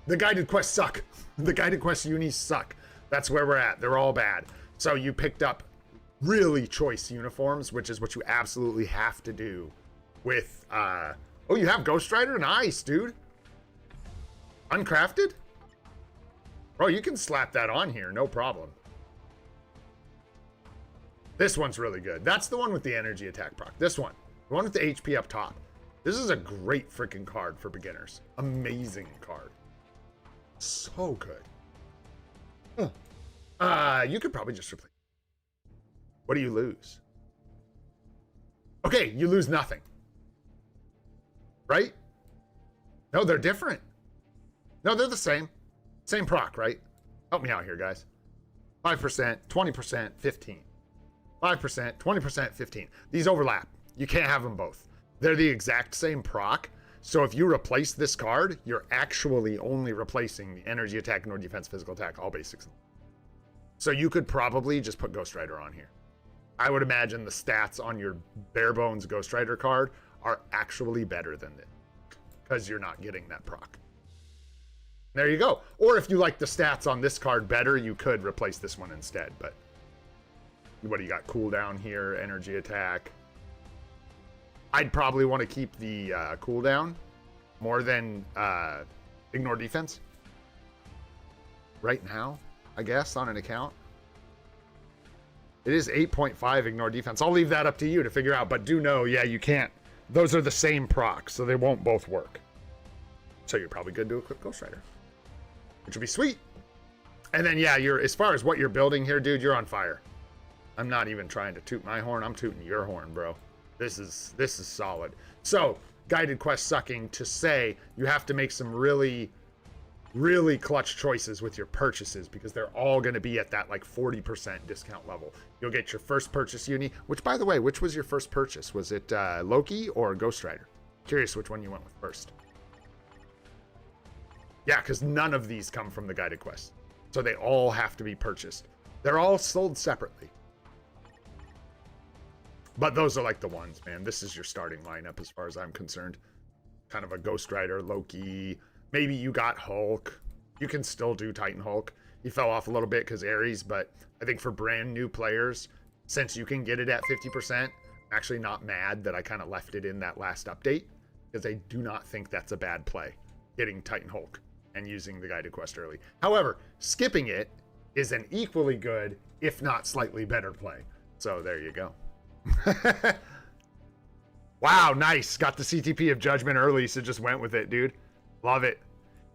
S1: the guided quests suck. The guided quest unis suck. That's where we're at. They're all bad. So you picked up really choice uniforms, which is what you absolutely have to do with, oh, you have Ghost Rider? Nice, dude. Uncrafted? Bro, you can slap that on here, no problem. This one's really good. That's the one with the energy attack proc. This one. The one with the HP up top. This is a great freaking card for beginners. Amazing card. So good. You could probably just replace. What do you lose? Okay, you lose nothing. Right? No, they're different. No, they're the same. Same proc, right? Help me out here, guys. 5%, 20%, 15. 5%, 20%, 15. These overlap. You can't have them both. They're the exact same proc. So if you replace this card, you're actually only replacing the energy attack, nor defense, physical attack, all basics. So you could probably just put Ghost Rider on here. I would imagine the stats on your bare bones Ghost Rider card are actually better than this because you're not getting that proc. There you go. Or if you like the stats on this card better, you could replace this one instead. But what do you got? Cooldown here, energy attack. I'd probably want to keep the cooldown more than ignore defense. Right now, I guess, on an account. It is 8.5 ignore defense. I'll leave that up to you to figure out. But do know, yeah, you can't. Those are the same procs, so they won't both work. So you're probably good to equip Ghost Rider, which would be sweet. And then, yeah, you're as far as what you're building here, dude, you're on fire. I'm not even trying to toot my horn. I'm tooting your horn, bro. This is solid. So, guided quest sucking to say you have to make some really, really clutch choices with your purchases because they're all going to be at that like 40% discount level. You'll get your first purchase uni, which, by the way, which was your first purchase? Was it Loki or Ghost Rider? Curious which one you went with first. Yeah, because none of these come from the guided quest. So they all have to be purchased. They're all sold separately. But those are like the ones, man. This is your starting lineup as far as I'm concerned. Kind of a Ghost Rider, Loki. Maybe you got Hulk. You can still do Titan Hulk. He fell off a little bit because Ares, but I think for brand new players, since you can get it at 50%, I'm actually not mad that I kind of left it in that last update because I do not think that's a bad play, getting Titan Hulk and using the guided quest early. However, skipping it is an equally good, if not slightly better play. So there you go. Wow, nice. Got the CTP of Judgment early, so just went with it, dude. Love it.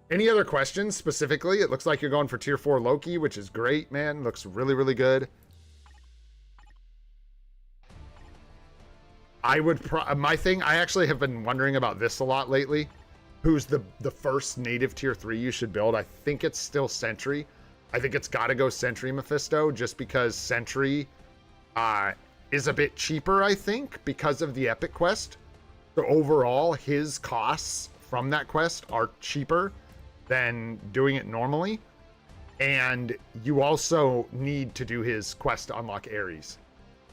S1: Any other questions specifically? It looks like you're going for tier 4 Loki, which is great, man. Looks really, really good. I would my thing, I actually have been wondering about this a lot lately. Who's the first native tier 3 you should build? I think it's still Sentry. I think it's got to go Sentry Mephisto just because Sentry is a bit cheaper, I think, because of the epic quest. So overall, his costs from that quest are cheaper than doing it normally. And you also need to do his quest to unlock Ares.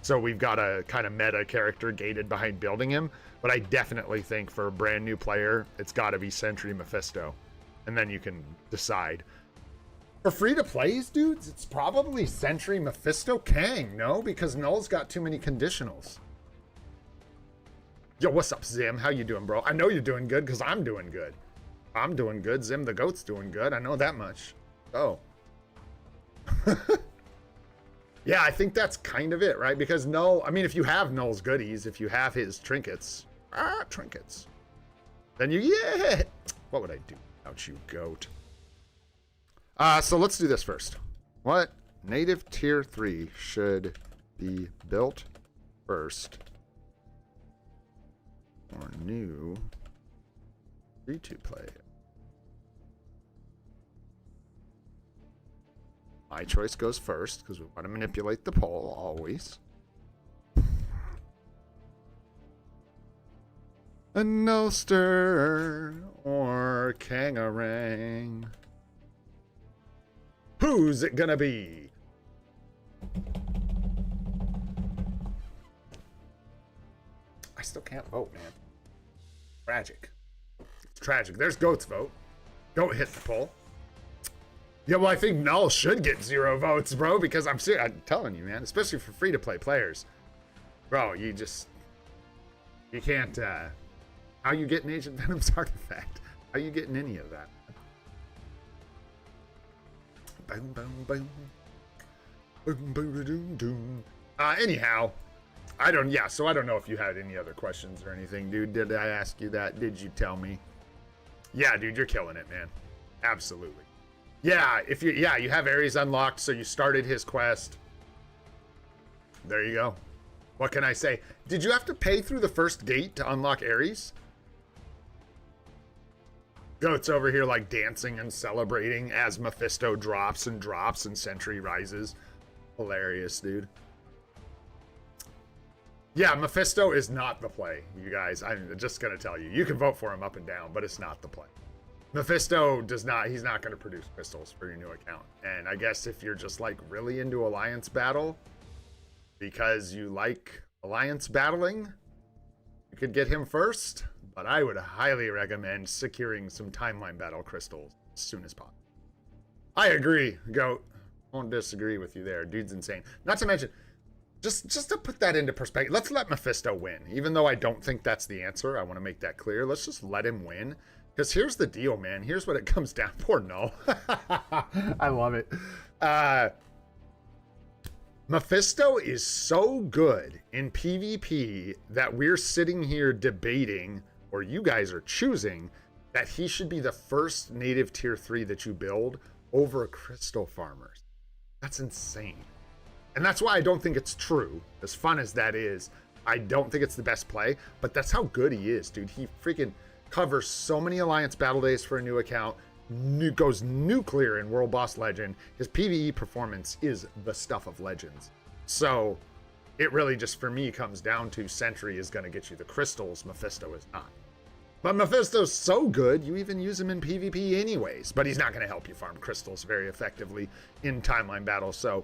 S1: So we've got a kind of meta character gated behind building him. But I definitely think for a brand new player, it's got to be Sentry Mephisto. And then you can decide. For free-to-plays, dudes, it's probably Sentry Mephisto Kang, no? Because Null's got too many conditionals. Yo, what's up, Zim? How you doing, bro? I know you're doing good because I'm doing good. I'm doing good. Zim the Goat's doing good. I know that much. Oh. Yeah, I think that's kind of it, right? Because Null, I mean, if you have Null's goodies, if you have his trinkets, then you, yeah. What would I do without you, Goat? So let's do this first. What native tier 3 should be built first or new free-to-play? My choice goes first because we want to manipulate the poll always. A Noster or Kangarang. Who's it gonna be? still can't vote, man. Tragic. It's tragic. There's Goat's vote. Goat hit the poll. Yeah, well, I think Null should get 0 votes, bro, because I'm telling you, man, especially for free-to-play players. Bro, you can't, how you getting Agent Venom's artifact? How you getting any of that? Boom, boom, boom. Boom, boom, boom, boom. Anyhow, so I don't know if you had any other questions or anything, dude. Did I ask you that? Did you tell me? Yeah, dude, you're killing it, man. Absolutely. Yeah, you have Ares unlocked, so you started his quest. There you go. What can I say? Did you have to pay through the first gate to unlock Ares? Goat's over here like dancing and celebrating as Mephisto drops and Sentry rises. Hilarious, dude. Yeah, Mephisto is not the play, you guys. I'm just gonna tell you. You can vote for him up and down, but it's not the play. Mephisto he's not going to produce crystals for your new account. And I guess if you're just like really into Alliance Battle, because you like Alliance battling, you could get him first, but I would highly recommend securing some Timeline Battle crystals as soon as possible. I agree, Goat. Won't disagree with you there. Dude's insane. Not to mention, just to put that into perspective, let's let Mephisto win. Even though I don't think that's the answer, I want to make that clear. Let's just let him win. Because here's the deal, man. Here's what it comes down. Poor Null. I love it. Mephisto is so good in PvP that we're sitting here debating, or you guys are choosing, that he should be the first native tier 3 that you build over crystal farmers. That's insane. And that's why I don't think it's true. As fun as that is, I don't think it's the best play, but that's how good he is, dude. He freaking covers so many Alliance battle days for a new account, goes nuclear in World Boss Legend. His PvE performance is the stuff of legends. So it really just, for me, comes down to Sentry is going to get you the crystals. Mephisto is not. But Mephisto's so good, you even use him in PvP anyways. But he's not going to help you farm crystals very effectively in Timeline Battle. So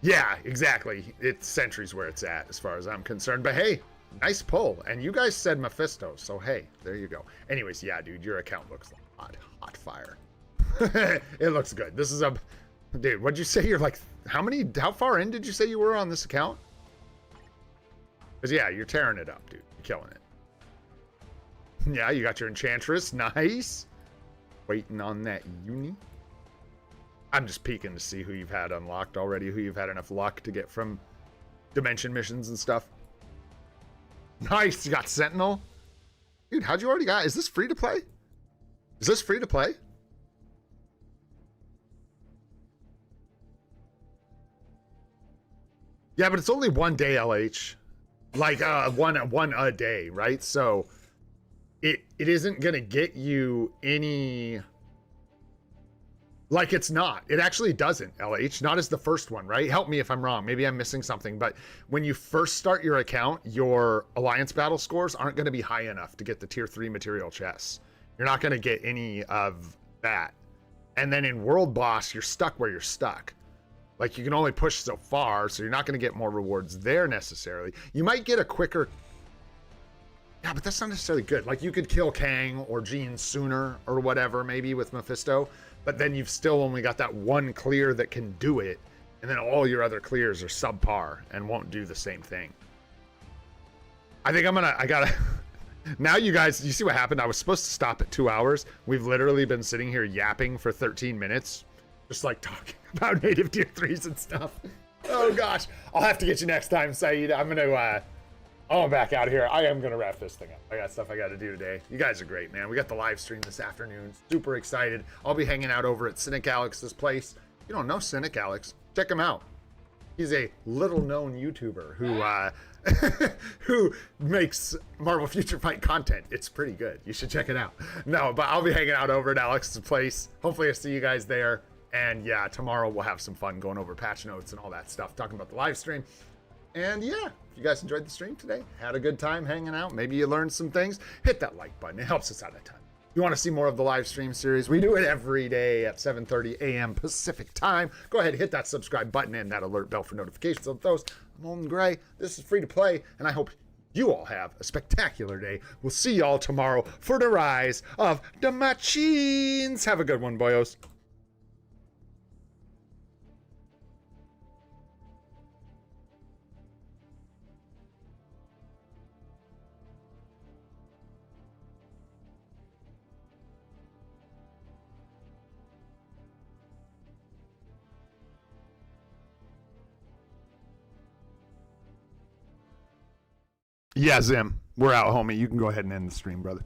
S1: yeah, exactly. Sentry's where it's at as far as I'm concerned. But hey, nice pull. And you guys said Mephisto, so hey, there you go. Anyways, yeah, dude, your account looks like hot fire. It looks good. This is a... Dude, what'd you say? You're like... How far in did you say you were on this account? Because, yeah, you're tearing it up, dude. You're killing it. Yeah, you got your Enchantress. Nice. Waiting on that uni. I'm just peeking to see who you've had unlocked already, who you've had enough luck to get from Dimension missions and stuff. Nice, you got Sentinel. Dude, how'd you already got? Is this free to play? Is this free to play? Yeah, but it's only 1 day, LH. Like one a day, right? So it isn't gonna get you any. Like, it's not. It actually doesn't, LH. Not as the first one, right? Help me if I'm wrong. Maybe I'm missing something. But when you first start your account, your Alliance battle scores aren't going to be high enough to get the tier 3 material chests. You're not going to get any of that. And then in World Boss, you're stuck where you're stuck. Like, you can only push so far, so you're not going to get more rewards there necessarily. You might get a quicker... Yeah, but that's not necessarily good. Like, you could kill Kang or Jean sooner or whatever, maybe with Mephisto. But then you've still only got that one clear that can do it. And then all your other clears are subpar and won't do the same thing. I think I gotta... Now you guys, you see what happened? I was supposed to stop at 2 hours. We've literally been sitting here yapping for 13 minutes. Just like talking about native tier 3s and stuff. Oh gosh. I'll have to get you next time, Saeed. I'm back out of here. I am gonna wrap this thing up. I got stuff I gotta do today. You guys are great, man. We got the live stream this afternoon. Super excited. I'll be hanging out over at Cynic Alex's place. If you don't know Cynic Alex, check him out. He's a little known YouTuber who who makes Marvel Future Fight content. It's pretty good. You should check it out. No, but I'll be hanging out over at Alex's place. Hopefully I'll see you guys there. And yeah, tomorrow we'll have some fun going over patch notes and all that stuff, talking about the live stream. And yeah, if you guys enjoyed the stream today, had a good time hanging out, maybe you learned some things, hit that like button. It helps us out a ton. If you want to see more of the live stream series, we do it every day at 7:30 a.m. Pacific time. Go ahead, hit that subscribe button and that alert bell for notifications of those. I'm Olden Gray. This is free to play, and I hope You all have a spectacular day. We'll see y'all tomorrow for the rise of the machines. Have a good one, boyos. Yeah, Zim, we're out, homie. You can go ahead and end the stream, brother.